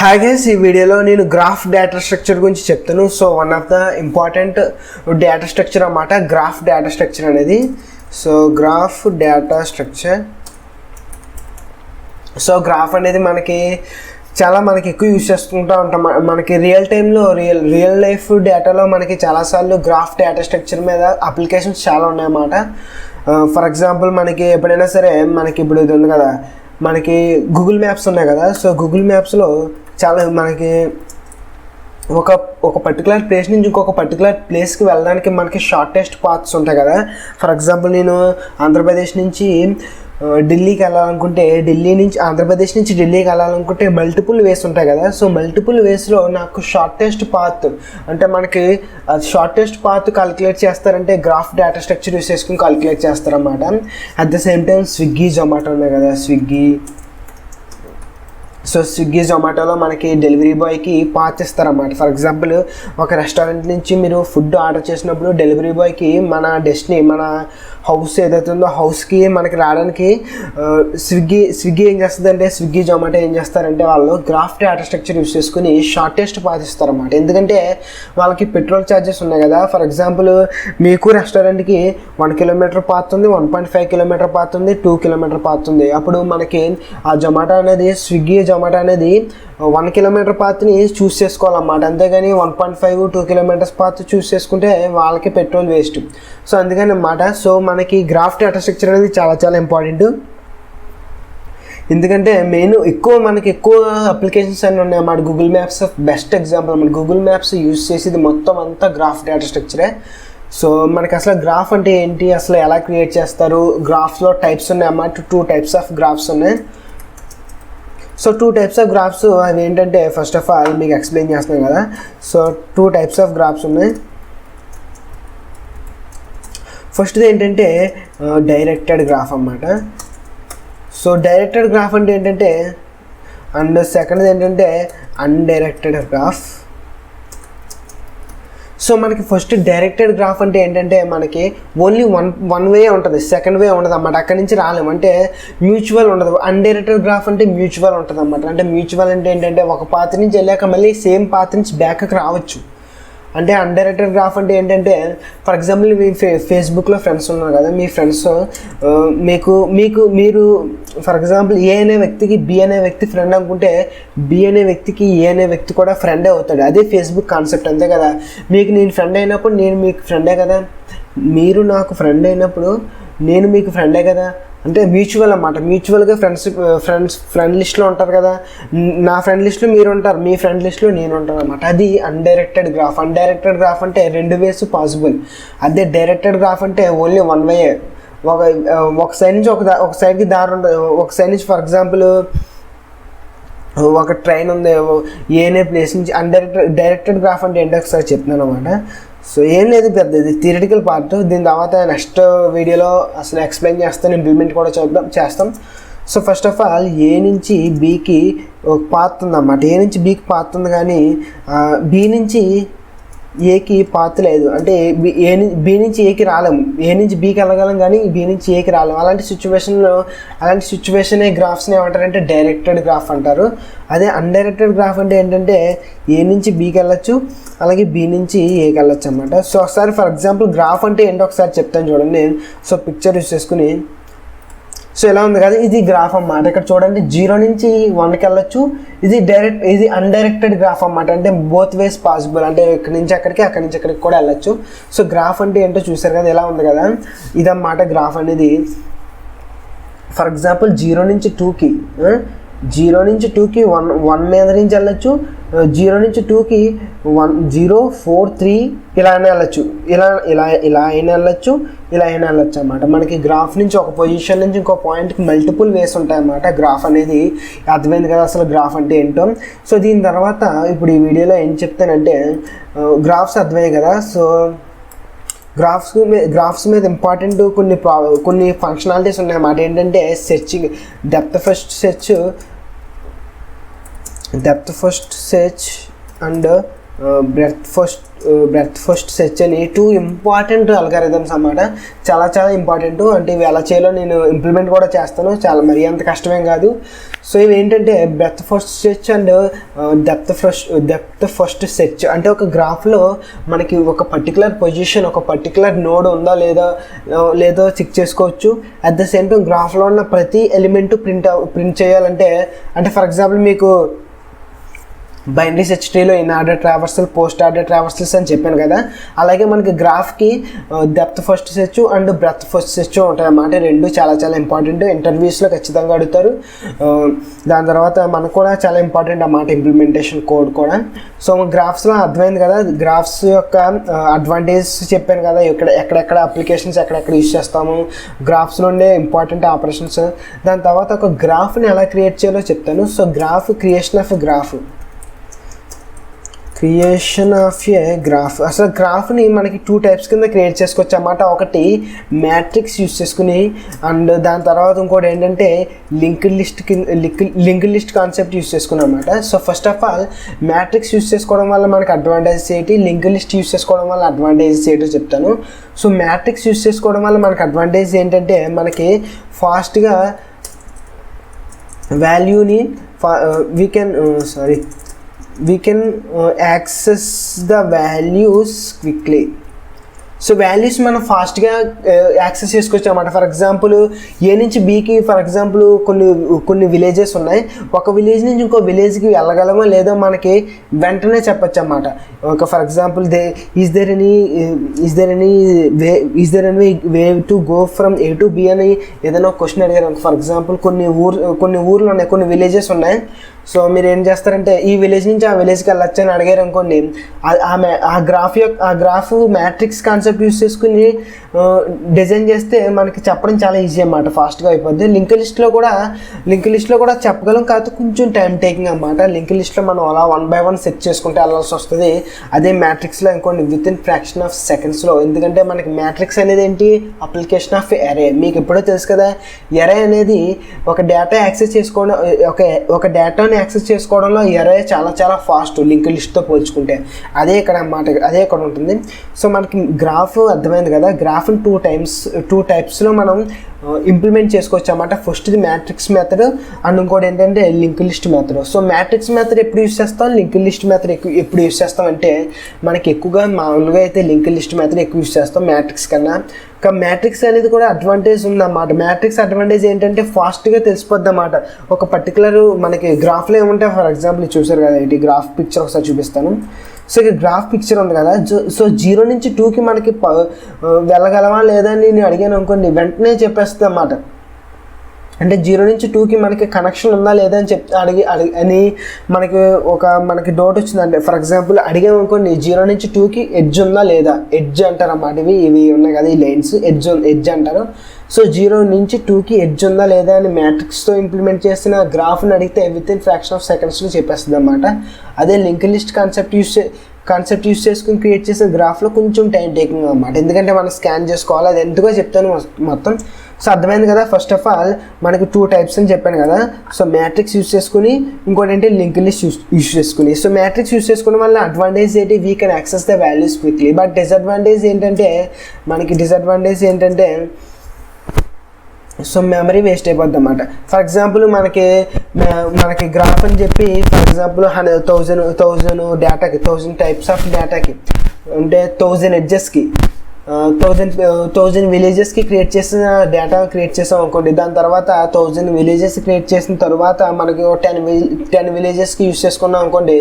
Hi guys, ఈ వీడియోలో నేను గ్రాఫ్ డేటా స్ట్రక్చర్ గురించి చెప్తాను. So one of the important data structure అన్నమాట గ్రాఫ్ డేటా స్ట్రక్చర్ అనేది. So graph data structure, so graph అనేది మనకి ఎక్కువ యూజ్ చేసుకుంటూ ఉంటాం. మనకి రియల్ టైంలో రియల్ లైఫ్ డేటాలో మనకి చాలాసార్లు గ్రాఫ్ డేటా స్ట్రక్చర్ మీద అప్లికేషన్స్ చాలా ఉన్నాయన్నమాట. ఫర్ ఎగ్జాంపుల్ మనకి ఎప్పుడైనా సరే మనకి ఇప్పుడు ఇది ఉంది కదా, మనకి గూగుల్ మ్యాప్స్ ఉన్నాయి కదా. సో గూగుల్ మ్యాప్స్లో చాలా మనకి ఒక పర్టికులర్ ప్లేస్ నుంచి ఇంకొక పర్టికులర్ ప్లేస్కి వెళ్ళడానికి మనకి షార్టెస్ట్ పాత్స్ ఉంటాయి కదా. ఫర్ ఎగ్జాంపుల్ నేను ఆంధ్రప్రదేశ్ నుంచి ఢిల్లీకి వెళ్ళాలనుకుంటే, ఆంధ్రప్రదేశ్ నుంచి ఢిల్లీకి వెళ్ళాలనుకుంటే మల్టిపుల్ వేస్ ఉంటాయి కదా. సో మల్టిపుల్ వేస్లో నాకు షార్టెస్ట్ పాత్ అంటే మనకి షార్టెస్ట్ పాత్ క్యాలిక్యులేట్ చేస్తారంటే గ్రాఫ్ డేటా స్ట్రక్చర్ యూస్ చేసుకుని క్యాలిక్యులేట్ చేస్తారన్నమాట. At the same time Swiggy Zomato ఉన్నాయి కదా, స్విగ్గీ జొమాటోలో మనకి డెలివరీ బాయ్కి పాత్ ఇస్తారన్నమాట. ఫర్ ఎగ్జాంపుల్ ఒక రెస్టారెంట్ నుంచి మీరు ఫుడ్ ఆర్డర్ చేసినప్పుడు డెలివరీ బాయ్కి మన హౌస్ ఏదైతే ఉందో హౌస్కి మనకి రావడానికి స్విగ్గీ ఏం చేస్తుందంటే, స్విగ్గీ జొమాటో ఏం చేస్తారంటే వాళ్ళు గ్రాఫ్ డేటా స్ట్రక్చర్ యూస్ చేసుకుని షార్టెస్ట్ పాత్ ఇస్తారన్నమాట. ఎందుకంటే వాళ్ళకి పెట్రోల్ ఛార్జెస్ ఉన్నాయి కదా. ఫర్ ఎగ్జాంపుల్ మీకు రెస్టారెంట్కి 1 కిలోమీటర్ పాత్ ఉంది, 1.5 కిలోమీటర్ పాత్ ఉంది, 2 కిలోమీటర్ పాత్ ఉంది. అప్పుడు మనకి ఆ జొమాటో అనేది స్విగ్గీ జొమాటో అనేది 1 కిలోమీటర్ పాత్ని చూస్ చేసుకోవాలన్నమాట. అంతేగాని 1.5, 2 కిలోమీటర్స్ పాత్ చూస్ చేసుకుంటే వాళ్ళకి పెట్రోల్ వేస్ట్. సో అందుకని అన్నమాట. సో మనకి గ్రాఫ్ డేటా స్ట్రక్చర్ అనేది చాలా ఇంపార్టెంట్. ఎందుకంటే మనకి ఎక్కువ అప్లికేషన్స్ అన్నీ ఉన్నాయి అన్నమాట. గూగుల్ మ్యాప్స్ బెస్ట్ ఎగ్జాంపుల్ అన్నమాట. గూగుల్ మ్యాప్స్ యూజ్ చేసేది మొత్తం అంతా గ్రాఫ్ డేటా స్ట్రక్చరే. సో మనకి అసలు గ్రాఫ్ అంటే ఏంటి, అసలు ఎలా క్రియేట్ చేస్తారు, గ్రాఫ్స్లో టైప్స్ ఉన్నాయి అన్నమాట. 2 టైప్స్ ఆఫ్ గ్రాఫ్స్ ఉన్నాయి. సో 2 టైప్స్ ఆఫ్ గ్రాఫ్స్ అవి ఏంటంటే, ఫస్ట్ ఆఫ్ ఆల్ మీకు ఎక్స్ప్లెయిన్ చేస్తున్నాను కదా. సో 2 టైప్స్ ఆఫ్ గ్రాఫ్స్ ఉన్నాయి. ఫస్ట్ది ఏంటంటే డైరెక్టెడ్ గ్రాఫ్ అన్నమాట. సో డైరెక్టెడ్ గ్రాఫ్ అంటే ఏంటంటే, అండ్ సెకండ్ది ఏంటంటే అన్డైరెక్టెడ్ గ్రాఫ్. సో మనకి ఫస్ట్ డైరెక్టెడ్ గ్రాఫ్ అంటే ఏంటంటే, మనకి ఓన్లీ వన్ వే ఉంటుంది, సెకండ్ వే ఉండదు అన్నమాట. అక్కడి నుంచి రాలేము, అంటే మ్యూచువల్ ఉండదు. అన్డైరెక్టెడ్ గ్రాఫ్ అంటే మ్యూచువల్ ఉంటుంది అన్నమాట. అంటే మ్యూచువల్ అంటే ఏంటంటే, ఒక పాత్ నుంచి వెళ్ళాక మళ్ళీ సేమ్ పాత్ నుంచి బ్యాక్కి రావచ్చు. అంటే అన్డైరెక్టెడ్ గ్రాఫ్ అంటే ఏంటంటే, ఫర్ ఎగ్జాంపుల్ మీ ఫేస్బుక్లో ఫ్రెండ్స్ ఉన్నారు కదా, మీ ఫ్రెండ్స్ మీరు ఫర్ ఎగ్జాంపుల్ ఏ అనే వ్యక్తికి బి అనే వ్యక్తి ఫ్రెండ్ అనుకుంటే, బి అనే వ్యక్తికి ఏ అనే వ్యక్తి కూడా ఫ్రెండే అవుతాడు. అదే ఫేస్బుక్ కాన్సెప్ట్, అంతే కదా. నేను ఫ్రెండ్ అయినప్పుడు నేను మీకు ఫ్రెండే కదా, మీరు నాకు ఫ్రెండ్ అయినప్పుడు నేను మీకు ఫ్రెండే కదా. అంటే మ్యూచువల్ అన్నమాట. మ్యూచువల్గా ఫ్రెండ్ లిస్ట్లో ఉంటారు కదా. నా ఫ్రెండ్ లిస్ట్లో మీరు ఉంటారు, మీ ఫ్రెండ్ లిస్ట్లో నేను ఉంటాను అన్నమాట. అది అన్డైరెక్టెడ్ గ్రాఫ్. అన్డైరెక్టెడ్ గ్రాఫ్ అంటే 2 వేస్ పాసిబుల్. అదే డైరెక్టెడ్ గ్రాఫ్ అంటే ఓన్లీ 1 వే. ఒక సైడ్ నుంచి ఒక సైడ్కి దారి ఉంటుంది. ఒక సైడ్ నుంచి ఫర్ ఎగ్జాంపుల్ ఒక ట్రైన్ ఉంది ఏనే ప్లేస్ నుంచి. డైరెక్టెడ్ గ్రాఫ్ అంటే ఏంటో ఒకసారి చెప్తున్నాను అన్నమాట. సో ఏం లేదు, ఇది థియరిటికల్ పార్ట్. దీని తర్వాత నెక్స్ట్ వీడియోలో అసలు ఎక్స్ప్లెయిన్ చేస్తాను, ఇంప్లిమెంట్ కూడా చేస్తాం. సో ఫస్ట్ ఆఫ్ ఆల్ ఏ నుంచి బీకి ఒక పాత్ ఉందన్నమాట. ఏ నుంచి బీకి పాత్ ఉంది, కానీ బి నుంచి ఏకి పాత్ లేదు. అంటే బి నుంచి ఏకి రాలేము. ఏ నుంచి బీకి వెళ్ళగలం కానీ బి నుంచి ఏకి రాలేము. అలాంటి సిచ్యువేషనే గ్రాఫ్స్ని ఏమంటారంటే డైరెక్టెడ్ గ్రాఫ్ అంటారు. అదే అన్డైరెక్టెడ్ గ్రాఫ్ అంటే ఏంటంటే, ఏ నుంచి బీకి వెళ్ళచ్చు, అలాగే బి నుంచి ఏకి వెళ్ళచ్చు అన్నమాట. సో ఒకసారి ఫర్ ఎగ్జాంపుల్ గ్రాఫ్ అంటే ఏంటో ఒకసారి చెప్తాను చూడండి. సో పిక్చర్ యూస్ చేసుకుని, సో ఎలా ఉంది కదా, ఇది గ్రాఫ్ అన్నమాట. ఇక్కడ చూడండి 0 నుంచి 1కి వెళ్ళొచ్చు. ఇది అన్డైరెక్టెడ్ గ్రాఫ్ అన్నమాట. అంటే బోత్ వేస్ పాసిబుల్, అంటే ఇక్కడి నుంచి అక్కడికి, అక్కడి నుంచి అక్కడికి కూడా వెళ్ళొచ్చు. సో గ్రాఫ్ అంటే ఏంటో చూసారు కదా, ఎలా ఉంది కదా. ఇదన్నమాట గ్రాఫ్ అనేది. ఫర్ ఎగ్జాంపుల్ 0 నుంచి 2కి 1 మీద నుంచి వెళ్ళొచ్చు. 0 నుంచి 2కి 1 0 4 3 ఇలా అయినా వెళ్ళచ్చు. ఇలా అయినా వెళ్ళచ్చు, ఇలా అయినా వెళ్ళచ్చు అన్నమాట. మనకి గ్రాఫ్ నుంచి ఒక పొజిషన్ నుంచి ఇంకో పాయింట్కి మల్టిపుల్ వేస్ ఉంటాయి అన్నమాట. గ్రాఫ్ అనేది అర్థమైంది కదా అసలు గ్రాఫ్ అంటే ఏంటో. సో దీని తర్వాత ఇప్పుడు ఈ వీడియోలో ఏం చెప్తానంటే, గ్రాఫ్స్ అర్థమయ్యాయి కదా. సో గ్రాఫ్స్ మీద ఇంపార్టెంట్ కొన్ని ఫంక్షనాలిటీస్ ఉన్నాయన్నమాట. ఏంటంటే searching, depth first search and breadth breadth first search అని 2 ఇంపార్టెంట్ అల్గారిథమ్స్ అన్నమాట. చాలా చాలా ఇంపార్టెంట్. అంటే ఇవి ఎలా చేయాలో నేను ఇంప్లిమెంట్ కూడా చేస్తాను, చాలా మరీ అంత కష్టమేం కాదు. సో ఇవి ఏంటంటే breadth first search and depth first search. అంటే ఒక గ్రాఫ్లో మనకి ఒక పర్టికులర్ పొజిషన్, ఒక పర్టికులర్ నోడ్ ఉందా లేదో చెక్ చేసుకోవచ్చు. అట్ ద సేమ్ టైం గ్రాఫ్లో ఉన్న ప్రతి ఎలిమెంట్ ప్రింట్ చేయాలంటే, అంటే ఫర్ ఎగ్జాంపుల్ మీకు బైనరీ సెర్చ్ ట్రీలో in order traversal, post order traversals అని చెప్పాను కదా, అలాగే మనకి గ్రాఫ్కి depth first search and breadth first search ఉంటాయి అన్నమాట. రెండు చాలా చాలా ఇంపార్టెంట్, ఇంటర్వ్యూస్లో ఖచ్చితంగా అడుగుతారు. దాని తర్వాత మనకు కూడా చాలా ఇంపార్టెంట్ అన్నమాట ఇంప్లిమెంటేషన్ కోడ్ కూడా. సో గ్రాఫ్స్లో అర్థమైంది కదా, గ్రాఫ్స్ యొక్క అడ్వాంటేజ్ చెప్పాను కదా, ఎక్కడెక్కడ అప్లికేషన్స్ ఎక్కడెక్కడ యూజ్ చేస్తాము, గ్రాఫ్స్లో ఉండే ఇంపార్టెంట్ ఆపరేషన్స్. దాని తర్వాత ఒక గ్రాఫ్ని ఎలా క్రియేట్ చేయాలో చెప్తాను. So creation of A graph. అసలు గ్రాఫ్ని మనకి 2 టైప్స్ కింద క్రియేట్ చేసుకోవచ్చు అన్నమాట. ఒకటి మ్యాట్రిక్స్ యూస్ చేసుకుని, అండ్ దాని తర్వాత ఇంకోటి ఏంటంటే లింక్డ్ లిస్ట్ కాన్సెప్ట్ యూస్ చేసుకున్నాం అన్నమాట. So first of all matrix use చేసుకోవడం వల్ల మనకి అడ్వాంటేజెస్ ఏంటి, లింక్డ్ లిస్ట్ యూస్ చేసుకోవడం వల్ల అడ్వాంటేజెస్ ఏంటో చెప్తాను. సో మ్యాట్రిక్స్ యూస్ చేసుకోవడం వల్ల మనకి అడ్వాంటేజ్ ఏంటంటే, మనకి ఫాస్ట్గా వాల్యూని we can access the values quickly. So values మనం ఫాస్ట్గా యాక్సెస్ చేసుకోవచ్చు అన్నమాట. ఫర్ ఎగ్జాంపుల్ ఏ నుంచి బీకి ఫర్ ఎగ్జాంపుల్ కొన్ని విలేజెస్ ఉన్నాయి, ఒక విలేజ్ నుంచి ఇంకో విలేజ్కి వెళ్ళగలమో లేదో మనకి వెంటనే చెప్పచ్చు అన్నమాట. ఒక for example is there any way to go from A to B అని ఏదైనా క్వశ్చన్ అడిగారు. ఫర్ ఎగ్జాంపుల్ కొన్ని ఊర్లు ఉన్నాయి, కొన్ని విలేజెస్ ఉన్నాయి. సో మీరు ఏం చేస్తారంటే ఈ విలేజ్ నుంచి ఆ విలేజ్కి వెళ్ళొచ్చు అని అడిగారు అనుకోండి, ఆ గ్రాఫ్ మ్యాట్రిక్స్ కాన్సెప్ట్ యూస్ చేసుకుని డిజైన్ చేస్తే మనకి చెప్పడం చాలా ఈజీ అన్నమాట, ఫాస్ట్గా అయిపోద్ది. లింక్ లిస్ట్లో కూడా చెప్పగలం, కాకపోతే కొంచెం టైం టేకింగ్ అన్నమాట. లింక్ లిస్ట్లో మనం అలా 1 by 1 సెట్ చేసుకుంటే వెళ్ళాల్సి వస్తుంది. అదే మ్యాట్రిక్స్లో ఇంకోండి విత్ ఇన్ ఫ్రాక్షన్ ఆఫ్ సెకండ్స్లో. ఎందుకంటే మనకి మ్యాట్రిక్స్ అనేది ఏంటి, అప్లికేషన్ ఆఫ్ ఎరే. మీకు ఎప్పుడో తెలుసు కదా, ఎరే అనేది ఒక డేటా యాక్సెస్ చేసుకోవడం, ఒక డేటాని యాక్సెస్ చేసుకోవడంలో ఎరే చాలా చాలా ఫాస్ట్ లింక్ లిస్ట్తో పోల్చుకుంటే. అదే ఇక్కడ ఉంటుంది. సో మనకి గ్రాఫ్ అర్థమైంది కదా, గ్రాఫ్ని 2 టైప్స్లో మనం ఇంప్లిమెంట్ చేసుకోవచ్చు అన్నమాట. ఫస్ట్ది మ్యాట్రిక్స్ మెథడ్ అండ్ ఇంకోటి ఏంటంటే link list method. So matrix method ఎప్పుడు యూస్ చేస్తాం, లింక్ లిస్ట్ మెథడ్ ఎప్పుడు యూస్ చేస్తాం అంటే, మనకి ఎక్కువగా మామూలుగా అయితే లింక్ లిస్ట్ మెథడ్ ఎక్కువ యూస్ చేస్తాం మ్యాట్రిక్స్ కన్నా. మ్యాట్రిక్స్ అనేది కూడా అడ్వాంటేజ్ ఉందన్నమాట. మ్యాట్రిక్స్ అడ్వాంటేజ్ ఏంటంటే ఫాస్ట్గా తెలిసిపోద్ది అన్నమాట. ఒక పర్టికులర్ మనకి గ్రాఫ్లో ఏముంటాయి, ఫర్ ఎగ్జాంపుల్ చూసారు కదా, ఇది గ్రాఫ్ పిక్చర్ ఒకసారి చూపిస్తాను. సో ఇక్కడ గ్రాఫ్ పిక్చర్ ఉంది కదా, సో 0 నుంచి 2కి మనకి వెళ్ళగలమా లేదా అని నేను అడిగాను అనుకోండి, వెంటనే చెప్పేస్తుంది అన్నమాట. అంటే 0 నుంచి 2కి మనకి కనెక్షన్ ఉందా లేదా అని అని మనకి డౌట్ వచ్చిందంటే, ఫర్ ఎగ్జాంపుల్ అడిగాము అనుకోండి 0 నుంచి 2కి ఎడ్జ్ ఉందా లేదా, ఎడ్జ్ అంటారు అన్నమాట. ఇవి ఉన్నాయి కదా ఈ లైన్స్, ఎడ్జ్ అంటారు. సో 0 నుంచి 2కి ఎడ్జ్ ఉందా లేదా అని మ్యాట్రిక్స్తో ఇంప్లిమెంట్ చేసిన గ్రాఫ్ని అడిగితే విత్ ఇన్ ఫ్రాక్షన్ ఆఫ్ సెకండ్స్లో చెప్పేస్తుంది అన్నమాట. అదే లింక్ లిస్ట్ కాన్సెప్ట్ యూస్ చేసుకుని క్రియేట్ చేసిన గ్రాఫ్లో కొంచెం టైం టేకింగ్ అన్నమాట. ఎందుకంటే మనం స్కాన్ చేసుకోవాలి, అది ఎందుకో చెప్తాను మొత్తం. సో అర్థమైంది కదా. ఫస్ట్ ఆఫ్ ఆల్ మనకి 2 టైప్స్ అని చెప్పాను కదా. సో మ్యాట్రిక్స్ యూస్ చేసుకుని, ఇంకోటి ఏంటి లింక్ లిస్ట్ యూస్ చేసుకుని. సో మ్యాట్రిక్స్ యూస్ చేసుకోవడం వల్ల అడ్వాంటేజ్ ఏంటి, we can access the values quickly. But disadvantage ఏంటంటే సో మెమరీ వేస్ట్ అయిపోద్ది అన్నమాట. ఫర్ ఎగ్జాంపుల్ మనకి గ్రాఫ్ అని చెప్పి ఫర్ ఎగ్జాంపుల్ 1000 టైప్స్ ఆఫ్ డేటాకి అంటే 1000 ఎడ్జెస్కి 1000 విలేజెస్కి డేటా క్రియేట్ చేసాం అనుకోండి. దాని తర్వాత 1000 విలేజెస్ క్రియేట్ చేసిన తర్వాత మనకి 10 విలేజెస్కి యూస్ చేసుకున్నాం అనుకోండి,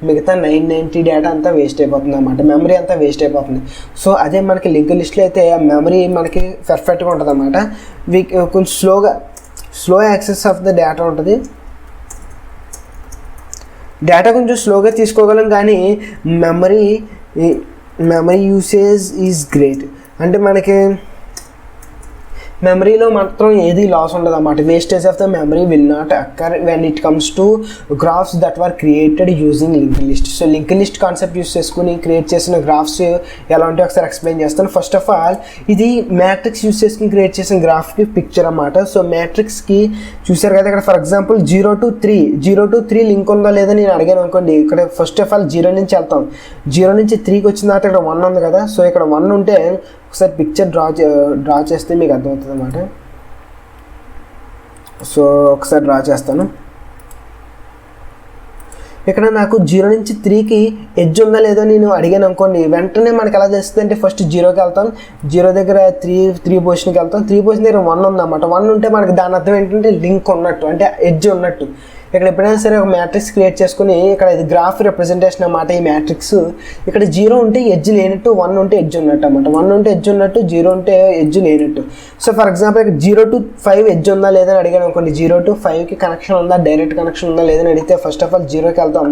మిగతా 990 డేటా అంతా వేస్ట్ అయిపోతుంది అన్నమాట, మెమరీ అంతా వేస్ట్ అయిపోతుంది. సో అదే మనకి లింక్ లిస్ట్లో అయితే మెమరీ మనకి పర్ఫెక్ట్గా ఉంటుంది అన్నమాట. కొంచెం slow access of the data ఉంటుంది, డేటా కొంచెం స్లోగా తీసుకోగలం, కానీ మెమరీ యూసేజ్ ఈజ్ గ్రేట్. అంటే మెమరీలో మాత్రం ఏది లాస్ ఉండదు అన్నమాట. Wastage of the memory will not అక్కర్ when it comes to graphs that were created using linked list. So linked list concept use చేసుకుని క్రియేట్ చేసిన గ్రాఫ్స్ ఎలా ఉంటే ఒకసారి ఎక్స్ప్లెయిన్ చేస్తాను. ఫస్ట్ ఆఫ్ ఆల్ ఇది మ్యాట్రిక్స్ యూస్ చేసుకుని క్రియేట్ చేసిన గ్రాఫ్కి picture అన్నమాట. సో మ్యాట్రిక్స్కి చూసారు కదా ఇక్కడ ఫర్ ఎగ్జాంపుల్ 0 to 3 లింక్ ఉందా లేదా నేను అడిగాను అనుకోండి. ఇక్కడ ఫస్ట్ ఆఫ్ ఆల్ 0 నుంచి వెళ్తాం, 0 నుంచి 3కి వచ్చిన తర్వాత ఇక్కడ 1 ఉంది కదా. సో ఇక్కడ 1 ఉంటే ఒకసారి పిక్చర్ డ్రా చేస్తే మీకు అర్థమవుతుంది అన్నమాట. సో ఒకసారి డ్రా చేస్తాను. ఇక్కడ నాకు 0 నుంచి 3కి ఎడ్జ్ ఉందా లేదో నేను అడిగాను అనుకోండి, వెంటనే మనకి ఎలా తెలుస్తుంది అంటే ఫస్ట్ 0కి వెళ్తాం, 0 దగ్గర 3 పొజిషన్కి వెళ్తాం, 3 పొజిషన్ దగ్గర 1 ఉందన్నమాట. 1 ఉంటే మనకి దాని అర్థం ఏంటంటే లింక్ ఉన్నట్టు, అంటే ఎడ్జ్ ఉన్నట్టు. ఇక్కడ ఎప్పుడైనా సరే ఒక మ్యాట్రిక్స్ క్రియేట్ చేసుకుని ఇక్కడ ఇది గ్రాఫ్ రిప్రజెంటేషన్ అన్నమాట. ఈ మ్యాట్రిక్స్ ఇక్కడ 0 ఉంటే ఎడ్జ్ లేనట్టు, 1 ఉంటే ఎడ్జ్ ఉన్నట్టు అన్నమాట. 1 ఉంటే ఎడ్జ్ ఉన్నట్టు, 0 ఉంటే ఎడ్జ్ లేనట్టు. సో ఫర్ ఎగ్జాంపుల్ ఇక్కడ 0 to 5 ఎడ్జ్ ఉందా లేదని అడిగాను అనుకోండి, 0 to 5కి కనెక్షన్ ఉందా, డైరెక్ట్ కనెక్షన్ ఉందా లేదని అడిగితే ఫస్ట్ ఆఫ్ ఆల్ 0కి వెళ్తాం,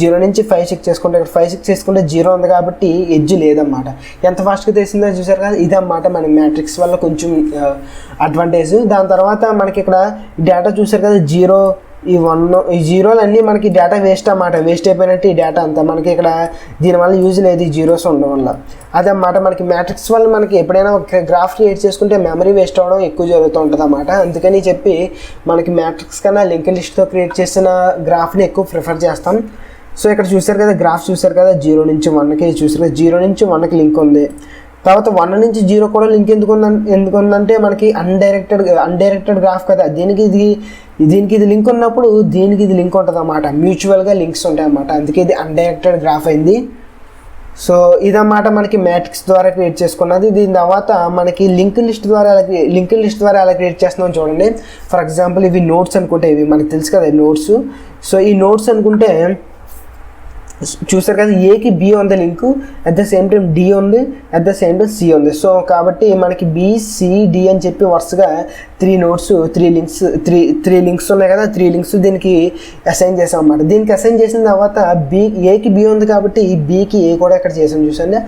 0 నుంచి 5 చెక్ చేసుకుంటే ఇక్కడ 5 చెక్ చేసుకుంటే 0 ఉంది కాబట్టి ఎడ్జ్ లేదన్నమాట. ఎంత ఫాస్ట్గా తెలిసిందో చూసారు కదా, ఇదన్నమాట మన మ్యాట్రిక్స్ వల్ల కొంచెం అడ్వాంటేజ్. దాని తర్వాత మనకి ఇక్కడ డేటా చూసారు కదా, 0 ఈ 1 ఈ 0లు అన్నీ మనకి డేటా వేస్ట్ అన్నమాట. వేస్ట్ అయిపోయినట్టు ఈ డేటా అంతా మనకి ఇక్కడ దీనివల్ల యూజ్ లేదు, ఈ 0s ఉండడం వల్ల. అదన్నమాట మనకి మ్యాట్రిక్స్ వల్ల మనకి ఎప్పుడైనా ఒక గ్రాఫ్ క్రియేట్ చేసుకుంటే మెమరీ వేస్ట్ అవ్వడం ఎక్కువ జరుగుతూ ఉంటుంది అన్నమాట. అందుకని చెప్పి మనకి మ్యాట్రిక్స్ కన్నా లింక్ లిస్ట్తో క్రియేట్ చేసిన గ్రాఫ్ని ఎక్కువ ప్రిఫర్ చేస్తాం. సో ఇక్కడ చూసారు కదా గ్రాఫ్ చూసారు కదా, 0 నుంచి 1కి చూసారు కదా, 0 నుంచి 1కి లింక్ ఉంది. తర్వాత 1 నుంచి 0 కూడా లింక్ ఎందుకు ఉందంటే మనకి అన్డైరెక్టెడ్ గ్రాఫ్ కదా, దీనికి ఇది లింక్ ఉన్నప్పుడు దీనికి ఇది లింక్ ఉంటుంది అన్నమాట. మ్యూచువల్గా లింక్స్ ఉంటాయి అన్నమాట, అందుకే ఇది అన్డైరెక్టెడ్ గ్రాఫ్ అయింది. సో ఇదన్నమాట మనకి మ్యాట్రిక్స్ ద్వారా క్రియేట్ చేసుకున్నది. దీని తర్వాత మనకి లింక్ లిస్ట్ ద్వారా ఎలా క్రియేట్ చేస్తున్నాం చూడండి. ఫర్ ఎగ్జాంపుల్ ఇవి నోట్స్ అనుకుంటే, ఇవి మనకి తెలుసు కదా నోట్స్. సో ఈ నోట్స్ అనుకుంటే చూసారు కదా, ఏకి బి ఉంది link, at the same time D ఉంది, at the same time C ఉంది. సో కాబట్టి మనకి బిసిడి అని చెప్పి వరుసగా 3 నోట్స్ 3 లింక్స్ ఉన్నాయి కదా, 3 లింక్స్ దీనికి అసైన్ చేసాం అన్నమాట. దీనికి అసైన్ చేసిన తర్వాత ఏకి బి ఉంది కాబట్టి బికి ఏ కూడా ఇక్కడ చేసాం చూసండి.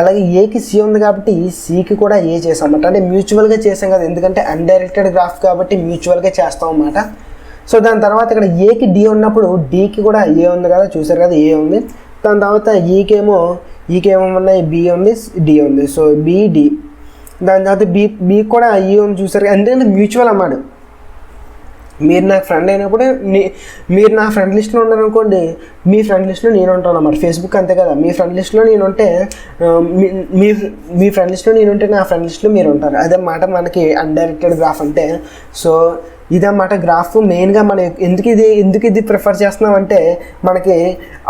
అలాగే ఏకి సి ఉంది కాబట్టి సికి కూడా ఏ చేసాం అన్నమాట. అంటే మ్యూచువల్గా చేసాం కదా, ఎందుకంటే అన్డైరెక్టెడ్ గ్రాఫ్ కాబట్టి మ్యూచువల్గా చేస్తాం అన్నమాట. సో దాని తర్వాత ఇక్కడ ఏకి డి ఉన్నప్పుడు డికి కూడా ఏ ఉంది కదా, చూసారు కదా ఏ ఉంది. దాని తర్వాత ఈకేమో ఉన్నాయి, బి ఉంది, డి ఉంది. సో బిడి. దాని తర్వాత బి కూడా ఈ ఉంది చూసారు, ఎందుకంటే మ్యూచువల్ అన్నమాట. మీరు నాకు ఫ్రెండ్ అయినప్పుడు మీరు నా ఫ్రెండ్ లిస్ట్లో ఉన్నారనుకోండి, మీ ఫ్రెండ్ లిస్ట్లో నేను ఉంటాను అన్నమాట. ఫేస్బుక్ అంతే కదా, మీ ఫ్రెండ్ లిస్ట్లో నేను ఉంటే మీ ఫ్రెండ్ లిస్ట్లో నేను ఉంటే నా ఫ్రెండ్ లిస్ట్లో మీరు ఉంటారు. అదన్నమాట మనకి అన్డైరెక్టెడ్ గ్రాఫ్ అంటే. సో ఇదన్నమాట గ్రాఫ్. మెయిన్గా మనం ఎందుకు ఇది ప్రిఫర్ చేస్తున్నాం అంటే మనకి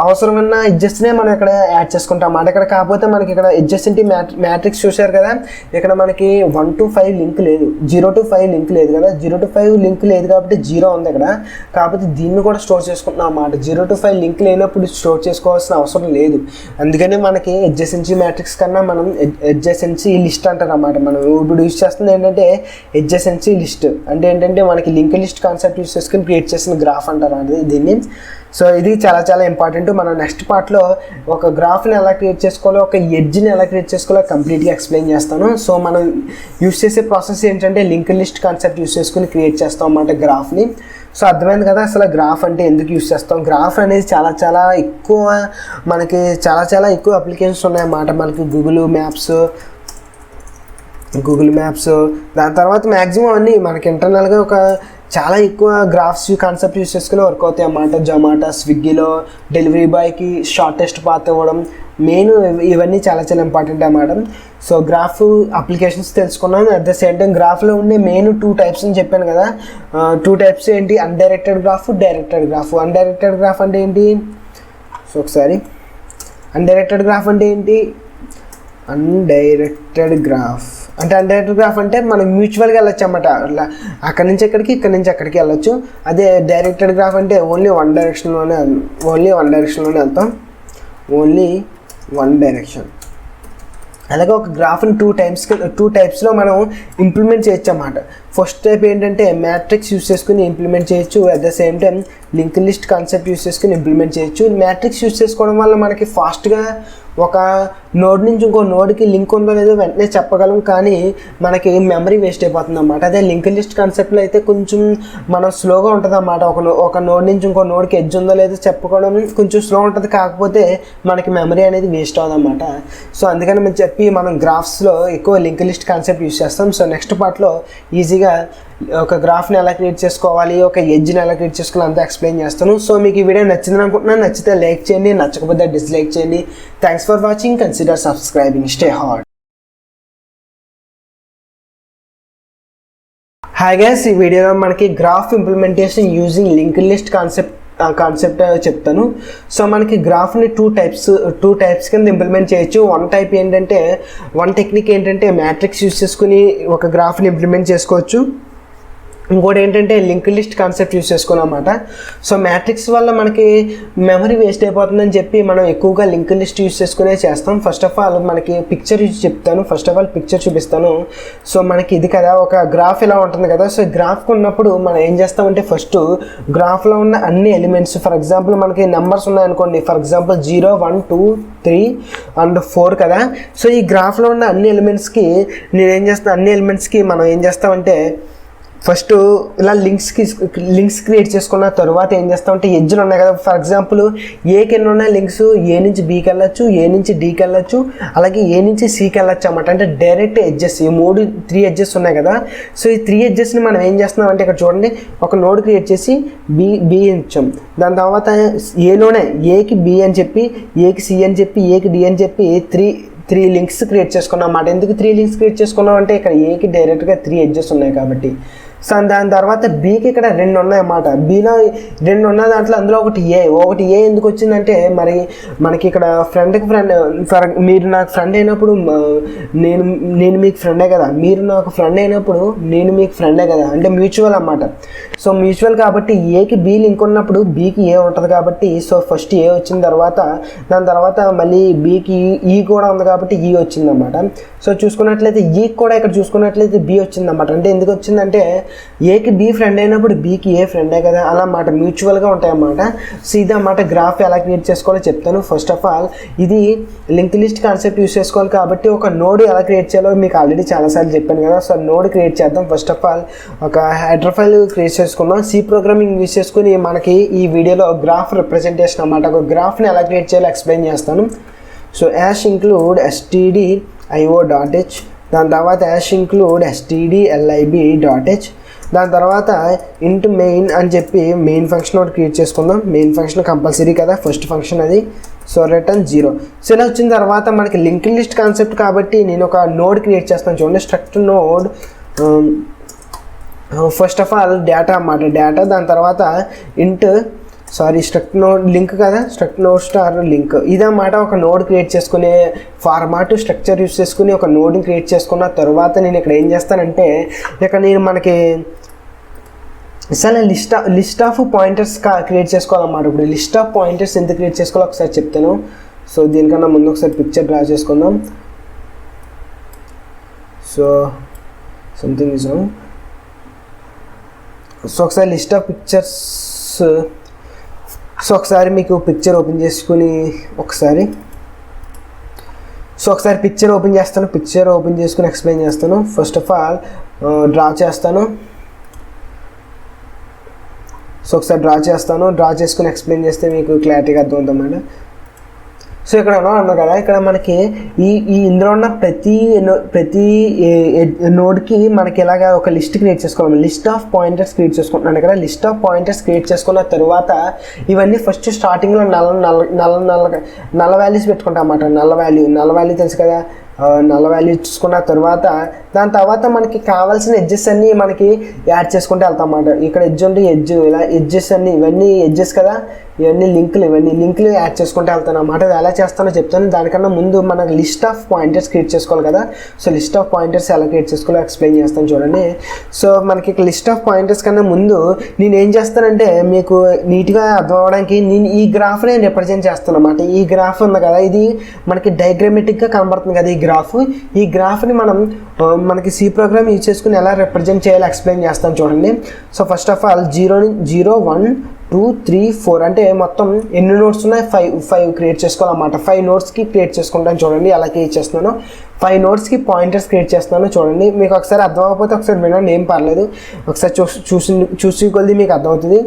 అవసరమైన ఎడ్జెస్నే మనం ఇక్కడ యాడ్ చేసుకుంటాం అన్నమాట. ఇక్కడ కాకపోతే మనకి ఇక్కడ ఎడ్జెస్టెంట్ మ్యాట్రిక్స్ చూసారు కదా, ఇక్కడ మనకి 1 to 5 లింక్ లేదు, 0 to 5 లింక్ లేదు కదా. 0 to 5 లింక్ లేదు కాబట్టి 0 ఉంది ఇక్కడ. కాకపోతే దీన్ని కూడా స్టోర్ చేసుకుంటున్నాం అన్నమాట. 0 to 5 లింక్ లేనప్పుడు స్టోర్ చేసుకోవాల్సిన అవసరం లేదు. అందుకని మనకి ఎడ్జెసెన్సీ మ్యాట్రిక్స్ కన్నా మనం ఎడ్జెసెన్సీ లిస్ట్ అంటారు అన్నమాట. మనం ఇప్పుడు యూజ్ చేస్తుంది ఏంటంటే ఎడ్జెసెన్సీ లిస్ట్. అంటే ఏంటంటే మనకి లింక్ లిస్ట్ కాన్సెప్ట్ యూస్ చేసుకుని క్రియేట్ చేసిన గ్రాఫ్ అంటారు అది దీన్ని. సో ఇది చాలా ఇంపార్టెంట్. మనం నెక్స్ట్ పార్ట్లో ఒక గ్రాఫ్ని ఎలా క్రియేట్ చేసుకోవాలో, ఒక ఎడ్జ్ని ఎలా క్రియేట్ చేసుకోవాలో కంప్లీట్గా ఎక్స్ప్లెయిన్ చేస్తాను. సో మనం యూస్ చేసే ప్రాసెస్ ఏంటంటే లింక్ లిస్ట్ కాన్సెప్ట్ యూస్ చేసుకుని క్రియేట్ చేస్తాం అన్నమాట గ్రాఫ్ని. సో అర్థమైంది కదా అసలు గ్రాఫ్ అంటే ఎందుకు యూస్ చేస్తాం. గ్రాఫ్ అనేది చాలా ఎక్కువ మనకి చాలా ఎక్కువ అప్లికేషన్స్ ఉన్నాయన్నమాట. మనకి గూగుల్ మ్యాప్స్ దాని తర్వాత మ్యాక్సిమం అన్నీ మనకి ఇంటర్నల్గా ఒక చాలా ఎక్కువ గ్రాఫ్స్ కాన్సెప్ట్ యూస్ చేసుకుని వర్క్ అవుతాయి అన్నమాట. జొమాటో, స్విగ్గీలో డెలివరీ బాయ్కి షార్టెస్ట్ పాత్ ఇవ్వడం, మెయిన్ ఇవన్నీ చాలా ఇంపార్టెంట్ అన్నమాట. సో గ్రాఫ్ అప్లికేషన్స్ తెలుసుకున్నాను. అట్ ద సేమ్ టైం గ్రాఫ్లో ఉండే మెయిన్ 2 టైప్స్ అని చెప్పాను కదా. 2 టైప్స్ ఏంటి, undirected graph, directed graph. Undirected graph అంటే ఏంటి, సో ఒకసారి అన్డైరెక్టెడ్ గ్రాఫ్ అంటే ఏంటి, అన్డైరెక్టెడ్ గ్రాఫ్ అంటే మనం మ్యూచువల్గా వెళ్ళొచ్చు అన్నమాట. అక్కడి నుంచి ఎక్కడికి, ఇక్కడి నుంచి అక్కడికి వెళ్ళొచ్చు. అదే డైరెక్టెడ్ గ్రాఫ్ అంటే ఓన్లీ వన్ డైరెక్షన్లోనే వెళ్తాం, ఓన్లీ వన్ డైరెక్షన్. అలాగే ఒక గ్రాఫ్ని 2 టైప్స్లో మనం ఇంప్లిమెంట్ చేయొచ్చు అన్నమాట. ఫస్ట్ టైప్ ఏంటంటే మ్యాట్రిక్స్ యూస్ చేసుకుని ఇంప్లిమెంట్ చేయొచ్చు. At the same time link list concept use చేసుకుని ఇంప్లిమెంట్ చేయొచ్చు. మ్యాట్రిక్స్ యూస్ చేసుకోవడం వల్ల మనకి ఫాస్ట్గా ఒక నోడ్ నుంచి ఇంకో నోడ్కి లింక్ ఉందో లేదో వెంటనే చెప్పగలం, కానీ మనకి మెమరీ వేస్ట్ అయిపోతుంది అన్నమాట. అదే లింక్ లిస్ట్ కాన్సెప్ట్లో అయితే కొంచెం మనం స్లోగా ఉంటుంది అన్నమాట. ఒక నోడ్ నుంచి ఇంకో నోడ్కి ఎడ్జ్ ఉందో లేదో చెప్పుకోవడం కొంచెం స్లో ఉంటుంది, కాకపోతే మనకి మెమరీ అనేది వేస్ట్ అవుతుంది అన్నమాట. సో అందుకని మనం చెప్పి మనం గ్రాఫ్స్లో ఎక్కువ లింక్ లిస్ట్ కాన్సెప్ట్ యూస్ చేస్తాం. సో నెక్స్ట్ పార్ట్లో ఈజీగా ఒక గ్రాఫ్ని ఎలా క్రియేట్ చేసుకోవాలి, ఒక ఎడ్జ్ని ఎలా క్రియేట్ చేసుకోవాలి అంతా ఎక్స్ప్లెయిన్ చేస్తాను. సో మీకు ఈ వీడియో నచ్చిందని అనుకుంటున్నాను. నచ్చితే లైక్ చేయండి, నచ్చకపోతే డిస్లైక్ చేయండి. Thanks for watching. Consider subscribing. Stay hot. Hi guys, ఈ వీడియోలో మనకి graph implementation using link list concept చెప్తాను. సో మనకి గ్రాఫ్ని టూ టైప్స్ కింద ఇంప్లిమెంట్ చేయొచ్చు. వన్ టెక్నిక్ ఏంటంటే మ్యాట్రిక్స్ యూస్ చేసుకుని ఒక గ్రాఫ్ని ఇంప్లిమెంట్ చేసుకోవచ్చు. ఇంకోటి ఏంటంటే లింక్ లిస్ట్ కాన్సెప్ట్ యూస్ చేసుకున్నమాట. సో మ్యాట్రిక్స్ వల్ల మనకి మెమరీ వేస్ట్ అయిపోతుందని చెప్పి మనం ఎక్కువగా లింక్ లిస్ట్ యూస్ చేసుకునే చేస్తాం. ఫస్ట్ ఆఫ్ ఆల్ మనకి పిక్చర్ యూజ్ చెప్తాను. ఫస్ట్ ఆఫ్ ఆల్ పిక్చర్ చూపిస్తాను. సో మనకి ఇది కదా ఒక గ్రాఫ్ ఇలా ఉంటుంది కదా. సో గ్రాఫ్కి ఉన్నప్పుడు మనం ఏం చేస్తామంటే ఫస్ట్ గ్రాఫ్లో ఉన్న అన్ని ఎలిమెంట్స్, ఫర్ ఎగ్జాంపుల్ మనకి నెంబర్స్ ఉన్నాయనుకోండి, ఫర్ ఎగ్జాంపుల్ 0, 1, 2, 3 and 4 కదా. సో ఈ గ్రాఫ్లో ఉన్న అన్ని ఎలిమెంట్స్కి మనం ఏం చేస్తామంటే ఫస్ట్ ఇలా లింక్స్ క్రియేట్ చేసుకున్న తర్వాత ఏం చేస్తామంటే ఎడ్జ్లు ఉన్నాయి కదా. ఫర్ ఎగ్జాంపుల్ ఏకి ఎన్ని ఉన్నాయి లింక్స్, ఏ నుంచి బీకి వెళ్ళచ్చు, ఏ నుంచి డీకి వెళ్ళచ్చు, అలాగే ఏ నుంచి సికి వెళ్ళచ్చు అన్నమాట. అంటే డైరెక్ట్ ఎడ్జెస్, ఈ 3 ఎడ్జెస్ ఉన్నాయి కదా. సో ఈ 3 ఎడ్జెస్ని మనం ఏం చేస్తున్నాం అంటే ఇక్కడ చూడండి, ఒక నోడ్ క్రియేట్ చేసి బి ఇచ్చాం. దాని తర్వాత ఏలోనే ఏకి బి అని చెప్పి, ఏకి సి అని చెప్పి, ఏకి డి అని చెప్పి త్రీ లింక్స్ క్రియేట్ చేసుకున్నాం అన్నమాట. ఎందుకు 3 లింక్స్ క్రియేట్ చేసుకున్నాం అంటే ఇక్కడ ఏకి డైరెక్ట్గా 3 ఎడ్జెస్ ఉన్నాయి కాబట్టి. సో దాని తర్వాత బీకి ఇక్కడ 2 ఉన్నాయన్నమాట. బీలో 2 ఉన్న దాంట్లో అందులో ఒకటి ఏ ఎందుకు వచ్చిందంటే మరి మనకి ఇక్కడ ఫ్రెండ్ మీరు నాకు ఫ్రెండ్ అయినప్పుడు నేను మీకు ఫ్రెండే కదా, మీరు నాకు ఫ్రెండ్ అయినప్పుడు నేను మీకు ఫ్రెండే కదా, అంటే మ్యూచువల్ అన్నమాట. సో మ్యూచువల్ కాబట్టి ఏకి బి లింక్ ఉన్నప్పుడు బీకి ఏ ఉంటుంది కాబట్టి, సో ఫస్ట్ ఏ వచ్చిన తర్వాత దాని తర్వాత మళ్ళీ బీకి ఈ కూడా ఉంది కాబట్టి ఈ వచ్చిందన్నమాట. సో చూసుకున్నట్లయితే ఈకి కూడా ఇక్కడ చూసుకున్నట్లయితే బి వచ్చిందన్నమాట. అంటే ఎందుకు వచ్చిందంటే ఏకి బి ఫ్రెండ్ అయినప్పుడు బీకి ఏ ఫ్రెండే కదా, అలా అన్నమాట, మ్యూచువల్గా ఉంటాయన్నమాట. సో ఇది అన్నమాట గ్రాఫ్ ఎలా క్రియేట్ చేసుకోవాలో చెప్తాను. ఫస్ట్ ఆఫ్ ఆల్ ఇది లింక్ లిస్ట్ కాన్సెప్ట్ యూస్ చేసుకోవాలి కాబట్టి ఒక నోడ్ ఎలా క్రియేట్ చేయాలో మీకు ఆల్రెడీ చాలాసార్లు చెప్పాను కదా. సో నోడ్ క్రియేట్ చేద్దాం. ఫస్ట్ ఆఫ్ ఆల్ ఒక హెడర్ ఫైల్ క్రియేట్ చేసుకున్నాం. సి ప్రోగ్రామింగ్ యూస్ చేసుకుని మనకి ఈ వీడియోలో గ్రాఫ్ రిప్రజెంటేషన్ అన్నమాట, ఒక గ్రాఫ్ని ఎలా క్రియేట్ చేయాలో ఎక్స్ప్లెయిన్ చేస్తాను. సో యాష్ ఇంక్లూడ్ stdio.h, దాని తర్వాత యాష్ ఇంక్లూడ్ stdlib.h, దాని తర్వాత ఇంటూ మెయిన్ అని చెప్పి మెయిన్ ఫంక్షన్ ఒకటి క్రియేట్ చేసుకుందాం. మెయిన్ ఫంక్షన్ కంపల్సరీ కదా, ఫస్ట్ ఫంక్షన్ అది. So return 0. సో ఇలా వచ్చిన తర్వాత మనకి లింక్ లిస్ట్ కాన్సెప్ట్ కాబట్టి నేను ఒక నోడ్ క్రియేట్ చేస్తాను. చూడండి, struct node, first of all data అన్నమాట, డేటా. దాని తర్వాత స్ట్రక్ట్ నోడ్ లింక్ కదా, స్ట్రక్ట్ నోడ్ స్టార్ లింక్. ఇదన్నమాట ఒక నోడ్ క్రియేట్ చేసుకునే ఫార్మాట్. స్ట్రక్చర్ యూస్ చేసుకుని ఒక నోడ్ని క్రియేట్ చేసుకున్న తర్వాత నేను ఇక్కడ ఏం చేస్తానంటే ఇక్కడ నేను మనకి అసలు లిస్ట్ ఆఫ్ పాయింటర్స్ క్రియేట్ చేసుకోవాలన్నమాట. ఇప్పుడు లిస్ట్ ఆఫ్ పాయింటర్స్ ఎంత క్రియేట్ చేసుకోవాలో ఒకసారి చెప్తాను. సో దీనికన్నా ముందు ఒకసారి పిక్చర్ డ్రా చేసుకుందాం. So something is wrong. So ఒకసారి లిస్ట్ ఆఫ్ పిక్చర్స్, సో ఒకసారి మీకు పిక్చర్ ఓపెన్ చేసుకుని ఒకసారి పిక్చర్ ఓపెన్ చేస్తాను. పిక్చర్ ఓపెన్ చేసుకుని ఎక్స్ప్లెయిన్ చేస్తాను. ఫస్ట్ ఆఫ్ ఆల్ డ్రా చేస్తాను. సో ఒకసారి డ్రా చేసుకుని ఎక్స్ప్లెయిన్ చేస్తే మీకు క్లారిటీగా అర్థమవుతుందన్నమాట. సో ఇక్కడ అన్నా కదా, ఇక్కడ మనకి ఇందులో ఉన్న ప్రతి నోడ్కి మనకి ఇలాగా ఒక లిస్ట్ క్రియేట్ చేసుకోవాలి. లిస్ట్ ఆఫ్ పాయింటర్స్ క్రియేట్ చేసుకుంటున్నాను. ఇక్కడ లిస్ట్ ఆఫ్ పాయింటర్స్ క్రియేట్ చేసుకున్న తర్వాత ఇవన్నీ ఫస్ట్ స్టార్టింగ్లో నల్ల వాల్యూస్ పెట్టుకుంటాం అన్నమాట. నల్ల వాల్యూ తెలుసు కదా, నల్ల వాల్యూ చూసుకున్న తర్వాత దాని తర్వాత మనకి కావాల్సిన ఎడ్జెస్ అన్నీ మనకి యాడ్ చేసుకుంటూ వెళ్తాం అన్నమాట. ఇక్కడ ఎడ్జ్ ఉంటే ఇలా ఎడ్జెస్ అన్నీ, ఇవన్నీ ఎడ్జెస్ కదా, ఇవన్నీ లింకులు యాడ్ చేసుకుంటూ వెళ్తాను అన్నమాట. అది ఎలా చేస్తానో చెప్తాను. దానికన్నా ముందు మనకు లిస్ట్ ఆఫ్ పాయింటర్స్ క్రియేట్ చేసుకోవాలి కదా. సో లిస్ట్ ఆఫ్ పాయింటర్స్ ఎలా క్రియేట్ చేసుకోవాలో ఎక్స్ప్లెయిన్ చేస్తాను చూడండి. సో మనకి లిస్ట్ ఆఫ్ పాయింటర్స్ కన్నా ముందు నేను ఏం చేస్తానంటే మీకు నీట్గా అర్థం అవ్వడానికి నేను ఈ గ్రాఫ్ని రిప్రజెంట్ చేస్తాను అన్నమాట. ఈ గ్రాఫ్ ఉంది కదా, ఇది మనకి డయాగ్రామెటిక్గా కనబడుతుంది కదా ఈ గ్రాఫ్ని మనం మనకి సి ప్రోగ్రామ్ యూజ్ చేసుకుని ఎలా రిప్రజెంట్ చేయాలో ఎక్స్ప్లెయిన్ చేస్తాను చూడండి. సో ఫస్ట్ ఆఫ్ ఆల్ 0 1 2 3 4 అంటే మొత్తం ఎన్ని నోట్స్ ఉన్నాయి, 5 క్రియేట్ చేసుకోవాలన్నమాట. 5 నోట్స్కి క్రియేట్ చేసుకుంటాను చూడండి. అలా క్రియేట్ చేస్తున్నాను. 5 నోట్స్కి పాయింటర్స్ క్రియేట్ చేస్తున్నాను చూడండి. మీకు ఒకసారి అర్థం అవ్వకపోతే ఒకసారి వినండి, ఏం పర్లేదు. ఒకసారి చూసి కొద్ది మీకు అర్థమవుతుంది.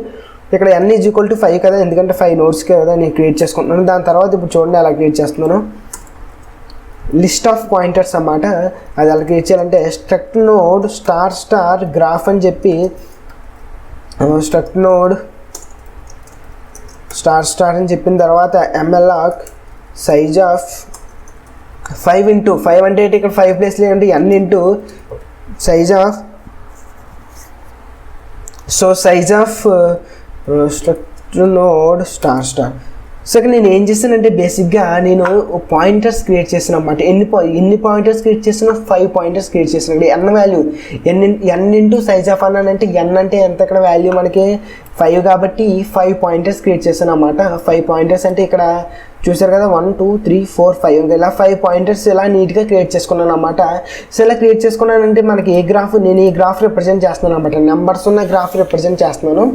ఇక్కడ n = 5 కదా, ఎందుకంటే 5 నోట్స్కి కదా నేను క్రియేట్ చేసుకుంటున్నాను. దాని తర్వాత ఇప్పుడు చూడండి ఎలా క్రియేట్ చేస్తున్నాను. లిస్ట్ ఆఫ్ పాయింటర్స్ అన్నమాట. అది ఎలా క్రియేట్ చేయాలంటే స్ట్రక్ట్ నోడ్ స్టార్ గ్రాఫ్ అని చెప్పి స్ట్రక్ట్ నోడ్ స్టార్ అని చెప్పిన తర్వాత mloc సైజ్ ఆఫ్ 5 × 5 అంటే ఇక్కడ 5 ప్లేస్ లేదంటే n into size of size of struct node star. So ఇక్కడ నేను ఏం చేస్తానంటే బేసిక్గా నేను పాయింటర్స్ క్రియేట్ చేసాను అన్నమాట. ఎన్ని పాయింటర్స్ క్రియేట్ చేసినా 5 పాయింటర్స్ క్రియేట్ చేసాను. n value n into size of అంటే n అంటే ఎంత, ఇక్కడ వాల్యూ మనకి 5 కాబట్టి 5 పాయింటర్స్ క్రియేట్ చేశాను అన్నమాట. 5 పాయింటర్స్ అంటే ఇక్కడ చూసారు కదా 1 2 3 4 5 ఇలా 5 పాయింటర్స్ ఇలా నీట్గా క్రియేట్ చేసుకున్నాను అన్నమాట. సో ఇలా క్రియేట్ చేసుకున్నానంటే మనకి నేను ఈ గ్రాఫ్ రిప్రజెంట్ చేస్తున్నాను అన్నమాట. నెంబర్స్ ఉన్న గ్రాఫ్ రిప్రజెంట్ చేస్తున్నాను.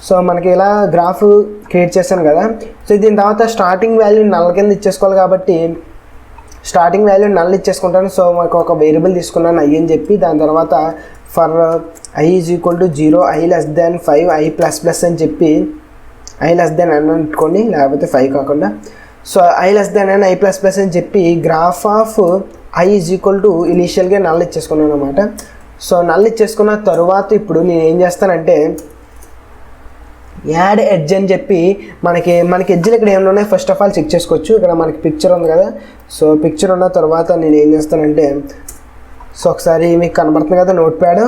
సో మనకి ఇలా గ్రాఫ్ క్రియేట్ చేశాను కదా. సో దీని తర్వాత స్టార్టింగ్ వాల్యూ నల్ కింద ఇచ్చేసుకోవాలి కాబట్టి స్టార్టింగ్ వాల్యూ నల్ ఇచ్చేసుకుంటాను. సో మనకు ఒక వేరియబుల్ తీసుకున్నాను i అని చెప్పి. దాని తర్వాత ఫర్ i = 0 i <5 i++ అని చెప్పి i n అనుకోండి, లేకపోతే 5 కాకుండా. సో i n i++ అని చెప్పి గ్రాఫ్ ఆఫ్ i ఇనీషియల్గా నల్ ఇచ్చేసుకున్నాను అనమాట. సో నల్ ఇచ్చేసుకున్న తర్వాత ఇప్పుడు నేను ఏం చేస్తానంటే యాడ్ ఎడ్జ్ అని చెప్పి మనకి ఎడ్జ్లు ఇక్కడ ఏమైనా ఉన్నాయి ఫస్ట్ ఆఫ్ ఆల్ చెక్ చేసుకోవచ్చు. ఇక్కడ మనకి పిక్చర్ ఉంది కదా. సో పిక్చర్ ఉన్న తర్వాత నేను ఏం చేస్తానంటే సో ఒకసారి మీకు కనబడుతుంది కదా నోట్ ప్యాడ్.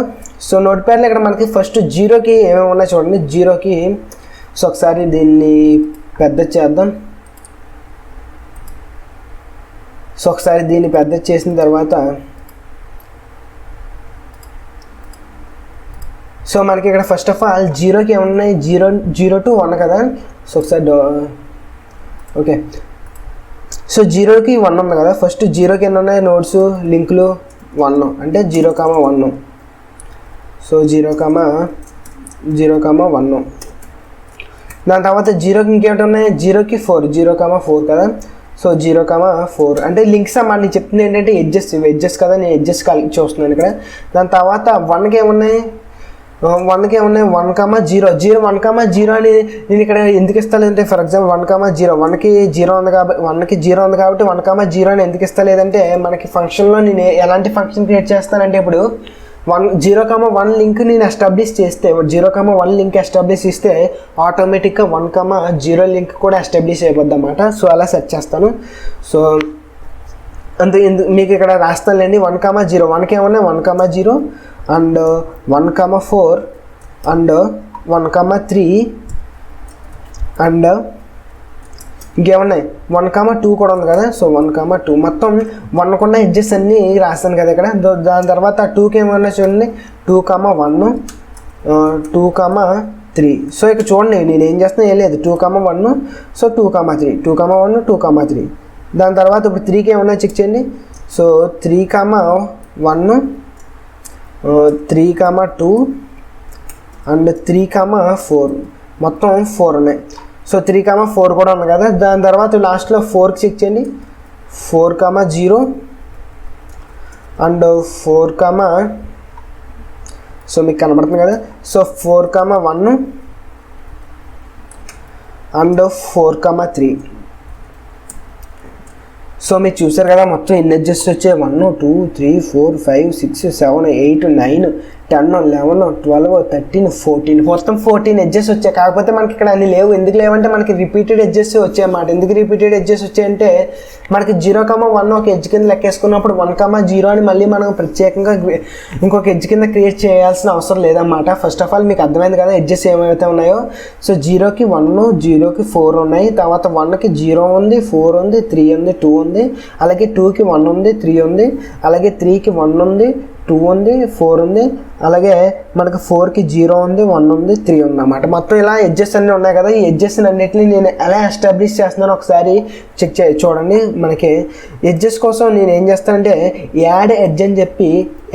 సో నోట్ ప్యాడ్లో ఇక్కడ మనకి ఫస్ట్ 0కి ఏమేమి ఉన్నాయి చూడండి. 0కి సో ఒకసారి దీన్ని పెద్ద చేద్దాం. సో ఒకసారి దీన్ని పెద్ద చేసిన తర్వాత సో మనకి ఇక్కడ ఫస్ట్ ఆఫ్ ఆల్ 0కి ఏమున్నాయి 0 to 1 కదా. సో ఒకసారి ఓకే. సో 0కి 1 ఉంది కదా. ఫస్ట్ 0కి ఎన్ని ఉన్నాయి నోట్స్ లింకులు 1 అంటే 0, 1. సో 0, 1. దాని తర్వాత 0కి ఇంకేమిటి ఉన్నాయి 0కి 4 0, 4 కదా. సో 0, 4 అంటే లింక్స్ అమ్మా. నేను చెప్తుంది ఏంటంటే ఎడ్జెస్ కదా, నేను ఎడ్జెస్ కలిగి చూస్తున్నాను ఇక్కడ. దాని తర్వాత 1కి ఏమున్నాయి 1 1, 0 1, 0 అని నేను ఇక్కడ ఎందుకు ఇస్తానంటే ఫర్ ఎగ్జాంపుల్ 1, 0 1కి 0 ఉంది కాబట్టి 1, 0 అని ఎందుకు ఇస్తలేదంటే మనకి ఫంక్షన్లో నేను ఎలాంటి ఫంక్షన్ క్రియేట్ చేస్తానంటే ఇప్పుడు 0, 1 లింక్ నేను ఎస్టాబ్లిష్ చేస్తే 0, 1 లింక్ ఎస్టాబ్లిష్ ఇస్తే ఆటోమేటిక్గా 1, 0 లింక్ కూడా ఎస్టాబ్లిష్ అయిపోద్ది అన్నమాట. సో అలా సెట్ చేస్తాను. సో మీకు ఇక్కడ రాస్తానులేండి 1, 0 1కి ఏమన్నా 1, 0 అండ్ 1, 4 అండ్ 1, 3 అండ్ ఇంకేమున్నాయి 1, 2 కూడా ఉంది కదా. సో 1, 2 మొత్తం 1కున్న ఎడ్జెస్ అన్నీ రాస్తాను కదా ఇక్కడ. దాని తర్వాత 2కి ఏమన్నా చూడండి 2, 1 2, 3. సో ఇక్కడ చూడండి నేను ఏం చేస్తున్నా ఏం లేదు 2, 1 సో 2, 3 2, 1 2, 3. దాని తర్వాత ఇప్పుడు 3కి ఏమన్నా చెక్ చేయండి. సో 3, 1 3, 2 అండ్ 3, 4 మొత్తం 4 ఉన్నాయి. సో 3, 4 కూడా ఉంది కదా. దాని తర్వాత లాస్ట్లో 4కి చెక్ చేయండి 4, 0 అండ్ 4, సో మీకు కనబడుతుంది కదా. So 4, 1 and 4, 3. సో మీరు చూసారు కదా మొత్తం ఎన్ని ఎడ్జెస్ వచ్చాయి 1 2 3 4 5 6 7 8 9 10 11 12 13 14 మొత్తం 14 ఎడ్జెస్ వచ్చాయి. కాకపోతే మనకి ఇక్కడ అన్ని లేవు. ఎందుకు లేవంటే మనకి రిపీటెడ్ ఎడ్జెస్ వచ్చాయి అన్నమాట. ఎందుకు రిపీటెడ్ ఎడ్జెస్ వచ్చాయంటే మనకి 0, 1 ఒక ఎడ్జ్ కింద లెక్కేసుకున్నప్పుడు 1, 0 అని మళ్ళీ మనం ప్రత్యేకంగా ఇంకొక ఎడ్జ్ కింద క్రియేట్ చేయాల్సిన అవసరం లేదన్నమాట. ఫస్ట్ ఆఫ్ ఆల్ మీకు అర్థమైంది కదా ఎడ్జెస్ ఏమైతే ఉన్నాయో. సో 0కి 1 0కి 4 ఉన్నాయి. తర్వాత 1కి 0 ఉంది 4 ఉంది 3 ఉంది 2 ఉంది. అలాగే 2కి 1 ఉంది 3 ఉంది. అలాగే 3కి 1 ఉంది 2 ఉంది 4 ఉంది. అలాగే మనకి 4కి 0 ఉంది, 1 ఉంది, 3 ఉంది అన్నమాట. మొత్తం ఇలా ఎడ్జెస్ అన్నీ ఉన్నాయి కదా. ఈ ఎడ్జెస్ అన్నిటిని నేను ఎలా ఎస్టాబ్లిష్ చేస్తున్నాను ఒకసారి చెక్ చూడండి. మనకి ఎడ్జెస్ కోసం నేను ఏం చేస్తానంటే యాడ్ ఎడ్జ్ అని చెప్పి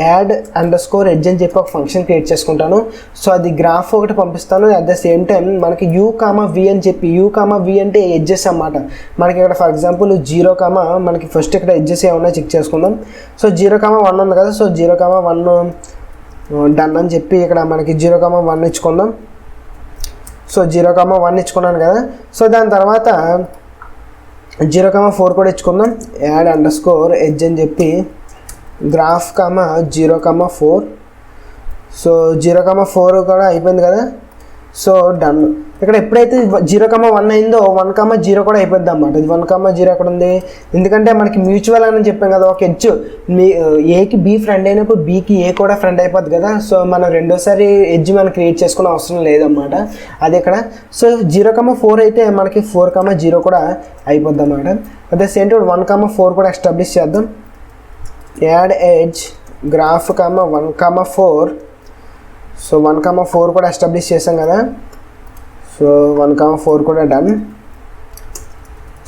యాడ్_ఎడ్జ్ అని చెప్పి ఒక ఫంక్షన్ క్రియేట్ చేసుకుంటాను. సో అది గ్రాఫ్ ఒకటి పంపిస్తాను. అట్ ద సేమ్ టైం మనకి u,v అని చెప్పి u,v అంటే ఎడ్జెస్ అన్నమాట. మనకి ఇక్కడ ఫర్ ఎగ్జాంపుల్ 0, మనకి ఫస్ట్ ఇక్కడ ఎడ్జెస్ ఏమన్నా చెక్ చేసుకుందాం. సో 0,1 ఉంది కదా. సో 0,1 డన్ అని చెప్పి ఇక్కడ మనకి 0,1 ఇచ్చుకుందాం. సో 0,1 ఇచ్చుకున్నాను కదా. సో దాని తర్వాత 0,4 కూడా ఇచ్చుకుందాం. యాడ్_ఎడ్జ్ అని చెప్పి గ్రాఫ్ 0,4. సో 0,4 కూడా అయిపోయింది కదా. So done. ఇక్కడ ఎప్పుడైతే 0,1 అయిందో 1,0 కూడా అయిపోద్ది అన్నమాట. ఇది 1,0 ఎక్కడ ఉంది? ఎందుకంటే మనకి మ్యూచువల్ అని చెప్పాం కదా. ఒక ఎడ్జ్ ఏకి బి ఫ్రెండ్ అయినప్పుడు బీకి ఏ కూడా ఫ్రెండ్ అయిపోద్ది కదా. సో మనం రెండోసారి ఎడ్జ్ మనం క్రియేట్ చేసుకునే అవసరం లేదన్నమాట. అది ఇక్కడ. సో 0,4 అయితే మనకి 4,0 కూడా అయిపోద్ది అన్నమాట. అదే సేమ్ టైం 1,4 కూడా ఎస్టాబ్లిష్ చేద్దాం. Add edge graph 1,4. సో 1,4 కూడా ఎస్టాబ్లిష్ చేసాం కదా. సో 1,4 కూడా డన్.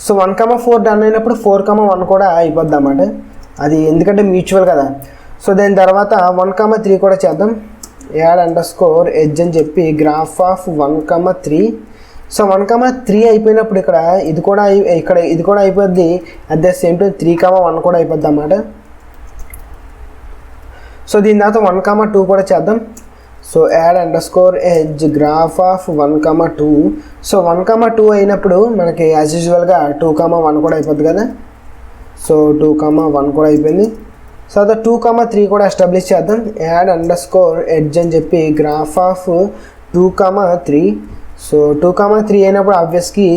సో 1,4 డన్ అయినప్పుడు 4,1 కూడా అయిపోద్ది అన్నమాట. అది ఎందుకంటే మ్యూచువల్ కదా. సో దాని తర్వాత 1,3 కూడా చేద్దాం. యాడ్_ఎడ్జ్ అని చెప్పి గ్రాఫ్ ఆఫ్ 1,3. సో 1,3 అయిపోయినప్పుడు ఇక్కడ ఇది కూడా అయిపోద్ది. అట్ ద సేమ్ టైం 3,1 కూడా అయిపోద్ది అన్నమాట. సో దీని తర్వాత 1,2 కూడా చేద్దాం. So add edge graph of 1,2. So 1,2 అయినప్పుడు మనకి యాజ్ యూజువల్గా 2,1 కూడా అయిపోద్ది కదా. సో 2,1 కూడా అయిపోయింది. సో అదే 2,3 కూడా ఎస్టాబ్లిష్ చేద్దాం. యాడ్_ఎడ్జ్ అని చెప్పి గ్రాఫ్ ఆఫ్ 2,3. సో 2,3 అయినప్పుడు ఆబ్వియస్కి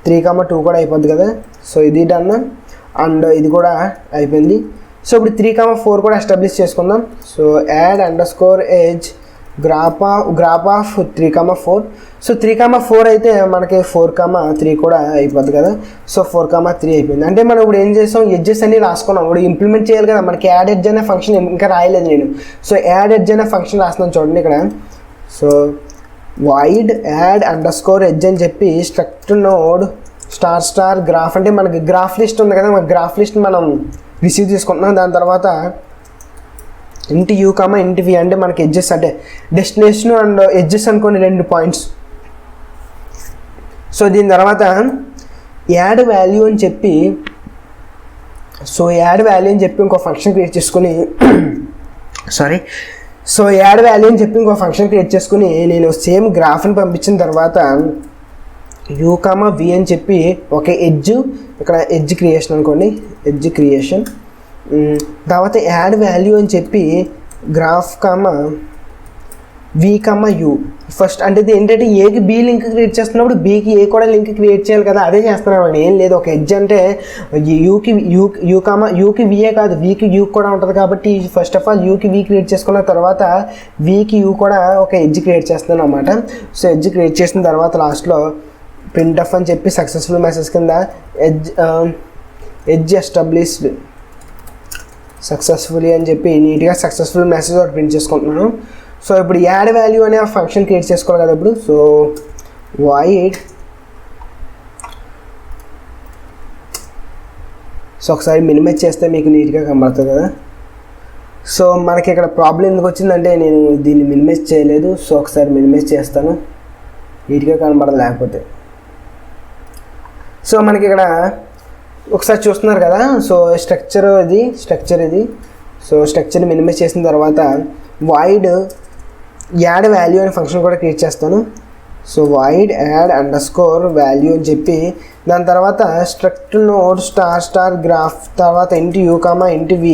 3,2 కూడా అయిపోద్ది కదా. సో ఇది డన్ అండ్ ఇది కూడా అయిపోయింది. సో ఇప్పుడు 3,4 కూడా ఎస్టాబ్లిష్ చేసుకుందాం. So add edge graph of 3,4. So 3,4 అయితే మనకి 4,3 కూడా అయిపోద్ది కదా. సో 4,3 అయిపోయింది. అంటే మనం ఇప్పుడు ఏం చేసాం, ఎడ్జెస్ అన్ని రాసుకున్నాం. ఇప్పుడు ఇంప్లిమెంట్ చేయాలి కదా. మనకి యాడ్ ఎడ్జ్ అనే ఫంక్షన్ ఇంకా రాయలేదు నేను. సో యాడ్ ఎడ్జ్ అనే ఫంక్షన్ రాస్తున్నాను చూడండి ఇక్కడ. సో వాయిడ్ యాడ్_ఎడ్జ్ అని చెప్పి స్ట్రక్ట్ నోడ్ ** గ్రాఫ్ అంటే మనకి గ్రాఫ్ లిస్ట్ ఉంది కదా. మన గ్రాఫ్ లిస్ట్ మనం రిసీవ్ చేసుకుంటున్నాం. దాని తర్వాత ఇంటి u, ఇంటి v అంటే మనకి ఎడ్జెస్ అంటే డెస్టినేషన్ అండ్ ఎడ్జెస్ అనుకోండి 2 పాయింట్స్. సో దీని తర్వాత యాడ్ వాల్యూ అని చెప్పి ఇంకో ఫంక్షన్ క్రియేట్ చేసుకుని నేను సేమ్ గ్రాఫ్ని పంపించిన తర్వాత u, v అని చెప్పి ఒక ఎడ్జ్ ఇక్కడ ఎడ్జ్ క్రియేషన్ అనుకోండి. ఎడ్జ్ క్రియేషన్ తర్వాత యాడ్ వాల్యూ అని చెప్పి గ్రాఫ్ v, u ఫస్ట్. అంటే ఇది ఏంటంటే ఏకి బి లింక్ క్రియేట్ చేస్తున్నప్పుడు బీకి ఏ కూడా లింక్ క్రియేట్ చేయాలి కదా. అదే చేస్తున్నామండి. ఏం లేదు. ఒక ఎడ్జ్ అంటే యూకి విఏ కాదు, వీకి యూ కూడా ఉంటుంది. కాబట్టి ఫస్ట్ ఆఫ్ ఆల్ యూకి వి క్రియేట్ చేసుకున్న తర్వాత వీకి యూ కూడా ఒక ఎడ్జ్ క్రియేట్ చేస్తున్నాను అన్నమాట. సో ఎడ్జ్ క్రియేట్ చేసిన తర్వాత లాస్ట్లో printf అని చెప్పి సక్సెస్ఫుల్ మెసేజ్ కింద ఎడ్జ్ ఎస్టాబ్లిష్డ్ సక్సెస్ఫుల్లీ అని చెప్పి నీట్గా సక్సెస్ఫుల్ మెసేజ్ ఒకటి ప్రింట్ చేసుకుంటున్నాను. సో ఇప్పుడు యాడ్ వాల్యూ అనే ఫంక్షన్ క్రియేట్ చేసుకోవాలి కదా ఇప్పుడు. సో వాయిడ్ ఒకసారి మినిమైజ్ చేస్తే మీకు నీట్గా కనబడుతుంది కదా. సో మనకి ఇక్కడ ప్రాబ్లం ఎందుకు వచ్చిందంటే నేను దీన్ని మినిమైజ్ చేయలేదు. సో ఒకసారి మినిమైజ్ చేస్తాను, నీట్గా కనబడదు లేకపోతే. సో మనకి ఇక్కడ ఒకసారి చూస్తున్నారు కదా. సో స్ట్రక్చర్ ఇది. సో స్ట్రక్చర్ని మినిమైజ్ చేసిన తర్వాత వాయిడ్ యాడ్ వాల్యూ అనే ఫంక్షన్ కూడా క్రియేట్ చేస్తాను. సో వాయిడ్ యాడ్_వాల్యూ అని చెప్పి దాని తర్వాత స్ట్రక్ట్ నోడ్ ** గ్రాఫ్ తర్వాత ఇంటి u, ఇంటి v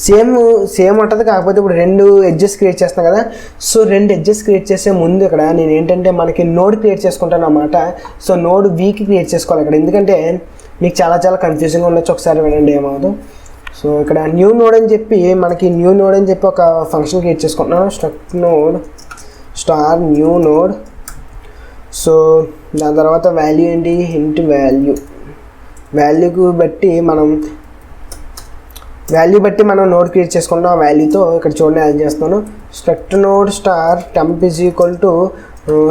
సేమ్ ఉంటుంది. కాకపోతే ఇప్పుడు 2 ఎడ్జెస్ క్రియేట్ చేస్తాను కదా. సో 2 ఎడ్జెస్ క్రియేట్ చేసే ముందు ఇక్కడ నేను ఏంటంటే మనకి నోడ్ క్రియేట్ చేసుకుంటాను అన్నమాట. సో నోడ్ వీకి క్రియేట్ చేసుకోవాలి ఇక్కడ. ఎందుకంటే మీకు చాలా కన్ఫ్యూజింగ్ ఉండొచ్చు. ఒకసారి వినండి ఏమవుతుందో. సో ఇక్కడ న్యూ నోడ్ అని చెప్పి ఒక ఫంక్షన్ క్రియేట్ చేసుకుంటున్నాను. Struct node *new node. So దాని తర్వాత వాల్యూ ఏంటి, ఇంటి వాల్యూకి బట్టి మనం వాల్యూ బట్టి మనం నోడ్ క్రియేట్ చేసుకుంటాం. ఆ వాల్యూతో ఇక్కడ చూడండి యాడ్ చేస్తాను. Struct node star temp is equal to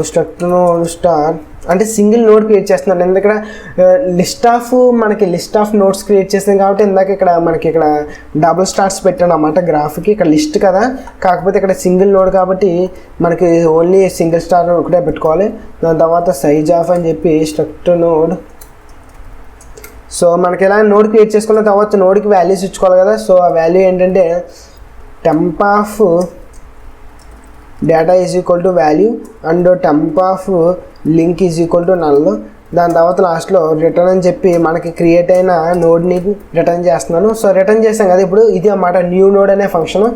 struct node star అంటే సింగిల్ నోడ్ క్రియేట్ చేస్తున్నాను. ఎందుకు ఇక్కడ మనకి లిస్ట్ ఆఫ్ నోట్స్ క్రియేట్ చేసాం కాబట్టి ఇందాక ఇక్కడ మనకి ఇక్కడ డబుల్ స్టార్స్ పెట్టాను అన్నమాట గ్రాఫ్కి. ఇక్కడ లిస్ట్ కదా, కాకపోతే ఇక్కడ సింగిల్ నోడ్ కాబట్టి మనకి ఓన్లీ సింగిల్ స్టార్ ఒకటే పెట్టుకోవాలి. దాని తర్వాత సైజ్ ఆఫ్ అని చెప్పి స్ట్రక్ట్ నోడ్. సో మనకి ఎలా నోడ్ క్రియేట్ చేసుకున్న తర్వాత నోడ్కి వాల్యూస్ ఇచ్చుకోవాలి కదా. సో ఆ వాల్యూ ఏంటంటే temp of data is equal to value and temp of link is equal to null. దాని తర్వాత లాస్ట్లో రిటర్న్ అని చెప్పి మనకి క్రియేట్ అయిన నోడ్ని రిటర్న్ చేస్తున్నాను. సో రిటర్న్ చేసాం కదా, ఇప్పుడు ఇది అన్నమాట న్యూ నోడ్ అనే ఫంక్షన్.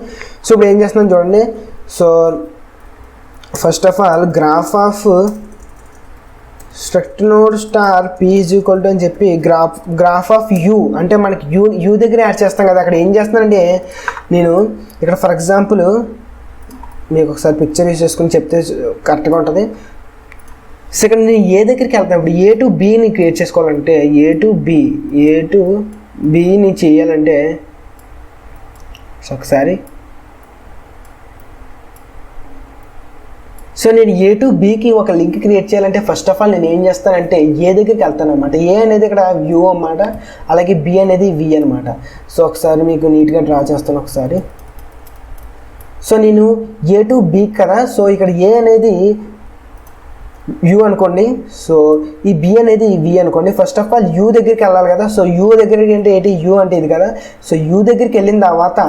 సో ఇప్పుడు ఏం చేస్తున్నాను చూడండి. So first of all graph of struct node star P is equal to అని చెప్పి గ్రాఫ్ ఆఫ్ యూ అంటే మనకి యూ దగ్గర యాడ్ చేస్తాం కదా. అక్కడ ఏం చేస్తున్నానంటే నేను ఇక్కడ ఫర్ ఎగ్జాంపుల్ మీకు ఒకసారి పిక్చర్ యూజ్ చేసుకుని చెప్తే కరెక్ట్గా ఉంటుంది. సెకండ్ నేను ఏ దగ్గరికి వెళ్తాను, ఇప్పుడు ఏ టు బీని క్రియేట్ చేసుకోవాలంటే ఏ టు బీని చేయాలంటే ఒకసారి సో నేను ఏ టు బీకి ఒక లింక్ క్రియేట్ చేయాలంటే ఫస్ట్ ఆఫ్ ఆల్ నేను ఏం చేస్తానంటే ఏ దగ్గరికి వెళ్తాను అనమాట. ఏ అనేది ఇక్కడ యూ అన్నమాట, అలాగే బి అనేది వి అనమాట. సో ఒకసారి మీకు నీట్గా డ్రా చేస్తాను ఒకసారి. సో నేను ఏ టు బీ కదా, సో ఇక్కడ ఏ అనేది యూ అనుకోండి, సో ఈ బి అనేది వి అనుకోండి. ఫస్ట్ ఆఫ్ ఆల్ యూ దగ్గరికి వెళ్ళాలి కదా. సో యూ దగ్గరికి అంటే ఏంటి, యూ అంటే ఇది కదా. సో యూ దగ్గరికి వెళ్ళిన తర్వాత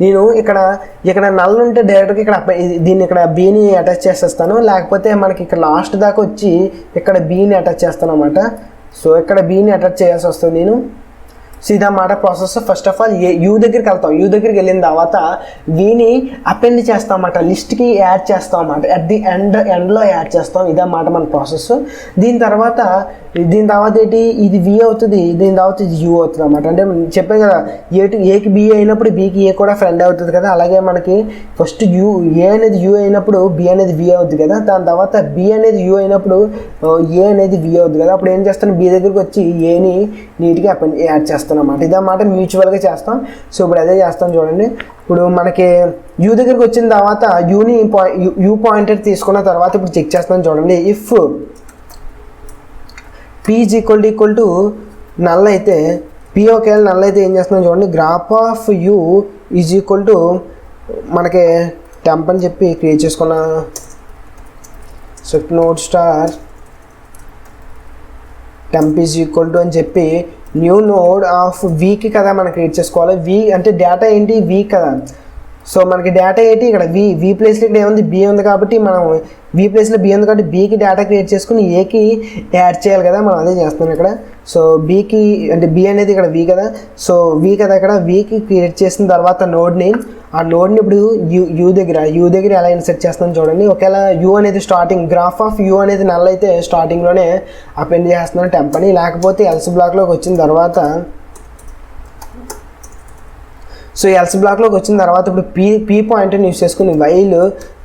నేను ఇక్కడ నల్ ఉంటే డైరెక్ట్గా ఇక్కడ దీన్ని ఇక్కడ బీని అటాచ్ చేసేస్తాను. లేకపోతే మనకి ఇక్కడ లాస్ట్ దాకా వచ్చి ఇక్కడ బీని అటాచ్ చేస్తాను అన్నమాట. సో ఇక్కడ బీని అటాచ్ చేయాల్సి వస్తుంది నేను. సో ఇదన్నమాట process. First of all you దగ్గరికి వెళ్తాం. యూ దగ్గరికి వెళ్ళిన తర్వాత వీని అపెండ్ చేస్తాం అన్నమాట, లిస్ట్కి యాడ్ చేస్తాం అన్నమాట. అట్ ది ఎండ్లో యాడ్ చేస్తాం. ఇదన్నమాట మన ప్రాసెస్. దీని తర్వాత ఏంటి, ఇది వి అవుతుంది, దీని తర్వాత ఇది యూ అవుతుంది అన్నమాట. అంటే చెప్పాను కదా, ఏకి బి అయినప్పుడు బీకి ఏ కూడా ఫ్రెండ్ అవుతుంది కదా. అలాగే మనకి ఫస్ట్ ఏ అనేది యూ అయినప్పుడు బి అనేది వి అవుతుంది కదా. దాని తర్వాత బి అనేది యూ అయినప్పుడు ఏ అనేది వి అవుతుంది కదా. అప్పుడు ఏం చేస్తాను, బి దగ్గరికి వచ్చి ఏని నీట్గా యాడ్ చేస్తాను అన్నమాట. ఇదన్నమాట మ్యూచువల్గా చేస్తాం. సో ఇప్పుడు అదే చేస్తాం చూడండి. ఇప్పుడు మనకి యూ దగ్గరికి వచ్చిన తర్వాత యూ పాయింటర్ తీసుకున్న తర్వాత ఇప్పుడు చెక్ చేస్తాను చూడండి. If P is equal to null అయితే, పీ ఒకవేళ నల్ అయితే ఏం చేస్తున్నాం చూడండి. Graph of you is equal to మనకి టెంప్ అని చెప్పి క్రియేట్ చేసుకున్న struct node star temp is equal to అని చెప్పి న్యూ నోడ్ ఆఫ్ వీకి కదా మనం క్రియేట్ చేసుకోవాలి. వి అంటే డేటా ఏంటి, వీ కదా. సో మనకి డేటా ఏంటి, ఇక్కడ వి ప్లేస్లో ఇక్కడ ఏముంది, బి ఉంది కాబట్టి మనం వి ప్లేస్లో బి ఉంది కాబట్టి బీకి డేటా క్రియేట్ చేసుకుని ఏకి యాడ్ చేయాలి కదా. మనం అదే చేస్తున్నాం ఇక్కడ. సో బీకి అంటే బి అనేది ఇక్కడ వి కదా. సో వి కదా, ఇక్కడ వీకి క్రియేట్ చేసిన తర్వాత నోడ్ని, ఆ నోడ్ని ఇప్పుడు యూ దగ్గర ఎలా ఇన్సర్ట్ చేస్తాను చూడండి. ఒకవేళ యూ అనేది స్టార్టింగ్, గ్రాఫ్ ఆఫ్ యూ అనేది నల్ అయితే స్టార్టింగ్లోనే అపెండ్ చేస్తున్నాను టెంప్ అని. లేకపోతే ఎల్స్ బ్లాక్లోకి వచ్చిన తర్వాత, సో ఎల్స్ బ్లాక్లోకి వచ్చిన తర్వాత ఇప్పుడు పీ పాయింట్ని యూస్ చేసుకుని while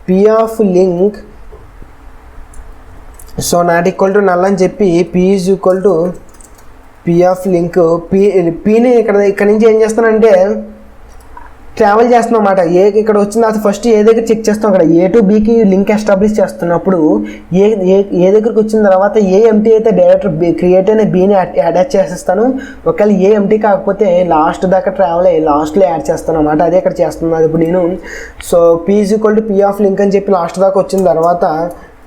P of link so not equal to null అని చెప్పి P is equal to P of link. పీని ఇక్కడ నుంచి ఏం చేస్తానంటే ట్రావెల్ చేస్తున్నాం అన్నమాట. ఇక్కడ వచ్చిన తర్వాత ఫస్ట్ ఏ దగ్గర చెక్ చేస్తాం. అక్కడ ఏ టు బీకి లింక్ ఎస్టాబ్లిష్ చేస్తున్నప్పుడు ఏ దగ్గరికి వచ్చిన తర్వాత ఏ ఎంటీ అయితే డైరెక్ట్ క్రియేట్ అయిన బీని అటాచ్ చేసేస్తాను. ఒకవేళ ఏ ఎంటీ కాకపోతే లాస్ట్ దాకా ట్రావెల్ అయ్యి లాస్ట్లో యాడ్ చేస్తాను అన్నమాట. అదే ఇక్కడ చేస్తున్నాను ఇప్పుడు నేను. So P is equal to P of link అని చెప్పి లాస్ట్ దాకా వచ్చిన తర్వాత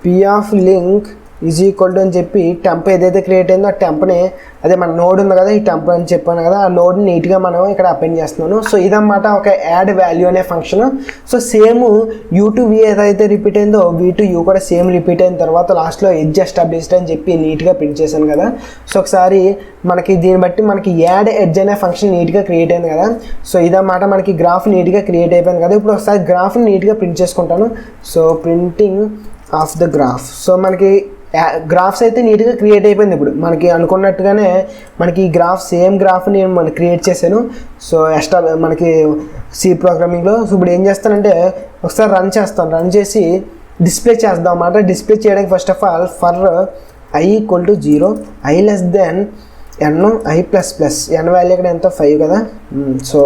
P of link is equal to అని చెప్పి టెంప్ ఏదైతే క్రియేట్ అయిందో ఆ టెంప్ని, అదే మన నోడ్ ఉంది కదా ఈ టెంప్ అని చెప్పాను కదా, ఆ నోడ్ని నీట్గా మనం ఇక్కడ అపెండ్ చేస్తున్నాను. సో ఇదన్నమాట ఒక యాడ్ వాల్యూ అనే function. So same U to V ఏదైతే రిపీట్ అయిందో వి టు యూ కూడా సేమ్ రిపీట్ అయిన తర్వాత లాస్ట్లో ఎడ్జ్ ఎస్టాబ్లిష్డ్ అని చెప్పి నీట్గా ప్రింట్ చేశాను కదా. సో ఒకసారి మనకి దీన్ని బట్టి మనకి యాడ్ ఎడ్జ్ అనే ఫంక్షన్ నీట్గా క్రియేట్ అయింది కదా. సో ఇదన్నమాట మనకి గ్రాఫ్ నీట్గా క్రియేట్ అయిపోయింది కదా. ఇప్పుడు ఒకసారి గ్రాఫ్ని నీట్గా ప్రింట్ చేసుకుంటాను. So printing of the graph. So మనకి గ్రాఫ్స్ అయితే నీట్గా క్రియేట్ అయిపోయింది. ఇప్పుడు మనకి అనుకున్నట్టుగానే మనకి ఈ గ్రాఫ్ సేమ్ గ్రాఫ్ నేను మనం క్రియేట్ చేశాను. సో మనకి సి ప్రోగ్రామింగ్లో. సో ఇప్పుడు ఏం చేస్తానంటే ఒకసారి రన్ చేస్తాను. రన్ చేసి డిస్ప్లే చేద్దాం అన్నమాట. డిస్ప్లే చేయడానికి first of all for I equal to 0, I less than N I plus plus, N value ఇక్కడ ఎంతో 5 కదా. సో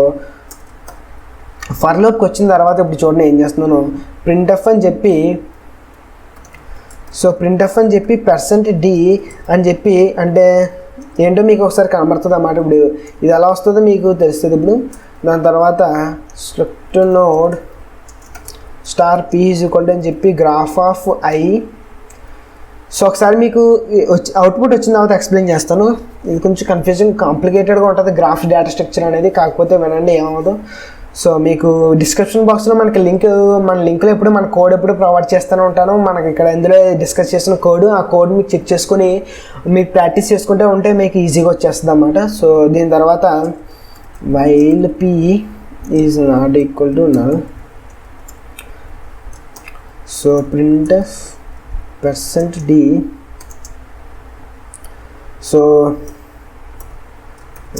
ఫర్ లూప్కి వచ్చిన తర్వాత ఇప్పుడు చూడండి ఏం చేస్తున్నాను, ప్రింట్ఎఫ్ అని చెప్పి, సో ప్రింట్ఎఫ్ అని చెప్పి %d అని చెప్పి, అంటే ఏంటో మీకు ఒకసారి కనబడుతుంది అన్నమాట. ఇప్పుడు ఇది ఎలా వస్తుందో మీకు తెలుస్తుంది. ఇప్పుడు దాని తర్వాత స్ట్రక్ట్ నోడ్ స్టార్ p అని చెప్పి గ్రాఫ్ ఆఫ్ i. సో ఒకసారి మీకు అవుట్పుట్ వచ్చిన తర్వాత ఎక్స్ప్లెయిన్ చేస్తాను. ఇది కొంచెం కన్ఫ్యూజింగ్ కాంప్లికేటెడ్గా ఉంటుంది గ్రాఫ్ డేటా స్ట్రక్చర్ అనేది, కాకపోతే వినండి ఏమవుతుందో. సో మీకు డిస్క్రిప్షన్ బాక్స్లో మనకి మన లింక్లో ఎప్పుడు మన కోడ్ ఎప్పుడు ప్రొవైడ్ చేస్తూనే ఉంటాను. మనకి ఇక్కడ ఇందులో డిస్కస్ చేసిన కోడ్, ఆ కోడ్ మీకు చెక్ చేసుకుని మీకు ప్రాక్టీస్ చేసుకుంటే ఉంటే మీకు ఈజీగా వచ్చేస్తుంది అన్నమాట. సో దీని తర్వాత while p is not equal to null, so printf %d, so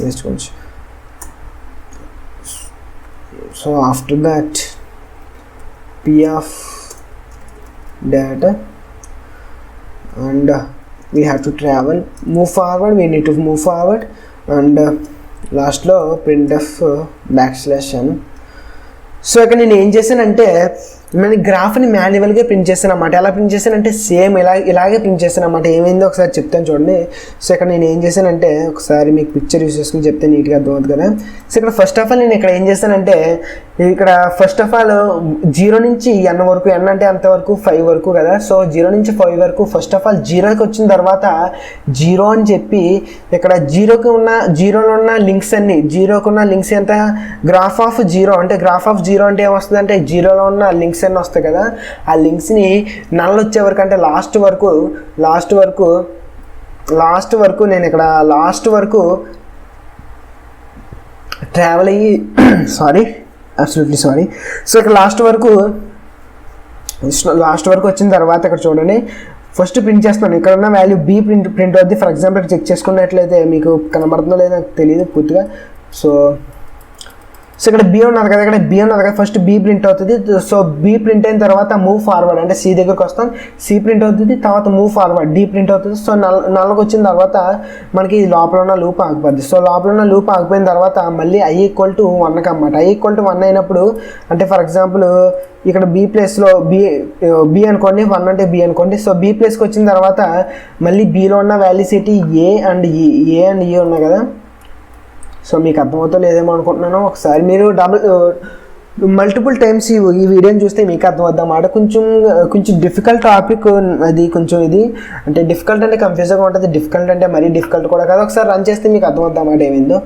next కొంచెం, so after that p of data, and we have to move forward, we need to move forward, and last లో printf \n. So ఇక్కడ నేను ఏం చేశానంటే నేను గ్రాఫ్ని మాన్యువల్గా print చేశాను అన్నమాట. ఎలా ప్రింట్ చేశానంటే సేమ్ ఇలాగే ప్రింట్ చేశాను అన్నమాట. ఏమైందో ఒకసారి చెప్తాను చూడండి. సో ఇక్కడ నేను ఏం చేశానంటే ఒకసారి మీకు పిక్చర్ యూస్ చేసుకుని చెప్తే నీట్గా అర్థమవుతుంది కదా. సో ఇక్కడ ఫస్ట్ ఆఫ్ ఆల్ నేను ఇక్కడ ఏం చేశానంటే, ఇక్కడ ఫస్ట్ ఆఫ్ ఆల్ 0 నుంచి n వరకు, n అంటే అంతవరకు 5 వరకు కదా. సో 0 నుంచి 5 వరకు ఫస్ట్ ఆఫ్ ఆల్ 0కి వచ్చిన తర్వాత 0 అని చెప్పి ఇక్కడ 0లో ఉన్న లింక్స్ అన్ని, 0కు ఉన్న లింక్స్ ఎంత, గ్రాఫ్ ఆఫ్ 0 అంటే గ్రాఫ్ ఆఫ్ 0 అంటే ఏమొస్తుంది అంటే 0లో ఉన్న లింక్స్ అన్నీ వస్తాయి కదా. ఆ లింక్స్ని నల్ వచ్చే వరకు అంటే లాస్ట్ వరకు నేను ఇక్కడ లాస్ట్ వరకు ట్రావెల్ అయ్యి అబ్సల్యూట్లీ సారీ. సో ఇక్కడ లాస్ట్ వరకు వచ్చిన తర్వాత ఇక్కడ చూడండి ఫస్ట్ ప్రింట్ చేస్తున్నాను. ఇక్కడ ఉన్న వాల్యూ b ప్రింట్ అవుద్ది. ఫర్ ఎగ్జాంపుల్ చెక్ చేసుకున్నట్లయితే మీకు కనబడుతుందో లేదో నాకు తెలియదు పూర్తిగా. సో ఇక్కడ b ఉన్నది కదా, ఫస్ట్ b ప్రింట్ అవుతుంది. సో b ప్రింట్ అయిన తర్వాత మూవ్ ఫార్వర్డ్ అంటే c దగ్గరకు వస్తాం, c ప్రింట్ అవుతుంది, తర్వాత మూవ్ ఫార్వర్డ్ d ప్రింట్ అవుతుంది. సో నల్లకి వచ్చిన తర్వాత మనకి లోపల ఉన్న లూప్ ఆగిపోద్ది. సో లోపల ఉన్న లూప్ ఆగిపోయిన తర్వాత మళ్ళీ i = 1 అన్నమాట. i = 1 అయినప్పుడు అంటే ఫర్ ఎగ్జాంపుల్ ఇక్కడ b ప్లేస్లో b అనుకోండి, 1 అంటే b అనుకోండి. సో b ప్లేస్కి వచ్చిన తర్వాత మళ్ళీ bలో ఉన్న వాల్యూస్ ఏంటి, a అండ్ e ఉన్నాయి కదా. సో మీకు అర్థమవుతో లేదేమో అనుకుంటున్నాను. ఒకసారి మీరు మల్టిపుల్ టైమ్స్ ఈ వీడియోని చూస్తే మీకు అర్థమవుద్ది అన్నమాట. కొంచెం డిఫికల్ట్ టాపిక్ అది, కొంచెం ఇది అంటే డిఫికల్ట్ అంటే కన్ఫ్యూజ్గా ఉంటుంది, డిఫికల్ట్ అంటే మరీ డిఫికల్ట్ కూడా కాదు. ఒకసారి రన్ చేస్తే మీకు అర్థమవుద్ది అన్నమాట ఏమైందో.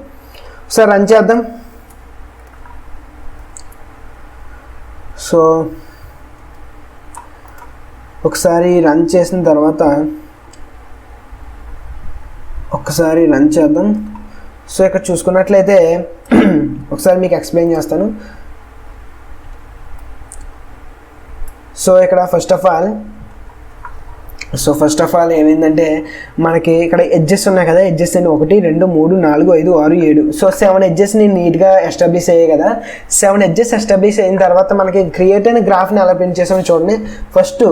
ఒకసారి రన్ చేద్దాం. సో ఒకసారి రన్ చేసిన తర్వాత ఒకసారి రన్ చేద్దాం. సో ఇక్కడ చూసుకున్నట్లయితే ఒకసారి మీకు ఎక్స్ప్లెయిన్ చేస్తాను. సో ఇక్కడ ఫస్ట్ ఆఫ్ ఆల్ ఏమైందంటే మనకి ఇక్కడ ఎడ్జెస్ ఉన్నాయి కదా, ఎడ్జెస్ అని 1 2 3 4 5 6 7. సో 7 ఎడ్జెస్ని నీట్గా ఎస్టాబ్లిష్ అయ్యాయి కదా. 7 ఎడ్జెస్ ఎస్టాబ్లిష్ అయిన తర్వాత మనకి క్రియేట్ అయిన గ్రాఫ్ని ఎలా ప్రింట్ చేసామో చూడండి. ఫస్ట్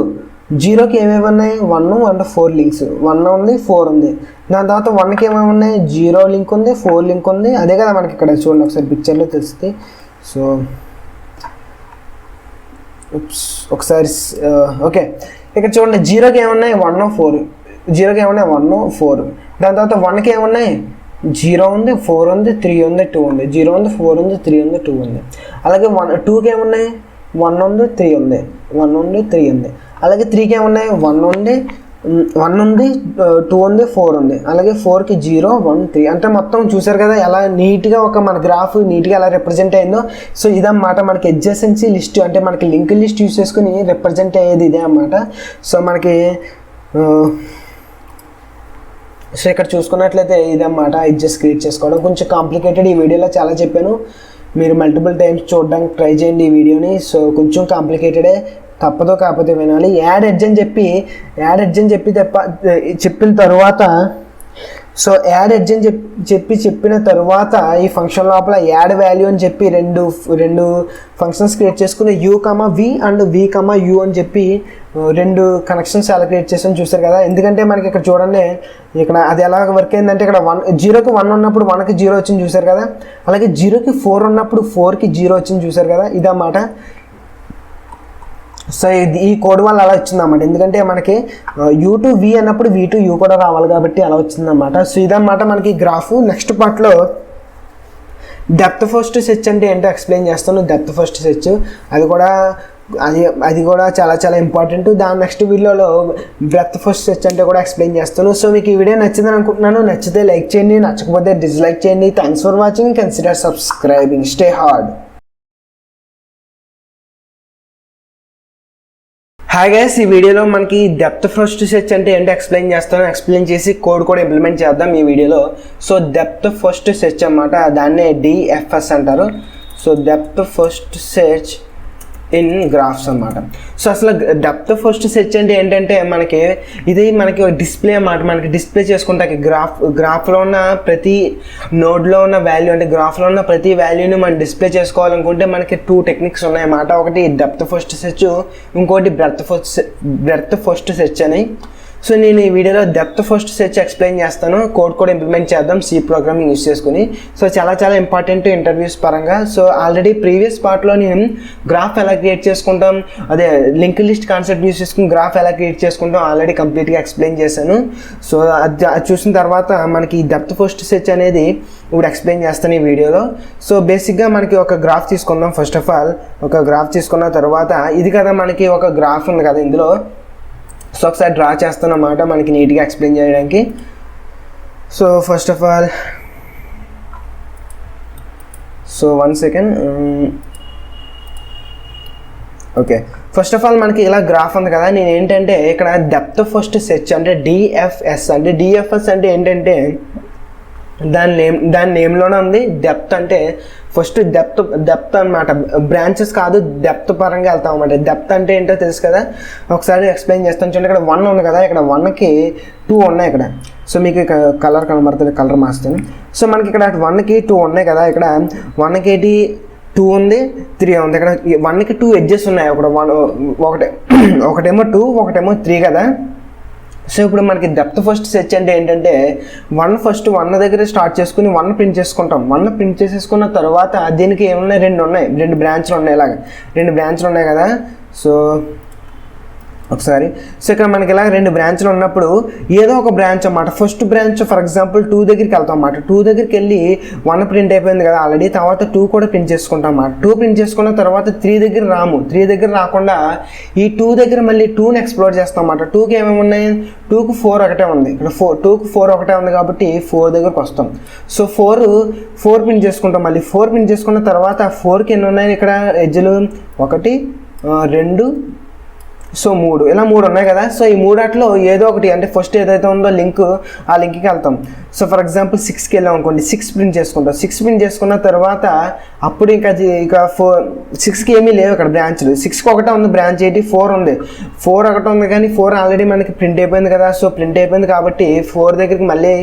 0కి ఏమేమి ఉన్నాయి, 1 అండ్ 4 లింక్స్, 1 ఉంది 4 ఉంది. దాని తర్వాత 1కి ఏమేమి ఉన్నాయి, 0 లింక్ ఉంది, 4 లింక్ ఉంది. అదే కదా మనకి ఇక్కడ చూడండి ఒకసారి పిక్చర్లో తెలుస్తుంది. సో ఒకసారి ఓకే ఇక్కడ చూడండి 0కి ఏమున్నాయి 1 4, 0కి ఏమున్నాయి 1 4. దాని తర్వాత 1కి ఏమున్నాయి 0 ఉంది, 4 ఉంది, 3 ఉంది, 2 ఉంది. 0 ఉంది, 4 ఉంది, 3 ఉంది, 2 ఉంది. అలాగే 2కి ఏమున్నాయి 1 ఉంది, 3 ఉంది, 1 ఉంది, 3 ఉంది. అలాగే 3కి ఏమున్నాయి 1 ఉంది, 2 ఉంది, 4 ఉంది. అలాగే 4కి 0 1 3. అంటే మొత్తం చూసారు కదా ఎలా నీట్గా మన గ్రాఫ్ నీట్గా ఎలా రిప్రజెంట్ అయిందో. సో ఇదన్నమాట మనకి ఎడ్జెసెన్సీ లిస్ట్, అంటే మనకి లింక్ లిస్ట్ యూస్ చేసుకుని రిప్రజెంట్ అయ్యేది ఇదే అన్నమాట. సో మనకి సో ఇక్కడ చూసుకున్నట్లయితే ఇదన్నమాట ఎడ్జెస్ క్రియేట్ చేసుకోవడం. కొంచెం కాంప్లికేటెడ్, ఈ వీడియోలో చాలా చెప్పాను, మీరు మల్టిపుల్ టైమ్స్ చూడడానికి ట్రై చేయండి ఈ వీడియోని. సో కొంచెం కాంప్లికేటెడే, తప్పదో కాకపోతే వినాలి. యాడ్ ఎడ్జ్ అని చెప్పి చెప్పిన తర్వాత సో యాడ్ ఎడ్జ్ అని చెప్పిన తర్వాత ఈ ఫంక్షన్ లోపల యాడ్ వాల్యూ అని చెప్పి రెండు ఫంక్షన్స్ క్రియేట్ చేసుకుని U comma V and V comma U అని చెప్పి రెండు కనెక్షన్స్ ఎలా క్రియేట్ చేసాను చూస్తారు కదా. ఎందుకంటే మనకి ఇక్కడ చూడండి, ఇక్కడ అది ఎలా వర్క్ అయిందంటే ఇక్కడ 0కి 1 ఉన్నప్పుడు 1కి 0 వచ్చింది చూసారు కదా, అలాగే 0కి 4 ఉన్నప్పుడు 4కి 0 వచ్చింది చూసారు కదా, ఇదన్నమాట. సో ఈ కోడ్ వల్ల అలా వచ్చిందన్నమాట. ఎందుకంటే మనకి U2V అన్నప్పుడు V2U కూడా రావాలి కాబట్టి అలా వచ్చిందన్నమాట. సో ఇదన్నమాట మనకి గ్రాఫ్. నెక్స్ట్ పార్ట్లో డెప్త్ ఫస్ట్ సెర్చ్ అంటే ఏంటో ఎక్స్ప్లెయిన్ చేస్తాను. డెప్త్ ఫస్ట్ సెర్చ్ అది కూడా చాలా చాలా ఇంపార్టెంట్. దాని నెక్స్ట్ వీడియోలో బ్రెత్ ఫస్ట్ సెర్చ్ అంటే కూడా ఎక్స్ప్లెయిన్ చేస్తాను. సో మీకు ఈ వీడియో నచ్చిందని అనుకుంటున్నాను. నచ్చితే లైక్ చేయండి, నచ్చకపోతే డిస్లైక్ చేయండి. Thanks for watching. Consider subscribing. Stay hard. Hi guys, ఈ వీడియోలో మనకి డెప్త్ ఫస్ట్ సెర్చ్ అంటే ఏంటో ఎక్స్ప్లెయిన్ చేసి కోడ్ కూడా ఇంప్లిమెంట్ చేద్దాం ఈ వీడియోలో. సో డెప్త్ ఫస్ట్ సెర్చ్ అన్నమాట, దాన్నే DFS అంటారు. So depth first search in graphs అన్నమాట. సో అసలు డెప్త్ ఫస్ట్ సెర్చ్ అంటే ఏంటంటే మనకి డిస్ప్లే అన్నమాట. మనకి డిస్ప్లే చేసుకుంటే గ్రాఫ్లో ఉన్న ప్రతి నోడ్లో ఉన్న వాల్యూ, అంటే గ్రాఫ్లో ఉన్న ప్రతి వాల్యూని మనం డిస్ప్లే చేసుకోవాలనుకుంటే మనకి 2 టెక్నిక్స్ ఉన్నాయన్నమాట. ఒకటి డెప్త్ ఫస్ట్ సెర్చ్, ఇంకోటి బ్రెత్ ఫస్ట్ సెర్చ్ అని. సో నేను ఈ వీడియోలో డెప్త్ ఫస్ట్ సెర్చ్ ఎక్స్ప్లెయిన్ చేస్తాను. కోడ్ కూడా ఇంప్లిమెంట్ చేద్దాం C ప్రోగ్రామింగ్ యూస్ చేసుకుని. సో చాలా చాలా ఇంపార్టెంట్ ఇంటర్వ్యూస్ పరంగా. సో ఆల్రెడీ ప్రీవియస్ పార్ట్లో నేను గ్రాఫ్ ఎలా క్రియేట్ చేసుకుంటాం, అదే లింక్ లిస్ట్ కాన్సెప్ట్ యూస్ చేసుకుని గ్రాఫ్ ఎలా క్రియేట్ చేసుకుంటాం ఆల్రెడీ కంప్లీట్గా ఎక్స్ప్లెయిన్ చేశాను. సో అది చూసిన తర్వాత మనకి ఈ డెప్త్ ఫస్ట్ సెర్చ్ అనేది ఇప్పుడు ఎక్స్ప్లెయిన్ చేస్తాను ఈ వీడియోలో. సో బేసిక్గా మనకి ఒక గ్రాఫ్ తీసుకుందాం. ఫస్ట్ ఆఫ్ ఆల్ ఒక గ్రాఫ్ తీసుకున్న తర్వాత ఇది కదా మనకి ఒక గ్రాఫ్ ఉంది కదా ఇందులో. సో ఒకసారి డ్రా చేస్తాను అన్నమాట మనకి నీట్గా ఎక్స్ప్లెయిన్ చేయడానికి. So first of all one second. Okay, first of all మనకి ఇలా గ్రాఫ్ ఉంది కదా. నేను ఏంటంటే ఇక్కడ డెప్త్ ఫస్ట్ సెర్చ్ అంటే DFS అంటే ఏంటంటే దాని నేమ్లోనే ఉంది. డెప్త్ అంటే ఫస్ట్ డెప్త్ అనమాట, బ్రాంచెస్ కాదు, డెప్త్ పరంగా వెళ్తాం అన్నమాట. డెప్త్ అంటే ఏంటో తెలుసు కదా, ఒకసారి ఎక్స్ప్లెయిన్ చేస్తాను. చూడండి, ఇక్కడ 1 ఉంది కదా, ఇక్కడ 1కి 2 ఉన్నాయి ఇక్కడ. సో మీకు కలర్ కనబడుతుంది, కలర్ మార్చుతాను. సో మనకి ఇక్కడ 1కి 2 ఉన్నాయి కదా, ఇక్కడ 1కి 2 ఉంది, 3 ఉంది. ఇక్కడ 1కి 2 ఎడ్జెస్ ఉన్నాయి. ఒకటేమో 2, ఒకటేమో 3 కదా. సో ఇప్పుడు మనకి డెప్త్ ఫస్ట్ సెర్చ్ అంటే ఏంటంటే 1 దగ్గర స్టార్ట్ చేసుకుని 1 ప్రింట్ చేసుకుంటాం. 1 ప్రింట్ చేసేసుకున్న తర్వాత దీనికి ఏమున్నాయి, 2 బ్రాంచ్లు ఉన్నాయి. ఇలాగ 2 బ్రాంచ్లు ఉన్నాయి కదా. సో ఒకసారి ఇక్కడ మనకి ఇలా 2 బ్రాంచ్లు ఉన్నప్పుడు ఏదో ఒక బ్రాంచ్ అన్నమాట. ఫస్ట్ బ్రాంచ్ ఫర్ ఎగ్జాంపుల్ 2 దగ్గరికి వెళ్తాం అన్నమాట. 2 దగ్గరికి వెళ్ళి 1 ప్రింట్ అయిపోయింది కదా ఆల్రెడీ, తర్వాత 2 కూడా ప్రింట్ చేసుకుంటాం అన్నమాట. 2 ప్రింట్ చేసుకున్న తర్వాత 3 దగ్గర రాము. 3 దగ్గర రాకుండా ఈ 2 దగ్గర మళ్ళీ 2ని ఎక్స్ప్లోర్ చేస్తాం అన్నమాట. 2కి ఏమేమి ఉన్నాయి, 2కి 4 ఒకటే ఉంది. ఇక్కడ 2కి 4 ఒకటే ఉంది కాబట్టి 4 దగ్గరకు వస్తాం. సో 4 ప్రింట్ చేసుకుంటాం. మళ్ళీ 4 ప్రింట్ చేసుకున్న తర్వాత 4కి ఎన్ని ఉన్నాయి ఇక్కడ ఎడ్జ్లు, 1 2 సో 3, ఇలా 3 ఉన్నాయి కదా. సో ఈ 3 ఏదో ఒకటి, అంటే ఫస్ట్ ఏదైతే ఉందో లింక్, ఆ లింక్కి వెళ్తాం. సో ఫర్ ఎగ్జాంపుల్ 6కి వెళ్ళాం అనుకోండి, 6 ప్రింట్ చేసుకుంటాం. 6 ప్రింట్ చేసుకున్న తర్వాత అప్పుడు ఇక 6కి ఏమీ లేవు ఇక్కడ బ్రాంచ్లు. 6కి ఒకటే ఉంది బ్రాంచ్, 4 ఉంది. 4 ఒకటి ఉంది కానీ 4 ఆల్రెడీ మనకి ప్రింట్ అయిపోయింది కదా. సో ప్రింట్ అయిపోయింది కాబట్టి 4 దగ్గరికి మళ్ళీ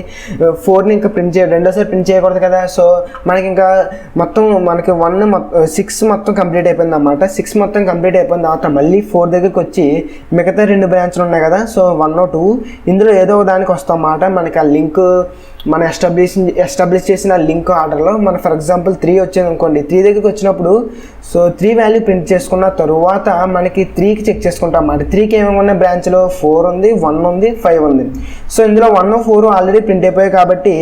4ని ఇంకా రెండోసారి ప్రింట్ చేయకూడదు కదా. సో మనకి ఇంకా మొత్తం మనకి 6 మొత్తం కంప్లీట్ అయిపోయింది అన్నమాట. 6 మొత్తం కంప్లీట్ అయిపోయిన తర్వాత మళ్ళీ 4 దగ్గరికి వచ్చి మిగతా 2 బ్రాంచ్లు ఉన్నాయి కదా. సో 1 2 ఇందులో ఏదో దానికి వస్తాం అన్నమాట. మనకి ఆ లింక్ మనం ఎస్టాబ్లిష్ చేసిన లింక్ ఆర్డర్లో మన ఫర్ ఎగ్జాంపుల్ 3 వచ్చింది అనుకోండి. 3 దగ్గరికి వచ్చినప్పుడు సో 3 వాల్యూ ప్రింట్ చేసుకున్న తరువాత మనకి 3కి చెక్ చేసుకుంటాం అన్నమాట. 3కి ఏమేమి ఉన్నాయి బ్రాంచ్లో, 4 ఉంది, 1 ఉంది, 5 ఉంది. సో ఇందులో 1 4 ఆల్రెడీ ప్రింట్ అయిపోయాయి కాబట్టి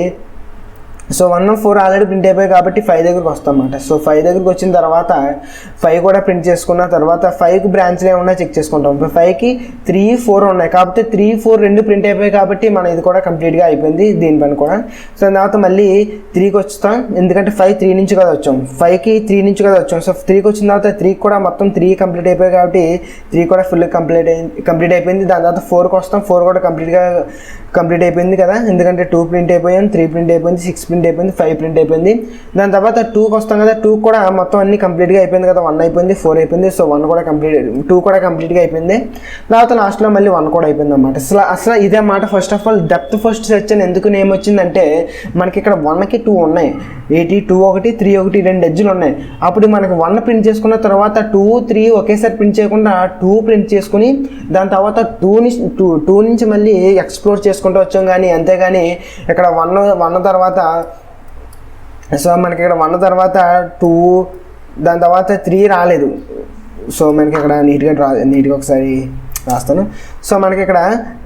సో 1 4 ఆల్రెడీ ప్రింట్ అయిపోయాయి కాబట్టి 5 దగ్గరికి వస్తాం అన్నమాట. సో 5 దగ్గరికి వచ్చిన తర్వాత 5 కూడా ప్రింట్ చేసుకున్న తర్వాత 5కి బ్రాంచ్లు ఏమన్నా చెక్ చేసుకుంటాం. 5కి 3 4 ఉన్నాయి కాబట్టి 3 4 2 ప్రింట్ అయిపోయాయి కాబట్టి మనం ఇది కూడా కంప్లీట్గా అయిపోయింది దీనిపైన కూడా. సో తర్వాత మళ్ళీ 3కి వస్తాం, ఎందుకంటే 5 3 నుంచి కదా వచ్చాం, 5కి 3 నుంచి కదా వచ్చాం. సో 3కి వచ్చిన తర్వాత 3కి కూడా మొత్తం 3 కంప్లీట్ అయిపోయాయి కాబట్టి 3 కూడా ఫుల్ కంప్లీట్ అయిపోయింది. దాని తర్వాత 4కి వస్తాం, 4 కూడా కంప్లీట్ అయిపోయింది కదా, ఎందుకంటే 2 ప్రింట్ అయిపోయాం, 3 ప్రింట్ అయిపోయింది, 6 ప్రింట్ ప్రింట్ అయిపోయింది, 5 ప్రింట్ అయిపోయింది. దాని తర్వాత 2కి వస్తాం కదా, 2 కూడా మొత్తం అన్ని కంప్లీట్గా అయిపోయింది కదా, 1 అయిపోయింది, 4 అయిపోయింది. సో 1 కూడా 2 కూడా కంప్లీట్గా అయిపోయింది. తర్వాత లాస్ట్లో మళ్ళీ 1 కూడా అయిపోయింది అన్నమాట. అసలు ఇదే మాట. First of all depth first search అని ఎందుకు నేమ్ వచ్చిందంటే మనకి ఇక్కడ 1కి 2 ఉన్నాయి, 2 ఒకటి 3 ఒకటి 2 ఎడ్జ్లు ఉన్నాయి. అప్పుడు మనకి 1 ప్రింట్ చేసుకున్న తర్వాత 2, 3 ఒకేసారి ప్రింట్ చేయకుండా 2 ప్రింట్ చేసుకుని దాని తర్వాత 2 నుంచి మళ్ళీ ఎక్స్ప్లోర్ చేసుకుంటూ వచ్చాం. కానీ అంతేగాని ఇక్కడ 1 తర్వాత సో మనకి ఇక్కడ 1 తర్వాత 2 దాని తర్వాత 3 రాలేదు. సో మనకి ఇక్కడ నీట్గా ఒకసారి రాస్తాను. సో మనకి ఇక్కడ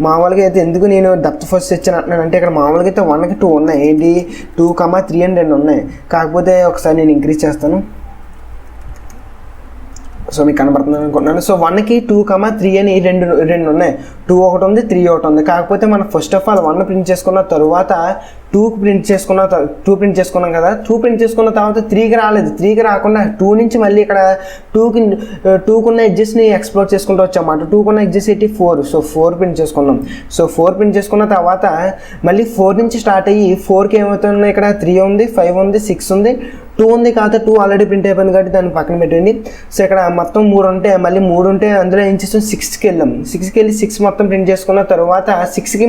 మామూలుగా అయితే ఎందుకు నేను డెప్త్ ఫస్ట్ సెర్చ్ అంటున్నాను అంటే ఇక్కడ మామూలుగా అయితే 1కి 2 ఉన్నాయి, ఏంటి 2, 3 అని 2 ఉన్నాయి. కాకపోతే ఒకసారి నేను ఇంక్రీజ్ చేస్తాను. సో మీకు కనబడుతుందని అనుకుంటున్నాను. సో 1కి 2, 3 అని రెండు ఉన్నాయి, 2 ఒకటి ఉంది, 3 ఒకటి ఉంది. కాకపోతే మనం ఫస్ట్ ఆఫ్ ఆల్ 1 ప్రింట్ చేసుకున్న తర్వాత 2 ప్రింట్ చేసుకున్నాం కదా, 2 ప్రింట్ చేసుకున్న తర్వాత 3కి రాలేదు. 3కి రాకుండా 2 నుంచి మళ్ళీ ఇక్కడ 2కి ఉన్న ఎడ్జెస్ని ఎక్స్ప్లోర్ చేసుకుంటూ వచ్చామాట. 2కి ఉన్న ఎడ్జెస్ ఏంటి 4. సో 4 ప్రింట్ చేసుకున్నాం. సో 4 ప్రింట్ చేసుకున్న తర్వాత మళ్ళీ 4 నుంచి స్టార్ట్ అయ్యి 4కి ఏమవుతుంది, ఇక్కడ 3 ఉంది, 5 ఉంది, 6 ఉంది, 2 ఉంది. కాకపోతే 2 ఆల్రెడీ ప్రింట్ అయిపోయింది కాబట్టి దాన్ని పక్కన పెట్టండి. సో ఇక్కడ మొత్తం 3 ఉంటే మళ్ళీ 3 ఉంటే అందులో ఏం చేస్తాం 6కి వెళ్ళాం. 6కి వెళ్ళి 6 మొత్తం ప్రింట్ చేసుకున్న తర్వాత 6కి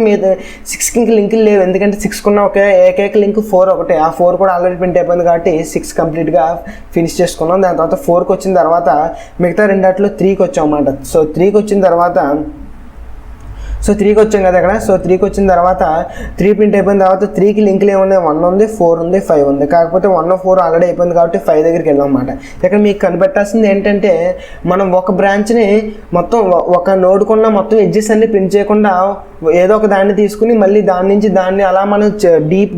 ఇంక లింకులు లేవు, ఎందుకంటే 6కి ఉన్న ఏకైక లింక్ 4 ఒకటే. ఆ 4 కూడా ఆల్రెడీ ప్రింట్ అయిపోయింది కాబట్టి 6 కంప్లీట్గా ఫినిష్ చేసుకున్నాం. దాని తర్వాత 4కి వచ్చిన తర్వాత మిగతా రెండాట్లో 3కి వచ్చాం అన్నమాట. సో 3కి వచ్చిన తర్వాత సో 3కి వచ్చాం కదా ఇక్కడ. సో 3కి వచ్చిన తర్వాత 3 ప్రింట్ అయిపోయిన తర్వాత 3కి లింకులు ఏమున్నాయి, 1 ఉంది, 4 ఉంది, 5 ఉంది. కాకపోతే 1, 4 ఆల్రెడీ అయిపోయింది కాబట్టి 5 దగ్గరికి వెళ్ళాం అన్నమాట. ఇక్కడ మీకు కనిపెట్టాల్సింది ఏంటంటే మనం ఒక బ్రాంచ్ని మొత్తం ఒక నోడుకున్న మొత్తం ఎడ్జెస్ అన్ని ప్రింట్ చేయకుండా ఏదో ఒక దాన్ని తీసుకుని మళ్ళీ దాని నుంచి దాన్ని అలా మనం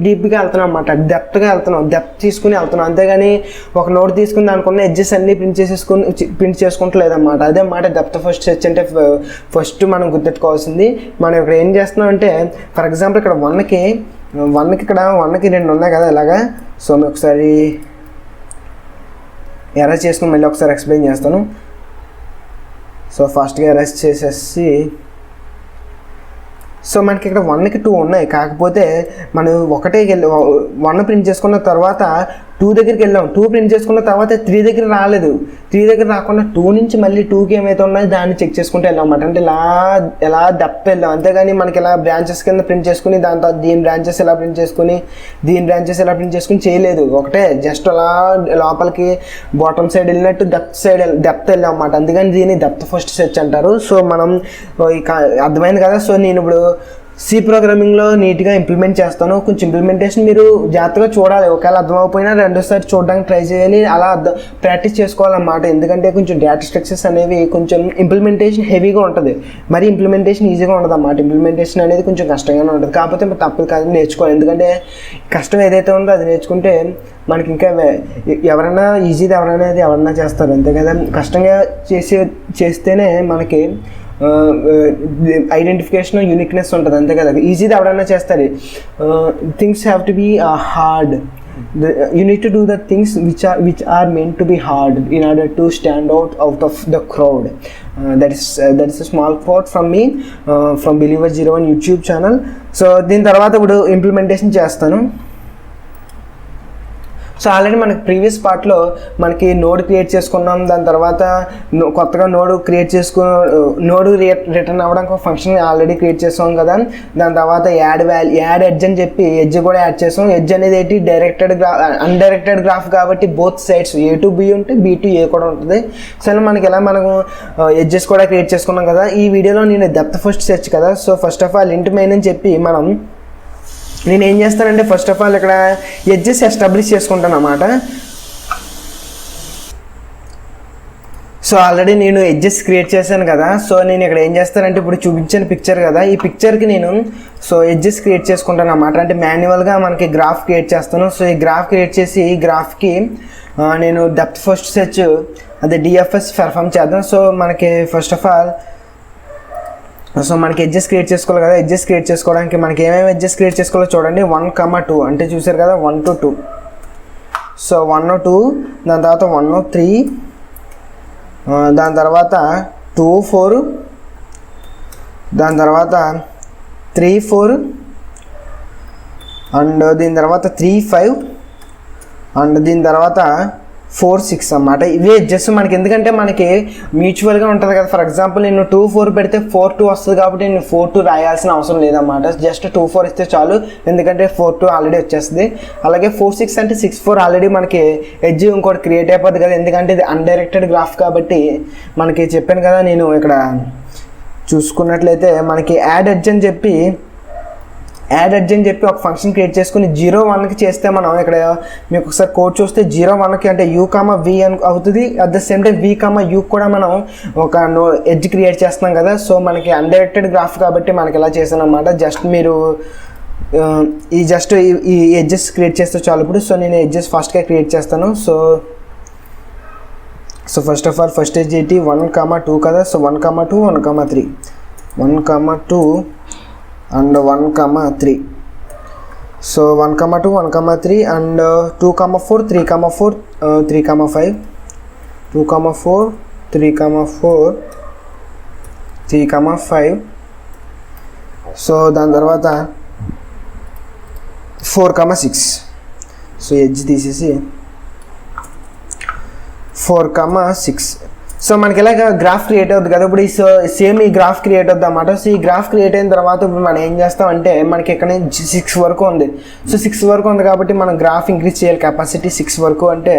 డీప్గా వెళ్తున్నాం అన్నమాట, డెప్త్గా వెళ్తున్నాం, డెప్త్ తీసుకుని వెళ్తున్నాం. అంతేగాని ఒక నోట్ తీసుకుని దానికున్న ఎడ్జెస్ అన్ని ప్రింట్ చేసుకుంటలేదన్నమాట. అదే మాట డెప్త్ ఫస్ట్ సెర్చ్ అంటే. ఫస్ట్ మనం గుర్తెట్టుకోవాల్సింది మనం ఇక్కడ ఏం చేస్తున్నాం అంటే ఫర్ ఎగ్జాంపుల్ ఇక్కడ 1కి ఇక్కడ 1కి 2 ఉన్నాయి కదా ఇలాగా. సో మేము ఒకసారి ఎరేజ్ చేసుకుని మళ్ళీ ఒకసారి ఎక్స్ప్లెయిన్ చేస్తాను. సో ఫాస్ట్గా ఎరేజ్ చేసేసి సో మనకి ఇక్కడ 1కి 2 ఉన్నాయి. కాకపోతే మనం 1 ప్రింట్ చేసుకున్న తర్వాత 2 దగ్గరికి వెళ్ళాం. 2 ప్రింట్ చేసుకున్న తర్వాత 3 దగ్గర రాలేదు. 3 దగ్గర రాకుండా 2 నుంచి మళ్ళీ 2కి ఏమైతే ఉన్నాయో దాన్ని చెక్ చేసుకుంటూ వెళ్ళాం అన్నమాట. అంటే ఎలా డెప్త్ వెళ్ళాం. అంతేగాని మనకి ఇలా బ్రాంచెస్ కింద ప్రింట్ చేసుకుని దాని తర్వాత దీని బ్రాంచెస్ ఎలా ప్రింట్ చేసుకుని దీని బ్రాంచెస్ ఎలా ప్రింట్ చేసుకుని చేయలేదు. ఒకటే జస్ట్ అలా లోపలికి బాటమ్ సైడ్ వెళ్ళినట్టు డెప్త్ వెళ్ళాం అన్నమాట. అందుకని దీన్ని డెప్త్ ఫస్ట్ సెర్చ్ అంటారు. సో మనం అర్థమైంది కదా. సో నేను ఇప్పుడు సి ప్రోగ్రామింగ్లో నీట్గా ఇంప్లిమెంట్ చేస్తాను. కొంచెం ఇంప్లిమెంటేషన్ మీరు జాగ్రత్తగా చూడాలి. ఒకవేళ అర్థమైపోయినా రెండోసారి చూడడానికి ట్రై చేయాలి. అలా ప్రాక్టీస్ చేసుకోవాలన్నమాట. ఎందుకంటే కొంచెం డేటా స్ట్రక్చర్స్ అనేవి కొంచెం ఇంప్లిమెంటేషన్ హెవీగా ఉంటుంది, మరి ఇంప్లిమెంటేషన్ ఈజీగా ఉండదు అన్నమాట. ఇంప్లిమెంటేషన్ అనేది కొంచెం కష్టంగానే ఉంటుంది. కాకపోతే తప్పదు కాదు, నేర్చుకోవాలి. ఎందుకంటే కష్టం ఏదైతే ఉందో అది నేర్చుకుంటే మనకి ఇంకా ఎవరైనా ఈజీది ఎవరైనా చేస్తారు, అంతే కదా. కష్టంగా చేస్తేనే మనకి ఐడెంటిఫికేషన్ యూనిక్నెస్ ఉంటుంది, అంతే కదా. ఈజీది ఎవరైనా చేస్తారు. Things have to be hard. You need to do the things which are meant to be hard in order to stand out of the crowd. That is a small quote from me from Believer01 YouTube channel. So దీని తర్వాత ఇప్పుడు implementation చేస్తాను. So already మనకి previous పార్ట్లో మనకి node create చేసుకున్నాం. దాని తర్వాత కొత్తగా నోడ్ రిటర్న్ అవ్వడానికి ఒక ఫంక్షన్ ఆల్రెడీ క్రియేట్ చేసాం కదా. దాని తర్వాత యాడ్ ఎడ్జ్ అని చెప్పి ఎడ్జ్ కూడా యాడ్ చేసాం. ఎడ్జ్ అనేది ఏంటి, అన్డైరెక్టెడ్ గ్రాఫ్ కాబట్టి both sides A to B ఉంటే B to A కూడా ఉంటుంది. సో మనకి ఎలా మనము ఎడ్జెస్ కూడా క్రియేట్ చేసుకున్నాం కదా. ఈ వీడియోలో నేను డెప్త్ ఫస్ట్ సెర్చ్ కదా. సో ఫస్ట్ ఆఫ్ ఆల్ ఇంట్ మెయిన్ అని చెప్పి నేను ఏం చేస్తానంటే ఫస్ట్ ఆఫ్ ఆల్ ఇక్కడ ఎడ్జెస్ ఎస్టాబ్లిష్ చేసుకుంటాను అన్నమాట. సో ఆల్రెడీ నేను ఎడ్జెస్ క్రియేట్ చేశాను కదా. సో నేను ఇక్కడ ఏం చేస్తానంటే ఇప్పుడు చూపించిన పిక్చర్ కదా, ఈ పిక్చర్కి నేను ఎడ్జెస్ క్రియేట్ చేసుకుంటాను అన్నమాట. అంటే మాన్యువల్గా మనకి గ్రాఫ్ క్రియేట్ చేస్తాను. సో ఈ గ్రాఫ్ క్రియేట్ చేసి ఈ గ్రాఫ్కి నేను డెప్త్ ఫస్ట్ సెర్చ్ అదే DFS పెర్ఫామ్ చేద్దాం. సో మనకి ఫస్ట్ ఆఫ్ ఆల్ మనకి ఎడ్జెస్ క్రియేట్ చేసుకోవాలి కదా. ఎడ్జెస్ క్రియేట్ చేసుకోవడానికి మనకి ఏమేమి ఎడ్జెస్ క్రియేట్ చేసుకోవాలో చూడండి. 1, 2 అంటే చూసారు కదా, 1 to 2. సో 1, 2 దాని తర్వాత 1, 3 దాని తర్వాత 2, 4 దాని తర్వాత 3, 4 అండ్ దీని తర్వాత 3 5 అండ్ దీని తర్వాత 4 6 అన్నమాట. ఇవే ఎడ్జెస్ మనకి, ఎందుకంటే మనకి మ్యూచువల్గా ఉంటుంది కదా. ఫర్ ఎగ్జాంపుల్ నేను 2 4 పెడితే 4 2 వస్తుంది కాబట్టి నేను 4 2 రాయాల్సిన అవసరం లేదన్నమాట. జస్ట్ 2 4 ఇస్తే చాలు, ఎందుకంటే 4 2 ఆల్రెడీ వచ్చేస్తుంది. అలాగే 4 6 అంటే 6 4 ఆల్రెడీ మనకి ఎడ్జ్ ఇంకోటి క్రియేట్ అయిపోద్ది కదా, ఎందుకంటే ఇది అన్డైరెక్టెడ్ గ్రాఫ్ కాబట్టి. మనకి చెప్పాను కదా, నేను ఇక్కడ చూసుకున్నట్లయితే మనకి యాడ్ ఎడ్జ్ అని చెప్పి ఒక ఫంక్షన్ క్రియేట్ చేసుకుని 0 1కి చేస్తే మనం ఇక్కడ మీకు ఒకసారి కోడ్ చూస్తే 0 1కి అంటే u, v అని అవుతుంది. At the same time v, u కూడా మనం ఒక ఎడ్జ్ క్రియేట్ చేస్తున్నాం కదా. సో మనకి అన్డైరెక్టెడ్ గ్రాఫ్ కాబట్టి మనకి ఇలా చేసాను అన్నమాట. జస్ట్ మీరు ఈ ఎడ్జెస్ క్రియేట్ చేస్తే చాలు ఇప్పుడు. సో నేను ఎడ్జెస్ ఫస్ట్గా క్రియేట్ చేస్తాను. So first of all first edge ఏంటి 1 2 కదా. So 1 2 1 3 1 2 and 1 3. So 1 2 1 3 and 2 4 3 4 3 5 2 4 3 4 3 5. So దాని తర్వాత 4 6. సో ఎడ్జ్ తీసేసి 4 6. సో మనకి ఇలాగ గ్రాఫ్ క్రియేట్ అవుతుంది కదా. ఇప్పుడు సేమ్ ఈ గ్రాఫ్ క్రియేట్ అవుతుంది అన్నమాట. సో ఈ గ్రాఫ్ క్రియేట్ అయిన తర్వాత ఇప్పుడు మనం ఏం చేస్తామంటే మనకి ఇక్కడ నుంచి 6 వరకు ఉంది. సో 6 వరకు ఉంది కాబట్టి మనం గ్రాఫ్ ఇంక్రీజ్ చేయాలి కెపాసిటీ. 6 వరకు అంటే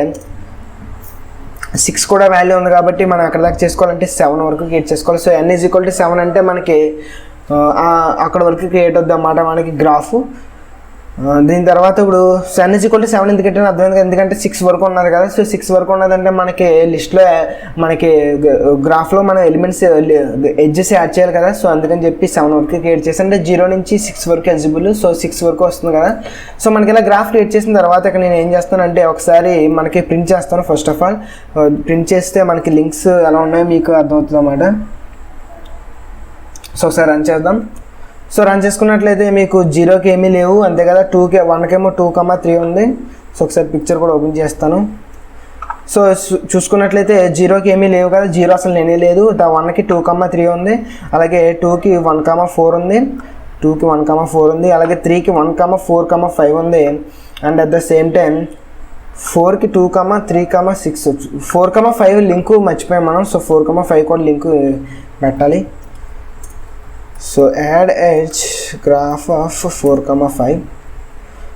6 కూడా వాల్యూ ఉంది కాబట్టి మనం అక్కడ దాకా చేసుకోవాలంటే 7 వరకు క్రియేట్ చేసుకోవాలి. సో n = 7 అంటే మనకి అక్కడ వరకు క్రియేట్ అవుతుంది అన్నమాట మనకి గ్రాఫ్. దీని తర్వాత ఇప్పుడు n = 7 ఎందుకంటే అర్థమైంది, ఎందుకంటే 6 వరకు ఉన్నది కదా. సో 6 వరకు ఉన్నదంటే మనకి లిస్ట్లో మనకి గ్రాఫ్లో మన ఎలిమెంట్స్ ఎడ్జెస్ యాడ్ చేయాలి కదా. సో అందుకని చెప్పి 7 వరకు క్రియేట్ చేసి, అంటే 0 నుంచి 6 వరకు ఎలిజిబుల్. సో 6 వరకు వస్తుంది కదా. సో మనకి ఇలా గ్రాఫ్ క్రియేట్ చేసిన తర్వాత ఇక్కడ నేను ఏం చేస్తానంటే ఒకసారి మనకి ప్రింట్ చేస్తాను. ఫస్ట్ ఆఫ్ ఆల్ ప్రింట్ చేస్తే మనకి లింక్స్ ఎలా ఉన్నాయో మీకు అర్థమవుతుంది అన్నమాట. సో ఒకసారి రన్ చేద్దాం. సో రన్ చేసుకున్నట్లయితే మీకు 0కి ఏమీ లేవు అంతే కదా. 1కేమో 2 3 ఉంది. సో ఒకసారి పిక్చర్ కూడా ఓపెన్ చేస్తాను. సో చూసుకున్నట్లయితే 0కి ఏమీ లేవు కదా, 0 అసలు నేనే లేదు. 1కి 2 3 ఉంది, అలాగే 2కి 1 4 ఉంది, 2కి 1 4 ఉంది, అలాగే 3కి 1 4 5 ఉంది. And at the same time 4కి 2 3 6 4 5 లింకు మర్చిపోయాం మనం. సో 4 5 కూడా లింకు పెట్టాలి. So add edge graph of 4 5.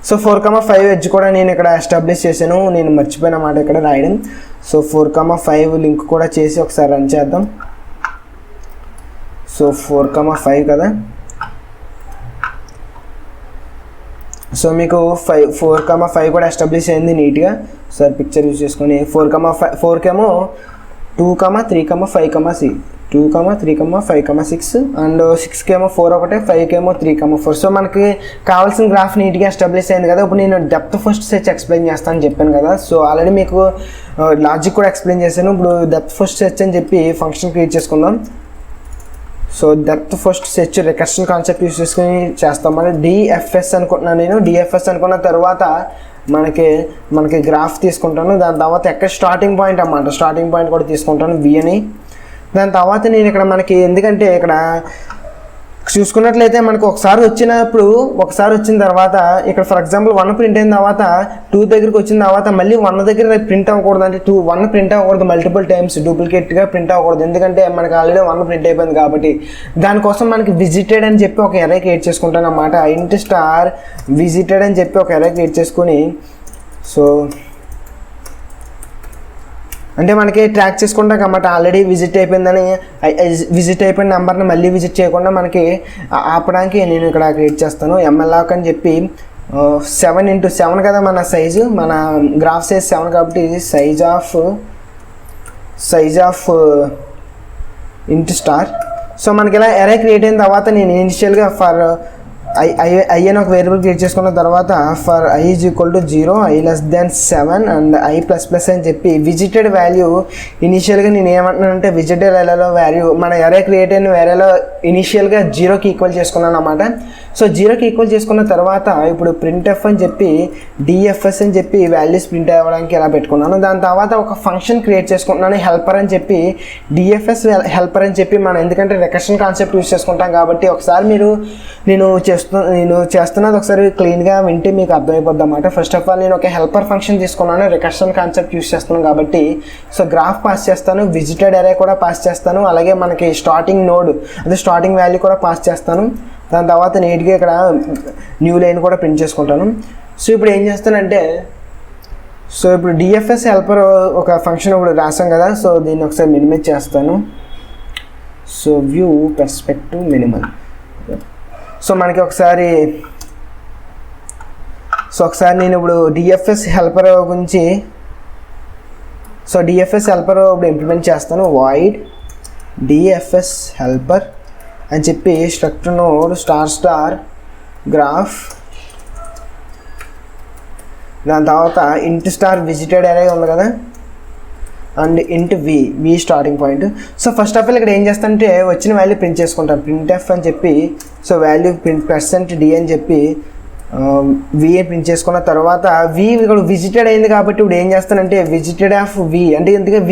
So 4 5 edge కూడా నేను ఇక్కడ ఎస్టాబ్లిష్ చేశాను, నేను మర్చిపోయిన మాట ఇక్కడ రాయడం. సో 4 5 లింక్ కూడా చేసి ఒకసారి రన్ చేద్దాం. సో 4 5 కదా. సో మీకు 4 5 కూడా ఎస్టాబ్లిష్ అయింది నీట్గా. సార్ పిక్చర్ యూజ్ చేసుకొని 4 4కేమో 2 3 5 6 2 3 5 6 అండ్ 6కేమో 4 ఒకటే, 5కేమో 3 4. సో మనకి కావాల్సిన గ్రాఫ్ నీట్గా ఎస్టాబ్లిష్ అయింది కదా. ఇప్పుడు నేను డెప్త్ ఫస్ట్ సెర్చ్ ఎక్స్ప్లెయిన్ చేస్తానని చెప్పాను కదా. సో ఆల్రెడీ మీకు లాజిక్ కూడా ఎక్స్ప్లెయిన్ చేశాను. ఇప్పుడు డెప్త్ ఫస్ట్ సెర్చ్ అని చెప్పి ఫంక్షన్ క్రియేట్ చేసుకుందాం. So depth first search recursion concept use చేసుకుని చేస్తాం. మరి డిఎఫ్ఎస్ అనుకుంటున్నాను నేను. డిఎఫ్ఎస్ అనుకున్న తర్వాత మనకి గ్రాఫ్ తీసుకుంటాను. దాని తర్వాత ఎక్కడ స్టార్టింగ్ పాయింట్ అన్నమాట, స్టార్టింగ్ పాయింట్ కూడా తీసుకుంటాను v అని. దాని తర్వాత నేను ఇక్కడ మనకి ఎందుకంటే ఇక్కడ చూసుకున్నట్లయితే మనకు ఒకసారి వచ్చిన తర్వాత ఇక్కడ ఫర్ ఎగ్జాంపుల్ 1 ప్రింట్ అయిన తర్వాత 2 దగ్గరికి వచ్చిన తర్వాత మళ్ళీ 1 దగ్గర ప్రింట్ అవ్వకూడదు. అంటే 1 ప్రింట్ అవ్వకూడదు, మల్టిపుల్ టైమ్స్ డూప్లికేట్గా ప్రింట్ అవ్వకూడదు, ఎందుకంటే మనకి ఆల్రెడీ 1 ప్రింట్ అయిపోయింది కాబట్టి. దానికోసం మనకి విజిటెడ్ అని చెప్పి ఒక ఎరే క్రియేట్ చేసుకుంటాను అన్నమాట. int స్టార్ విజిటెడ్ అని చెప్పి ఒక ఎరే క్రియేట్ చేసుకుని, సో అంటే మనకి ట్రాక్ చేసుకుంటాం కాబట్టి ఆల్రెడీ విజిట్ అయిపోయిన నెంబర్ని మళ్ళీ విజిట్ చేయకుండా మనకి ఆపడానికి నేను ఇక్కడ క్రియేట్ చేస్తాను mloc అని చెప్పి. 7 × 7 కదా మన సైజు, మన గ్రాఫ్ సైజ్ 7 కాబట్టి size of int star. So మనకి ఇలా ఎరే క్రియేట్ అయిన తర్వాత నేను ఇనిషియల్గా ఫర్ I అని ఒక వేరియబుల్ క్రియేట్ చేసుకున్న తర్వాత for i = 0 i < 7 and i++ అని చెప్పి విజిటెడ్ వాల్యూ ఇనిషియల్గా నేను ఏమంటున్నానంటే విజిటెడ్ వాల్యూలో వాల్యూ మన ఎరే క్రియేట్ అయిన వాల్యూలో ఇనిషియల్గా 0కి ఈక్వల్ చేసుకున్నాను అన్నమాట. సో జీరోకి ఈక్వల్ చేసుకున్న తర్వాత ఇప్పుడు ప్రింట్ఎఫ్ అని చెప్పి డిఎఫ్ఎస్ అని చెప్పి వాల్యూస్ ప్రింట్ అవ్వడానికి ఎలా పెట్టుకున్నాను. దాని తర్వాత ఒక ఫంక్షన్ క్రియేట్ చేసుకుంటున్నాను హెల్పర్ అని చెప్పి డిఎఫ్ఎస్ హెల్పర్ అని చెప్పి మనం ఎందుకంటే రికర్షన్ కాన్సెప్ట్ యూస్ చేసుకుంటాం కాబట్టి ఒకసారి నేను చేస్తున్నది ఒకసారి క్లీన్గా వింటే మీకు అర్థమైపోద్ది అన్నమాట. ఫస్ట్ ఆఫ్ ఆల్ నేను ఒక హెల్పర్ ఫంక్షన్ తీసుకున్నాను, రికర్షన్ కాన్సెప్ట్ యూస్ చేస్తున్నాను కాబట్టి సో గ్రాఫ్ పాస్ చేస్తాను, విజిటెడ్ అరే కూడా పాస్ చేస్తాను, అలాగే మనకి స్టార్టింగ్ నోడ్ అదే స్టార్టింగ్ వాల్యూ కూడా పాస్ చేస్తాను. దాని తర్వాత నీట్గా ఇక్కడ న్యూ లైన్ కూడా ప్రింట్ చేసుకుంటాను. సో ఇప్పుడు ఏం చేస్తానంటే సో ఇప్పుడు డిఎఫ్ఎస్ హెల్పర్ ఒక ఫంక్షన్ ఇప్పుడు రాసాం కదా, సో దీన్ని ఒకసారి మినిమైజ్ చేస్తాను. So view perspective minimal. So మనకి ఒకసారి నేను ఇప్పుడు డిఎఫ్ఎస్ హెల్పర్ గురించి డిఎఫ్ఎస్ హెల్పర్ ఇప్పుడు ఇంప్లిమెంట్ చేస్తాను. వాయిడ్ డిఎఫ్ఎస్ హెల్పర్ అని చెప్పి స్ట్రక్చర్ నోడ్ స్టార్ గ్రాఫ్, దాని తర్వాత ఇంట్ స్టార్ విజిటెడ్ అరే ఉంది కదా and int V starting point. So first of all ఇక్కడ ఏం చేస్తానంటే వచ్చిన వాల్యూ ప్రింట్ చేసుకుంటాను, ప్రింట్ఎఫ్ అని చెప్పి సో వాల్యూ %d అని చెప్పి వి ప్రింట్ చేసుకున్న తర్వాత వి ఇక్కడ విజిటెడ్ అయింది కాబట్టి ఇప్పుడు ఏం చేస్తానంటే విజిటెడ్ ఆఫ్ వి అంటే ఎందుకంటే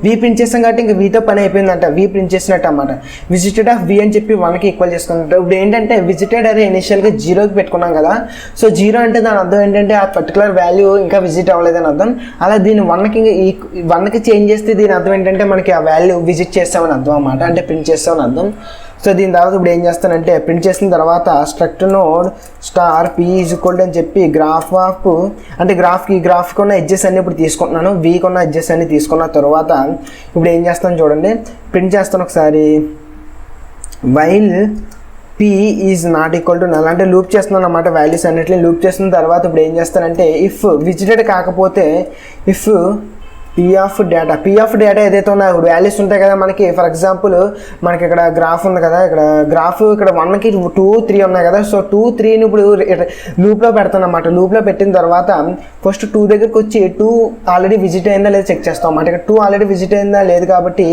వి ప్రింట్ చేస్తాం కాబట్టి ఇంకా వీతో పని అయిపోయిందంట, వి ప్రింట్ చేసినట్టు అన్నమాట. విజిటెడ్ ఆఫ్ వి అని చెప్పి 1కి ఈక్వల్ చేసుకున్నట్టు. ఇప్పుడు ఏంటంటే విజిటెడ్ అరే ఇనిషియల్గా 0కి పెట్టుకున్నాం కదా, సో 0 అంటే దాని అర్థం ఏంటంటే ఆ పర్టికులర్ వాల్యూ ఇంకా విజిట్ అవ్వలేదని అర్థం. అలా దీన్ని 1కి చేంజ్ చేస్తే దీని అర్థం ఏంటంటే మనకి ఆ వాల్యూ విజిట్ చేస్తామని అర్థం అన్నమాట, అంటే ప్రింట్ చేస్తామని అర్థం. సో దీని తర్వాత ఇప్పుడు ఏం చేస్తానంటే ప్రింట్ చేసిన తర్వాత స్ట్రక్చర్ నోడ్ స్టార్ p అని చెప్పి గ్రాఫ్ ఆఫ్ అంటే గ్రాఫ్కి ఉన్న ఎడ్జెస్ అన్ని ఇప్పుడు తీసుకుంటున్నాను, వీకి ఉన్న ఎడ్జెస్ అన్ని తీసుకున్న తర్వాత ఇప్పుడు ఏం చేస్తాను చూడండి, ప్రింట్ చేస్తాను ఒకసారి. While p is not equal to null అంటే లూప్ చేస్తున్నాను అన్నమాట, వాల్యూస్ అన్నిటిని లూప్ చేసిన తర్వాత ఇప్పుడు ఏం చేస్తానంటే ఇఫ్ విజిటెడ్ కాకపోతే ఇఫ్ పీ ఆఫ్ డేటా ఏదైతే ఉన్నాయో ఇప్పుడు వాల్యూస్ ఉంటాయి కదా మనకి. ఫర్ ఎగ్జాంపుల్ మనకి ఇక్కడ గ్రాఫ్ ఉంది కదా, ఇక్కడ 1కి 2, 3 ఉన్నాయి కదా. సో 2, 3ని ఇప్పుడు లూప్లో పెడతాను అన్నమాట. లూప్లో పెట్టిన తర్వాత ఫస్ట్ 2 దగ్గరికి వచ్చి 2 ఆల్రెడీ విజిట్ అయిందా లేదా చెక్ చేస్తాం అన్నమాట. ఇక్కడ 2 ఆల్రెడీ విజిట్ అయిందా లేదు కాబట్టి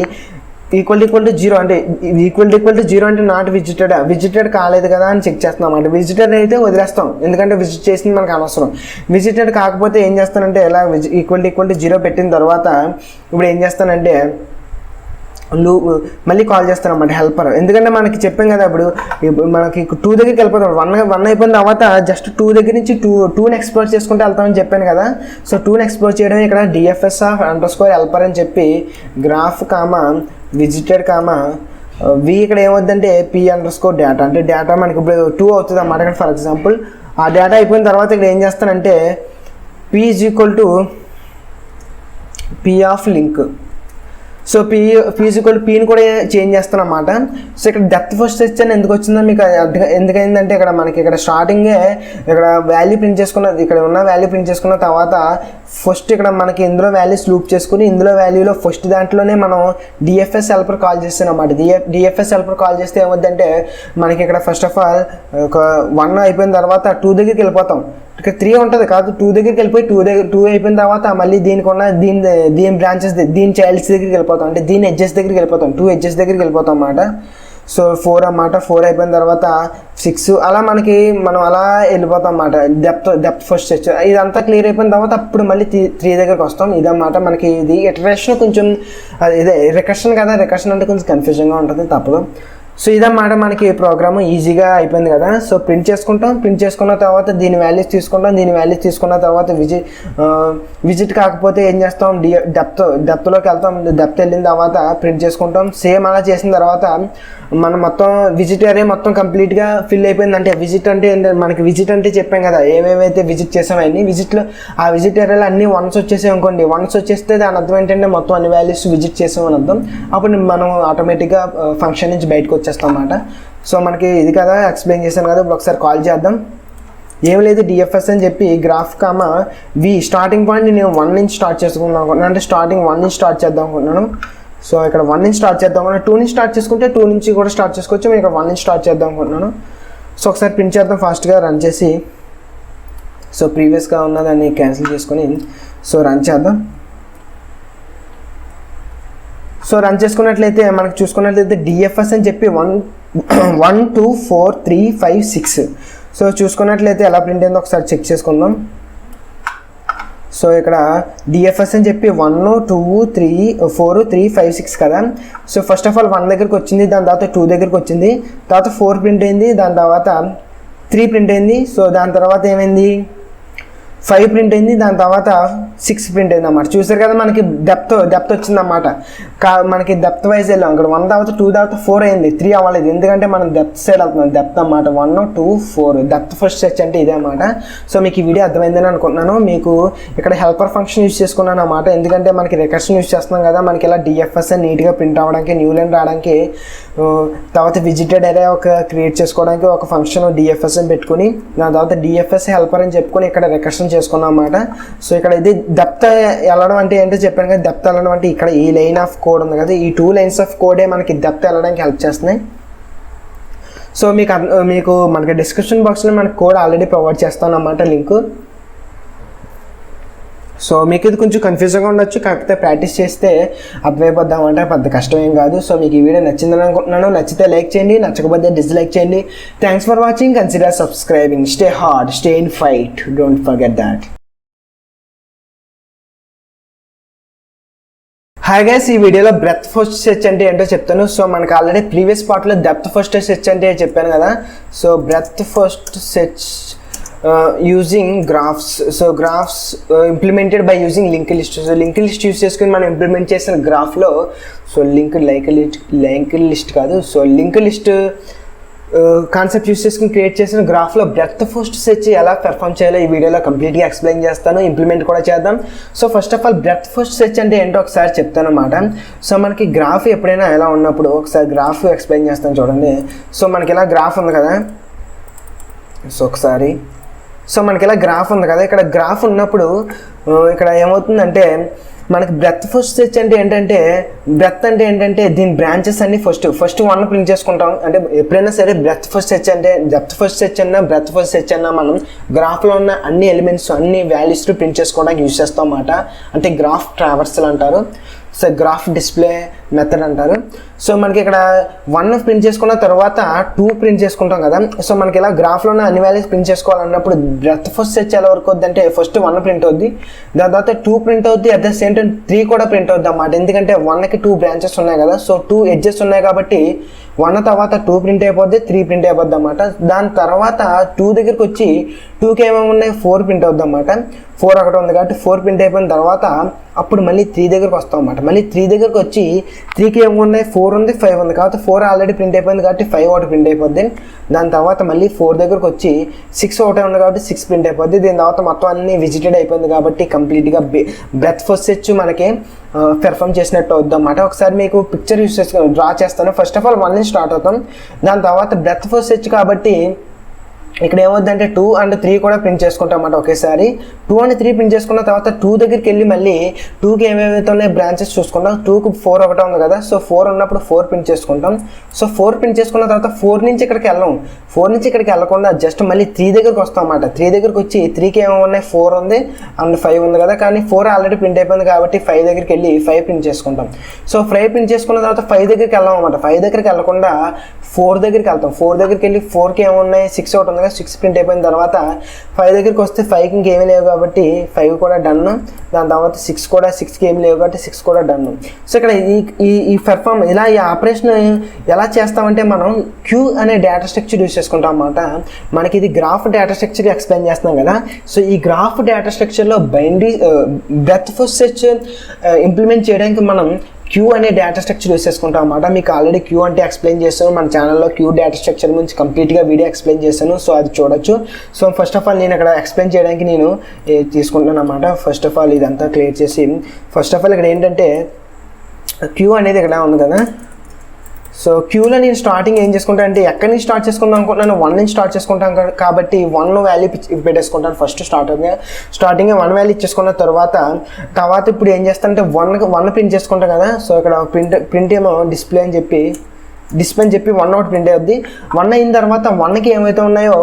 ఈక్వల్ టు 0 అంటే ఈక్వల్ టు 0 అంటే నాట్ విజిటెడ్ కాలేదు కదా అని చెక్ చేస్తున్నాం అన్నమాట. విజిటెడ్ అయితే వదిలేస్తాం ఎందుకంటే విజిట్ చేసింది మనకు అనవసరం. విజిటెడ్ కాకపోతే ఏం చేస్తానంటే ఇలా ఈక్వల్ టు 0 పెట్టిన తర్వాత ఇప్పుడు ఏం చేస్తానంటే మళ్ళీ కాల్ చేస్తాను అన్నమాట హెల్పర్, ఎందుకంటే మనకి చెప్పాం కదా ఇప్పుడు మనకి 2 దగ్గరికి వెళ్ళిపోతాం. 1 అయిపోయిన తర్వాత జస్ట్ 2 దగ్గర నుంచి 2ని ఎక్స్ప్లోర్ చేసుకుంటే వెళ్తామని చెప్పాను కదా. సో 2ని ఎక్స్ప్లోర్ చేయడం ఇక్కడ డిఎఫ్ఎస్ ఆఫ్ _ హెల్పర్ అని చెప్పి గ్రాఫ్ విజిటెడ్ వి ఇక్కడ ఏమవుతుందంటే p_ డేటా అంటే డేటా మనకి ఇప్పుడు 2 అవుతుంది అన్నమాట. ఇక్కడ ఫర్ ఎగ్జాంపుల్ ఆ డేటా అయిపోయిన తర్వాత ఇక్కడ ఏం చేస్తానంటే p ఆఫ్ లింక్. సో పీని కూడా చేంజ్ చేస్తాను అన్నమాట. సో ఇక్కడ డెప్త్ ఫస్ట్ ఇచ్చాను ఎందుకు వచ్చిందో మీకు ఎందుకైందంటే ఇక్కడ మనకి ఇక్కడ స్టార్టింగే ఇక్కడ వాల్యూ ప్రింట్ చేసుకున్నది, ఇక్కడ ఉన్న వాల్యూ ప్రింట్ చేసుకున్న తర్వాత ఫస్ట్ ఇక్కడ మనకి ఇందులో వాల్యూస్ లూప్ చేసుకుని ఇందులో వాల్యూలో ఫస్ట్ దాంట్లోనే మనం డిఎఫ్ఎస్ హెల్పర్ కాల్ చేస్తాం అన్నమాట. డిఎఫ్ఎస్ హెల్పర్ కాల్ చేస్తే ఏమవుతుందంటే మనకి ఇక్కడ ఫస్ట్ ఆఫ్ ఆల్ ఒక 1 అయిపోయిన తర్వాత 2 దగ్గరికి వెళ్ళిపోతాం. ఇక్కడ 3 ఉంటుంది కాదు, 2 దగ్గరికి వెళ్ళిపోయి 2 అయిపోయిన తర్వాత మళ్ళీ దీనికి ఉన్న దీని బ్రాంచెస్ దీని చైల్డ్స్ దగ్గరికి వెళ్ళిపోతాం, అంటే దీని ఎడ్జెస్ దగ్గరికి వెళ్ళిపోతాం, 2 ఎడ్జెస్ దగ్గరికి వెళ్ళిపోతాం అన్నమాట. సో 4 అన్నమాట. 4 అయిపోయిన తర్వాత 6 అలా మనం అలా వెళ్ళిపోతాం అన్నమాట. డెప్త్ ఫస్ట్ ఇదంతా క్లియర్ అయిపోయిన తర్వాత అప్పుడు మళ్ళీ 3 దగ్గరికి వస్తాం. ఇదన్నమాట మనకి ఇది ఇటరేషన్ కొంచెం ఇదే రికర్షన్ కదా, రికర్షన్ అంటే కొంచెం కన్ఫ్యూజన్గా ఉంటుంది, తప్పదు. సో ఇదన్నమాట మనకి ప్రోగ్రామ్ ఈజీగా అయిపోయింది కదా. సో ప్రింట్ చేసుకున్న తర్వాత దీని వాల్యూస్ తీసుకున్న తర్వాత విజిట్ కాకపోతే ఏం చేస్తాం డెప్త్లోకి వెళ్తాం. డెప్త్ వెళ్ళిన తర్వాత ప్రింట్ చేసుకుంటాం. సేమ్ అలా చేసిన తర్వాత మనం మొత్తం విజిట్ అరే మొత్తం కంప్లీట్గా ఫిల్ అయిపోయింది. అంటే విజిట్ అంటే చెప్పాం కదా ఏమేమైతే విజిట్ చేసామని, ఆ విజిట్ అరేలో అన్ని వన్స్ వచ్చేసాయి అనుకోండి. వన్స్ వచ్చేస్తే దాని అర్థం ఏంటంటే మొత్తం అన్ని వాల్యూస్ విజిట్ చేసామని అర్థం. అప్పుడు మనం ఆటోమేటిక్గా ఫంక్షన్ నుంచి బయటకు వచ్చేస్తాం అన్నమాట. సో మనకి ఇది కదా ఎక్స్ప్లెయిన్ చేశాను కదా. ఇప్పుడు ఒకసారి కాల్ చేద్దాం. ఏం లేదు, డిఎఫ్ఎస్ అని చెప్పి గ్రాఫ్ వి స్టార్టింగ్ పాయింట్ నేను 1 నుంచి స్టార్ట్ చేసుకుందాం అనుకుంటున్నాను, అంటే స్టార్టింగ్ 1 నుంచి స్టార్ట్ చేద్దాం అనుకుంటున్నాను. సో ఇక్కడ 1 నుంచి స్టార్ట్ చేద్దాం అనుకుంటున్నాను. 2 నుంచి స్టార్ట్ చేసుకుంటే 2 నుంచి కూడా స్టార్ట్ చేసుకోవచ్చు. నేను ఇక్కడ 1 నుంచి స్టార్ట్ చేద్దాం అనుకుంటున్నాను. సో ఒకసారి ప్రింట్ చేద్దాం ఫాస్ట్గా రన్ చేసి. సో ప్రీవియస్గా ఉన్నదాన్ని క్యాన్సిల్ చేసుకొని సో రన్ చేద్దాం. సో రన్ చేసుకున్నట్లయితే మనకు చూసుకున్నట్లయితే డిఎఫ్ఎస్ అని చెప్పి 1 2 4 3 5 6. సో చూసుకున్నట్లయితే ఎలా ప్రింట్ అయిందో ఒకసారి చెక్ చేసుకుందాం. సో ఇక్కడ డిఎఫ్ఎస్ అని చెప్పి 1 2 3 4 3 5 6 కదా. సో ఫస్ట్ ఆఫ్ ఆల్ 1 దగ్గరికి వచ్చింది, దాని తర్వాత 2 దగ్గరికి వచ్చింది, తర్వాత 4 ప్రింట్ అయింది, దాని తర్వాత 3 ప్రింట్ అయింది. సో దాని తర్వాత ఏమైంది 5 ప్రింట్ అయింది, దాని తర్వాత 6 ప్రింట్ అయింది అన్నమాట. చూసారు కదా మనకి డెప్త్ వచ్చిందన్నమాట. మనకి డెప్త్ వైజ్ వెళ్ళాం. ఇక్కడ 1 తర్వాత 2 తర్వాత 4 అయింది, 3 అవ్వలేదు, ఎందుకంటే మనం డెప్త్ సైడ్ వెళ్తున్నాం. డెప్త్ అన్నమాట 1 2 4 డెప్త్ ఫస్ట్ సెర్చ్ అంటే ఇదే అన్నమాట. సో మీకు ఈ వీడియో అర్థమైందని అనుకుంటున్నాను. మీకు ఇక్కడ హెల్పర్ ఫంక్షన్ యూజ్ చేసుకున్నాను అన్నమాట, ఎందుకంటే మనకి రికర్షన్ యూజ్ చేస్తున్నాం కదా. మనకి ఇలా డిఎఫ్ఎస్ నీట్గా ప్రింట్ అవ్వడానికి, న్యూ లైన్ రావడానికి, తర్వాత విజిటెడ్ అరే ఒక క్రియేట్ చేసుకోవడానికి ఒక ఫంక్షన్ డిఎఫ్ఎస్ అని పెట్టుకుని, దాని తర్వాత డిఎఫ్ఎస్ హెల్పర్ అని చెప్పుకొని ఇక్కడ రికర్షన్ చేసుకున్నాం అన్నమాట. సో ఇక్కడ ఇది డెప్త్ వెళ్ళడం అంటే ఏంటో చెప్పాను కదా. డెప్త్ వెళ్ళడం అంటే ఇక్కడ ఈ లైన్ ఆఫ్ కోడ్ ఉంది కదా, ఈ 2 లైన్స్ ఆఫ్ కోడే మనకి డెప్త్ వెళ్ళడానికి హెల్ప్ చేస్తున్నాయి. సో మీకు మనకి డిస్క్రిప్షన్ బాక్స్లో మనకి కోడ్ ఆల్రెడీ ప్రొవైడ్ చేస్తాను అన్నమాట, లింక్. సో మీకు ఇది కొంచెం కన్ఫ్యూజన్గా ఉండొచ్చు, కాకపోతే ప్రాక్టీస్ చేస్తే అర్థమైపోద్దామంటే పెద్ద కష్టం ఏం కాదు. సో మీకు ఈ వీడియో నచ్చిందని అనుకుంటున్నాను. నచ్చితే లైక్ చేయండి, నచ్చకపోతే డిస్లైక్ చేయండి. Thanks for watching. Consider subscribing. Stay hard, stay in fight, don't forget that. Hi guys, ఈ వీడియోలో బ్రెత్ ఫస్ట్ సెర్చ్ అంటే ఏంటో చెప్తాను. సో మనకు ఆల్రెడీ ప్రీవియస్ పార్ట్లో డెప్త్ ఫస్ట్ సెర్చ్ అంటే చెప్పాను కదా. So breadth first search using graphs. So graphs implemented by using link list. So link list use చేసుకుని మనం ఇంప్లిమెంట్ చేసిన గ్రాఫ్లో, సో లింక్ లిస్ట్ కాదు, so link list concept use చేసుకుని క్రియేట్ చేసిన గ్రాఫ్లో బ్రెత్ ఫస్ట్ సెర్చ్ ఎలా పెర్ఫామ్ చేయాలో ఈ వీడియోలో కంప్లీట్గా ఎక్స్ప్లెయిన్ చేస్తాను, ఇంప్లిమెంట్ కూడా చేద్దాం. So first of all breadth first search అంటే ఏంటో ఒకసారి చెప్తాను అన్నమాట. సో మనకి గ్రాఫ్ ఎప్పుడైనా ఎలా ఉన్నప్పుడు ఒకసారి గ్రాఫ్ ఎక్స్ప్లెయిన్ చేస్తాను చూడండి. సో మనకి ఇలా గ్రాఫ్ ఉంది కదా. సో మనకి ఇలా గ్రాఫ్ ఉంది కదా. ఇక్కడ గ్రాఫ్ ఉన్నప్పుడు ఇక్కడ ఏమవుతుందంటే మనకి బ్రెత్ ఫస్ట్ సెర్చ్ అంటే ఏంటంటే, బ్రెత్ అంటే ఏంటంటే దీని బ్రాంచెస్ అన్ని ఫస్ట్ 1 ప్రింట్ చేసుకుంటాం. అంటే ఎప్పుడైనా సరే బ్రెత్ ఫస్ట్ సెర్చ్ అంటే డెప్త్ ఫస్ట్ సెర్చ్ అన్నా బ్రెత్ ఫస్ట్ సెర్చ్ అన్నా మనం గ్రాఫ్లో ఉన్న అన్ని ఎలిమెంట్స్ అన్ని వాల్యూస్ ప్రింట్ చేసుకోవడానికి యూజ్ చేస్తాం అన్నమాట. అంటే గ్రాఫ్ ట్రావర్సల్ అంటారు, సో గ్రాఫ్ డిస్ప్లే మెథడ్ అంటారు. సో మనకి ఇక్కడ 1 ప్రింట్ చేసుకున్న తర్వాత 2 ప్రింట్ చేసుకుంటాం కదా. సో మనకి ఇలా గ్రాఫ్లో ఉన్న అన్ని వాల్యూస్ ప్రింట్ చేసుకోవాలన్నప్పుడు బ్రెత్ ఫస్ట్ సెర్చ్ ఎలా వరకు అవుద్ది అంటే ఫస్ట్ 1 ప్రింట్ అవుద్ది, దాని తర్వాత 2 ప్రింట్ అవుద్ది, అట్ ద సేమ్ టైం 3 కూడా ప్రింట్ అవుద్ది అన్నమాట. ఎందుకంటే 1కి 2 బ్రాంచెస్ ఉన్నాయి కదా. సో 2 ఎడ్జెస్ ఉన్నాయి కాబట్టి 1 తర్వాత 2 ప్రింట్ అయిపోద్ది, 3 ప్రింట్ అయిపోద్ది అన్నమాట. దాని తర్వాత 2 దగ్గరికి వచ్చి 2కి ఏమేమి ఉన్నాయి 4 ప్రింట్ అవుద్ది అన్నమాట. 4 ఒకటి ఉంది కాబట్టి 4 ప్రింట్ అయిపోయిన తర్వాత అప్పుడు మళ్ళీ 3 దగ్గరికి వస్తాం అన్నమాట. మళ్ళీ 3 దగ్గరికి వచ్చి 3కి ఏమి ఉన్నాయి 4 ఉంది, 5 ఉంది కాబట్టి 4 ఆల్రెడీ ప్రింట్ అయిపోయింది కాబట్టి 5 ఒకటి ప్రింట్ అయిపోద్ది. దాని తర్వాత మళ్ళీ 4 దగ్గరికి వచ్చి 6 ఒకటే ఉంది కాబట్టి 6 ప్రింట్ అయిపోద్ది. దీని తర్వాత మొత్తం అన్ని విజిటెడ్ అయిపోయింది కాబట్టి కంప్లీట్గా బ్రెత్ ఫస్ట్ సెర్చ్ మనకి పెర్ఫామ్ చేసినట్టు అవుద్ది అన్నమాట. ఒకసారి మీకు పిక్చర్ యూస్ చేసుకుని డ్రా చేస్తాను. ఫస్ట్ ఆఫ్ ఆల్ 1 నుంచి స్టార్ట్ అవుతాం. దాని తర్వాత బ్రెత్ ఫస్ట్ సెర్చ్ కాబట్టి ఇక్కడ ఏమవుతుందంటే 2 and 3 కూడా ప్రింట్ చేసుకుంటాం అన్నమాట ఒకేసారి. 2 and 3 ప్రింట్ చేసుకున్న తర్వాత 2 దగ్గరికి వెళ్ళి మళ్ళీ 2కి ఏమేమైతే ఉన్నాయి బ్రాంచెస్ చూసుకుంటాం. 2కి 4 ఒకటే ఉంది కదా. సో 4 ఉన్నప్పుడు 4 ప్రింట్ చేసుకుంటాం. సో 4 ప్రింట్ చేసుకున్న తర్వాత 4 నుంచి ఇక్కడికి వెళ్ళాం. 4 నుంచి ఇక్కడికి వెళ్ళకుండా జస్ట్ మళ్ళీ 3 దగ్గరికి వస్తాం అన్నమాట. 3 దగ్గరికి వచ్చి 3కి ఏమేమి ఉన్నాయి 4 ఉంది అండ్ 5 ఉంది కదా. కానీ 4 ఆల్రెడీ ప్రింట్ అయిపోయింది కాబట్టి 5 దగ్గరికి వెళ్ళి 5 ప్రింట్ చేసుకుంటాం. సో 5 ప్రింట్ చేసుకున్న తర్వాత 5 దగ్గరికి వెళ్ళాం అన్నమాట. 5 దగ్గరికి వెళ్ళకుండా 4 దగ్గరికి వెళ్తాం. 4 దగ్గరికి వెళ్ళి 4కి ఏమున్నాయి 6 ఒకటి ఉంది కదా. 6 ప్రింట్ అయిపోయిన తర్వాత 5 దగ్గరికి వస్తే 5కి ఇంకేమీ లేవు కాబట్టి 5 కూడా డన్. దాని తర్వాత 6కి ఏమి లేవు కాబట్టి 6 కూడా డన్. సో ఇక్కడ ఈ పెర్ఫామ్ ఇలా ఈ ఆపరేషన్ ఎలా చేస్తామంటే మనం క్యూ అనే డేటా స్ట్రక్చర్ యూజ్ చేసుకుంటాం అన్నమాట. మనకి ఇది గ్రాఫ్ డేటా స్ట్రక్చర్ ఎక్స్ప్లెయిన్ చేస్తున్నాం కదా. సో ఈ గ్రాఫ్ డేటా స్ట్రక్చర్లో బ్రెత్ ఫస్ట్ సెర్చ్ ఇంప్లిమెంట్ చేయడానికి మనం క్యూ అనే డేటా స్ట్రక్చర్ యూస్ చేసుకుంటాం అన్నమాట. మీకు ఆల్రెడీ క్యూ అంటే ఎక్స్ప్లెయిన్ చేస్తాను, మన ఛానల్లో క్యూ డేటా స్ట్రక్చర్ గురించి కంప్లీట్గా వీడియో ఎక్స్ప్లెయిన్ చేశాను. సో అది చూడొచ్చు. సో ఫస్ట్ ఆఫ్ ఆల్ నేను ఇక్కడ ఎక్స్ప్లెయిన్ చేయడానికి నేను తీసుకుంటాను అన్నమాట. ఫస్ట్ ఆఫ్ ఆల్ ఇదంతా క్లియర్ చేసి ఫస్ట్ ఆఫ్ ఆల్ ఇక్కడ ఏంటంటే క్యూ అనేది ఇక్కడ ఉంది కదా. సో క్యూలో నేను స్టార్టింగ్ ఏం చేసుకుంటాను అంటే ఎక్కడి నుంచి స్టార్ట్ చేసుకుందాం అనుకుంటున్నాను 1 నుంచి స్టార్ట్ చేసుకుంటాను కాబట్టి 1 వాల్యూ పెట్టేసుకుంటాను. ఫస్ట్ స్టార్టింగ్ 1 వాల్యూ ఇచ్చేసుకున్న తర్వాత ఇప్పుడు ఏం చేస్తానంటే 1 ప్రింట్ చేసుకుంటాను కదా. సో ఇక్కడ ప్రింట్ ఏమో డిస్ప్లే అని చెప్పి డిస్ప్లే అని చెప్పి 1 ఒకటి ప్రింట్ అవుద్ది. 1 అయిన తర్వాత 1కి ఏమైతే ఉన్నాయో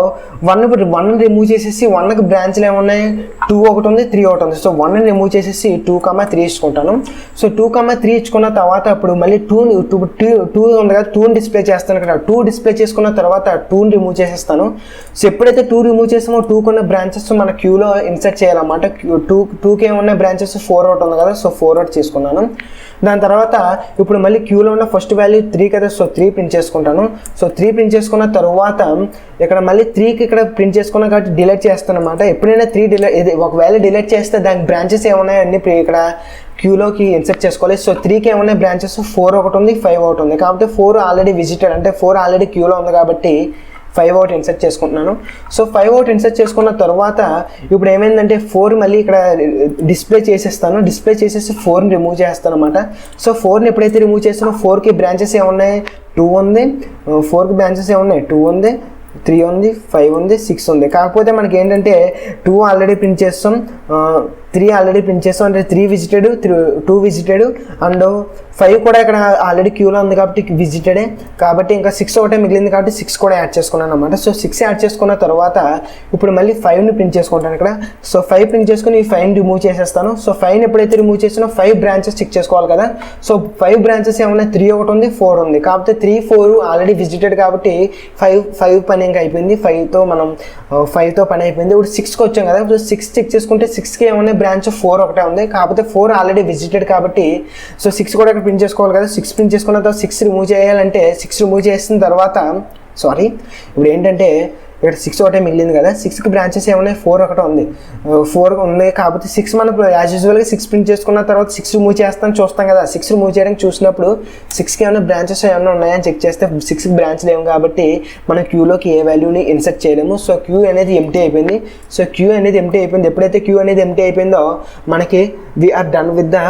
1 ఇప్పుడు 1 రిమూవ్ చేసేసి 1కి బ్రాంచ్లు ఏమున్నాయి 2 ఒకటి ఉంది 3 ఒకటి ఉంది. సో 1ని రిమూవ్ చేసేసి 2,3 ఇచ్చుకుంటాను. సో 2,3 ఇచ్చుకున్న తర్వాత ఇప్పుడు మళ్ళీ 2 ఉంది కదా 2ని డిస్ప్లే చేస్తాను ఇక్కడ. 2 డిస్ప్లే చేసుకున్న తర్వాత 2ని రిమూవ్ చేసేస్తాను. సో ఎప్పుడైతే 2 రిమూవ్ చేసామో 2కి ఉన్న బ్రాంచెస్ మన క్యూలో ఇన్సర్ట్ చేయాలన్నమాట. 2కి ఏమున్న బ్రాంచెస్ 4 ఒకటి ఉంది కదా, సో 4 ఒకటి చేసుకున్నాను. దాని తర్వాత ఇప్పుడు మళ్ళీ క్యూలో ఉన్న ఫస్ట్ వాల్యూ 3 కదా, సో 3 ప్రింట్ చేసుకుంటాను. సో 3 ప్రింట్ చేసుకున్న తర్వాత ఇక్కడ మళ్ళీ 3కి ఇక్కడ ప్రింట్ చేసుకున్నా కాబట్టి డిలీట్ చేస్తాను అనమాట. ఎప్పుడైనా 3 డిలీట్ ఒక వాల్యూ డిలీట్ చేస్తే దానికి బ్రాంచెస్ ఏమున్నాయి అన్ని ఇక్కడ క్యూలోకి ఇన్సర్ట్ చేసుకోవాలి. సో 3కి ఏమున్నాయి బ్రాంచెస్ 4 ఒకటి ఉంది 5 ఒకటి ఉంది. కాబట్టి 4 ఆల్రెడీ విజిటెడ్ అంటే 4 ఆల్రెడీ క్యూలో ఉంది కాబట్టి 5 ఒకటి ఇన్సర్ట్ చేసుకుంటున్నాను. సో 5 ఒకటి ఇన్సర్ట్ చేసుకున్న తర్వాత ఇప్పుడు ఏమైందంటే 4 మళ్ళీ ఇక్కడ డిస్ప్లే చేసేస్తాను. డిస్ప్లే చేసేసి 4ని రిమూవ్ చేస్తాను అనమాట. సో 4ని ఎప్పుడైతే రిమూవ్ చేస్తానో 4కి బ్రాంచెస్ ఏమున్నాయి 2 ఉంది, 4కి బ్రాంచెస్ ఏమున్నాయి 2 ఉంది, 3 ఉంది, 5 ఉంది, 6 ఉంది. కాకపోతే మనకి ఏంటంటే 2 ఆల్రెడీ ప్రింట్ చేస్తాం, 3 ఆల్రెడీ ప్రింట్ చేస్తాం అంటే 3 విజిటెడ్, 2 విజిటెడ్ అండ్ 5 కూడా ఇక్కడ ఆల్రెడీ క్యూలో ఉంది కాబట్టి విజిటెడే. కాబట్టి ఇంకా 6 ఒకటే మిగిలింది కాబట్టి 6 కూడా యాడ్ చేసుకున్నాను అనమాట. సో 6 యాడ్ చేసుకున్న తర్వాత ఇప్పుడు మళ్ళీ 5ని ప్రింట్ చేసుకుంటాను ఇక్కడ. సో 5 ప్రింట్ చేసుకుని ఈ 5ని రిమూవ్ చేసేస్తాను. సో 5ని ఎప్పుడైతే రిమూవ్ చేసినా 5 బ్రాంచెస్ చెక్ చేసుకోవాలి కదా. సో 5 బ్రాంచెస్ ఏమన్నా 3 ఒకటి ఉంది 4 ఉంది. కాకపోతే 3, 4 ఆల్రెడీ విజిటెడ్ కాబట్టి 5 పని ఇంకా అయిపోయింది. 5తో పని అయిపోయింది. ఇప్పుడు 6కి వచ్చాం కదా. సో 6 చెక్ చేసుకుంటే 6కి ఏమన్నా బ్రాంచ్ 4 ఒకటే ఉంది. కాకపోతే 4 ఆల్రెడీ విజిటెడ్ కాబట్టి సో 6 కూడా ప్రింట్ చేసుకోవాలి కదా. 6 ప్రింట్ చేసుకున్న తర్వాత 6 రిమూవ్ చేయాలంటే 6 రిమూవ్ చేసిన తర్వాత ఇప్పుడు ఏంటంటే ఇక్కడ 6 ఒకటే మిగిలింది కదా. 6కి బ్రాంచెస్ ఏమన్నాయి 4 ఒకటే ఉంది, 4 ఉంది. కాబట్టి 6 మనం యాజ్ యూజువల్గా 6 ప్రింట్ చేసుకున్న తర్వాత 6 రిమూవ్ చేస్తాను చూస్తాం కదా. 6 రిమూవ్ చేయడానికి చూసినప్పుడు 6కి ఏమైనా బ్రాంచెస్ ఏమైనా ఉన్నాయని చెక్ చేస్తే 6కి బ్రాంచ్లు లేవు కాబట్టి మనం క్యూలోకి ఏ వాల్యూని ఇన్సర్ట్ చేయలేము. సో క్యూ అనేది ఎంటీ అయిపోయింది. సో క్యూ అనేది ఎంటీ అయిపోయింది. ఎప్పుడైతే క్యూ అనేది ఎంటీ అయిపోయిందో మనకి we are done with the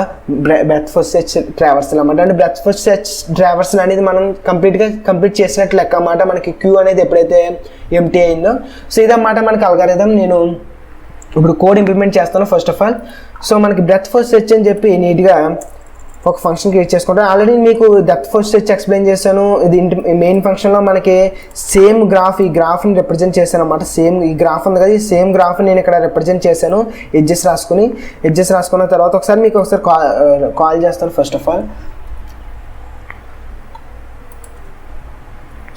breadth first search traversal అన్నమాట. అంటే బ్రెత్ ఫస్ట్ సెర్చ్ ట్రావర్సల్ అనేది మనం కంప్లీట్ చేసినట్లు లెక్క అన్నమాట. మనకి క్యూ అనేది ఎప్పుడైతే ఎంటీ అయిందో. సో ఇదన్నమాట మనకి అల్గారిథం. నేను ఇప్పుడు కోడ్ ఇంప్లిమెంట్ చేస్తాను. ఫస్ట్ ఆఫ్ ఆల్ సో మనకి బ్రెత్ ఫస్ట్ సెర్చ్ అని చెప్పి నీట్గా ఒక ఫంక్షన్ క్రియేట్ చేసుకుంటాను. ఆల్రెడీ మీకు డెప్త్ ఫస్ట్ సెర్చ్ ఎక్స్ప్లెయిన్ చేశాను. ఇది మెయిన్ ఫంక్షన్లో మనకి సేమ్ ఈ గ్రాఫ్ని రిప్రజెంట్ చేశాను అనమాట. సేమ్ ఈ గ్రాఫ్ ఉంది కదా, ఈ సేమ్ గ్రాఫ్ నేను ఇక్కడ రిప్రజెంట్ చేశాను. ఎడ్జెస్ రాసుకున్న తర్వాత ఒకసారి మీకు కాల్ చేస్తాను. ఫస్ట్ ఆఫ్ ఆల్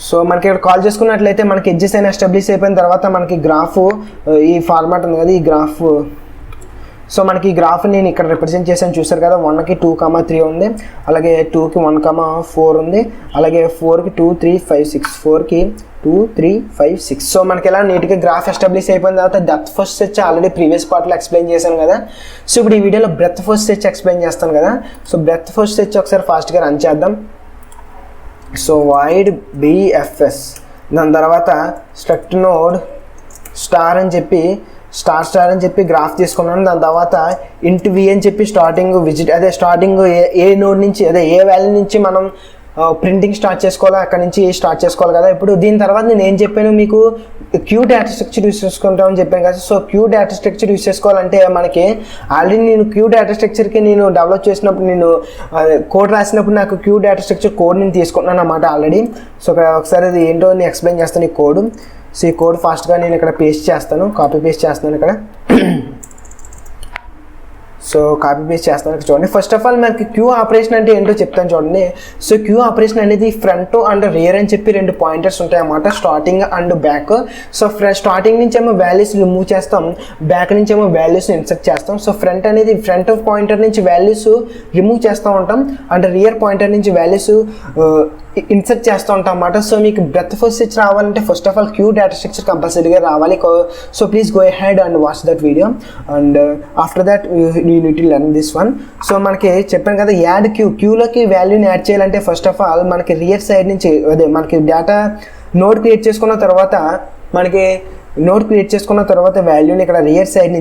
సో మనకి ఇక్కడ కాల్ చేసుకున్నట్లయితే మనకి ఎడ్జెస్ అయినా ఎస్టాబ్లిష్ అయిపోయిన తర్వాత మనకి గ్రాఫ్ ఈ ఫార్మాట్ ఉంది కదా, ఈ గ్రాఫ్. సో మనకి ఈ గ్రాఫ్ నేను ఇక్కడ రిప్రజెంట్ చేశాను చూసారు కదా. 1కి 2,3 ఉంది, అలాగే 2కి 1,4 ఉంది, అలాగే 4కి 2, 3, 5, 6, 4కి 2, 3, 5, 6. సో మనకి ఇలా నీట్గా గ్రాఫ్ ఎస్టాబ్లిష్ అయిపోయిన తర్వాత depth first search already previous పార్ట్లో ఎక్స్ప్లెయిన్ చేశాను కదా. సో ఇప్పుడు ఈ వీడియోలో బ్రెత్ ఫస్ట్ సెర్చ్ ఎక్స్ప్లెయిన్ చేస్తాను కదా. సో బ్రెత్ ఫస్ట్ సెర్చ్ ఒకసారి ఫాస్ట్గా రన్ చేద్దాం. సో void bfs దాని తర్వాత స్ట్రక్ట్ నోడ్ స్టార్ అని చెప్పి గ్రాఫ్ తీసుకున్నాను. దాని తర్వాత ఇంట్ వి అని చెప్పి స్టార్టింగ్ ఏ నోడ్ నుంచి ఏ వాల్యూ నుంచి మనం ప్రింటింగ్ స్టార్ట్ చేసుకోవాలో అక్కడ నుంచి స్టార్ట్ చేసుకోవాలి కదా. ఇప్పుడు దీని తర్వాత నేను ఏం చెప్పాను మీకు, క్యూ డేటా స్ట్రక్చర్ యూస్ చేసుకుంటామని చెప్పాను కదా. So queue data structure use చేసుకోవాలంటే మనకి ఆల్రెడీ నేను క్యూ డేటా స్ట్రక్చర్కి నేను డెవలప్ చేసినప్పుడు నేను కోడ్ రాసినప్పుడు నాకు క్యూ డేటా స్ట్రక్చర్ కోడ్ నేను తీసుకుంటున్నాను అన్నమాట ఆల్రెడీ. సో ఇక్కడ ఒకసారి అది ఏంటో నేను ఎక్స్ప్లెయిన్ చేస్తాను ఈ కోడ్. సో ఈ కోడ్ ఫాస్ట్గా నేను ఇక్కడ కాపీ పేస్ట్ చేస్తున్నాను ఇక్కడ. సో కాపీ పేస్ట్ చేస్తాను చూడండి. ఫస్ట్ ఆఫ్ ఆల్ మనకి క్యూ ఆపరేషన్ అంటే ఏంటో చెప్తాను చూడండి. సో క్యూ ఆపరేషన్ అనేది ఫ్రంట్ అండ్ రియర్ అని చెప్పి 2 పాయింటర్స్ ఉంటాయి అన్నమాట, starting and back. So starting నుంచి ఏమో వాల్యూస్ రిమూవ్ చేస్తాం, బ్యాక్ నుంచి ఏమో వాల్యూస్ ఇన్సర్ట్ చేస్తాం. సో ఫ్రంట్ అనేది ఫ్రంట్ పాయింటర్ నుంచి వాల్యూస్ రిమూవ్ చేస్తూ ఉంటాం అండ్ రియర్ పాయింటర్ నుంచి వాల్యూస్ ఇన్సర్ట్ చేస్తూ ఉంటాం అన్నమాట. సో మీకు బ్రెత్ ఫస్ట్ సెర్చ్ రావాలంటే first of all queue data structure కంపల్సరీగా రావాలి. So please go ahead and watch that video and after that you need to learn this one. So మనకి చెప్పాను కదా, యాడ్ క్యూలోకి వాల్యూని యాడ్ చేయాలంటే ఫస్ట్ ఆఫ్ ఆల్ మనకి rear side నుంచి మనకి డేటా నోడ్ క్రియేట్ చేసుకున్న తర్వాత వాల్యూని ఇక్కడ రియర్ సైడ్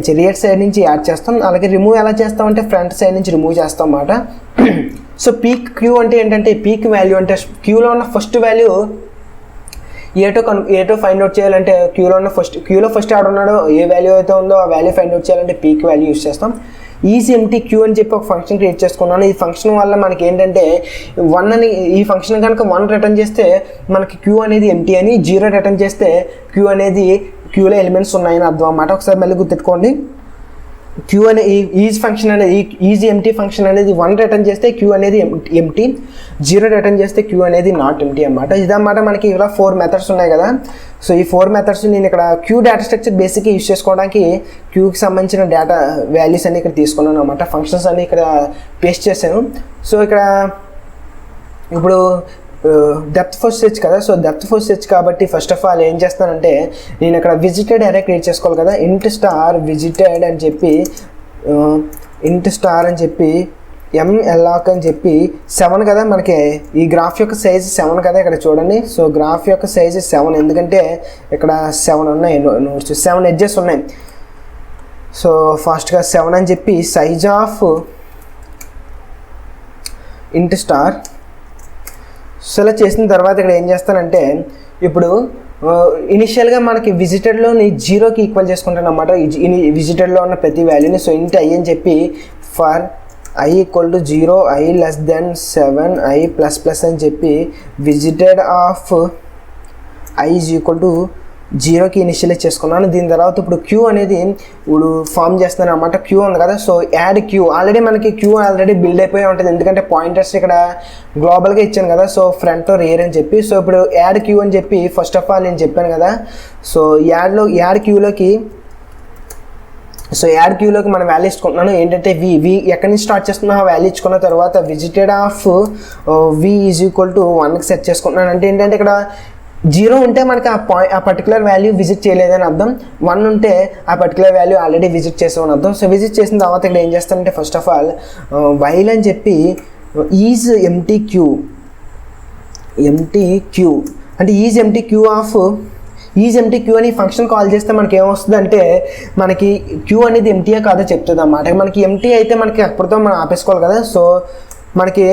నుంచి యాడ్ చేస్తాం. అలాగే రిమూవ్ ఎలా చేస్తామంటే ఫ్రంట్ సైడ్ నుంచి రిమూవ్ చేస్తాం అన్నమాట. సో పీక్ క్యూ అంటే ఏంటంటే పీక్ వాల్యూ అంటే క్యూలో ఉన్న ఫస్ట్ వాల్యూ ఏటో ఫైండ్ అవుట్ చేయాలంటే క్యూలో ఫస్ట్ ఆడ ఉన్నాడో ఏ వాల్యూ అయితే ఉందో ఆ వాల్యూ ఫైండ్ అవుట్ చేయాలంటే పీక్ వాల్యూ యూస్ చేస్తాం. ఈజ్ ఎంటీ క్యూ అని చెప్పి ఒక ఫంక్షన్ క్రియేట్ చేసుకున్నాను. ఈ ఫంక్షన్ వల్ల మనకి ఏంటంటే 1 అని ఈ ఫంక్షన్ కనుక 1 రిటర్న్ చేస్తే మనకి క్యూ అనేది ఎంటీ అని, 0 రిటర్న్ చేస్తే క్యూ అనేది క్యూలో ఎలిమెంట్స్ ఉన్నాయని అర్థం అన్నమాట. ఒకసారి మళ్ళీ గుర్తుపెట్టుకోండి. క్యూ అనే ఈజ్ ఫంక్షన్ అనేది ఈజ్ ఎంటీ ఫంక్షన్ అనేది 1 రిటర్న్ చేస్తే క్యూ అనేది ఎంటీ, 0 రిటర్న్ చేస్తే క్యూ అనేది నాట్ ఎంటీ అన్నమాట. ఇదన్నమాట మనకి ఇలా 4 మెథడ్స్ ఉన్నాయి కదా. సో ఈ 4 మెథడ్స్ నేను ఇక్కడ క్యూ డేటా స్ట్రక్చర్ బేసిక్గా యూస్ చేసుకోవడానికి క్యూకి సంబంధించిన డేటా వాల్యూస్ అన్ని ఇక్కడ తీసుకున్నాను అనమాట. ఫంక్షన్స్ అన్ని ఇక్కడ పేస్ట్ చేశాను. సో ఇక్కడ ఇప్పుడు డెప్త్ ఫస్ట్ సెర్చ్ కదా. సో డెప్త్ ఫస్ట్ సెర్చ్ కాబట్టి ఫస్ట్ ఆఫ్ ఆల్ ఏం చేస్తానంటే నేను ఇక్కడ విజిటెడ్ అరే క్రియేట్ చేసుకోవాలి కదా. ఇంట్ స్టార్ విజిటెడ్ అని చెప్పి ఇంట్ స్టార్ అని చెప్పి ఎంఎల్ఆక్ అని చెప్పి 7 కదా. మనకి ఈ గ్రాఫ్ యొక్క సైజ్ 7 కదా ఇక్కడ చూడండి. సో గ్రాఫ్ యొక్క సైజ్ 7 ఎందుకంటే ఇక్కడ 7 ఉన్నాయి నోట్స్, 7 ఎడ్జెస్ ఉన్నాయి. సో ఫాస్ట్గా 7 అని చెప్పి సైజ్ ఆఫ్ ఇంట్ స్టార్ సెలెక్ట్ చేసిన తర్వాత ఇక్కడ ఏం చేస్తానంటే ఇప్పుడు ఇనిషియల్గా మనకి విజిటెడ్లోని 0కి ఈక్వల్ చేసుకుంటాను అన్నమాట విజిటెడ్లో ఉన్న ప్రతి వాల్యూని. సో ఇంట్ ఐ అని చెప్పి for i equal to 0 i less than 7 i plus plus అని చెప్పి visited of i is equal to 0కి ఇనిషియలైజ్ చేసుకున్నాను. దీని తర్వాత ఇప్పుడు క్యూ అనేది ఇప్పుడు ఫామ్ చేస్తున్నాను అన్నమాట. క్యూ ఉంది కదా. సో యాడ్ క్యూ ఆల్రెడీ మనకి క్యూ ఆల్రెడీ బిల్డ్ అయిపోయి ఉంటుంది ఎందుకంటే పాయింటర్స్ ఇక్కడ గ్లోబల్గా ఇచ్చాను కదా. సో ఫ్రంట్ రియర్ అని చెప్పి సో ఇప్పుడు యాడ్ క్యూ అని చెప్పి ఫస్ట్ ఆఫ్ ఆల్ నేను చెప్పాను కదా. సో యాడ్ క్యూలోకి మనం వాల్యూ ఇచ్చుకుంటున్నాను. ఏంటంటే వి ఎక్కడి నుంచి స్టార్ట్ చేస్తున్నా వాల్యూ ఇచ్చుకున్న తర్వాత visited of v is equal to 1కి సెట్ చేసుకుంటున్నాను. అంటే ఏంటంటే ఇక్కడ 0 ఉంటే మనకి ఆ పర్టికులర్ వాల్యూ విజిట్ చేయలేదని అర్థం, 1 ఉంటే ఆ పర్టికులర్ వాల్యూ ఆల్రెడీ విజిట్ చేసామని అర్థం. సో విజిట్ చేసిన తర్వాత ఇక్కడ ఏం చేస్తానంటే ఫస్ట్ ఆఫ్ ఆల్ వైల్ అని చెప్పి ఈజ్ ఎంటీ క్యూ అంటే ఈజ్ ఎంటీ క్యూ అని ఫంక్షన్ కాల్ చేస్తే మనకి ఏమొస్తుంది అంటే మనకి క్యూ అనేది ఎంటీయే కాదో చెప్తుంది అన్నమాట. మనకి ఎంటీ అయితే మనకి అప్పటితో మనం ఆపేసుకోవాలి కదా. సో మనకి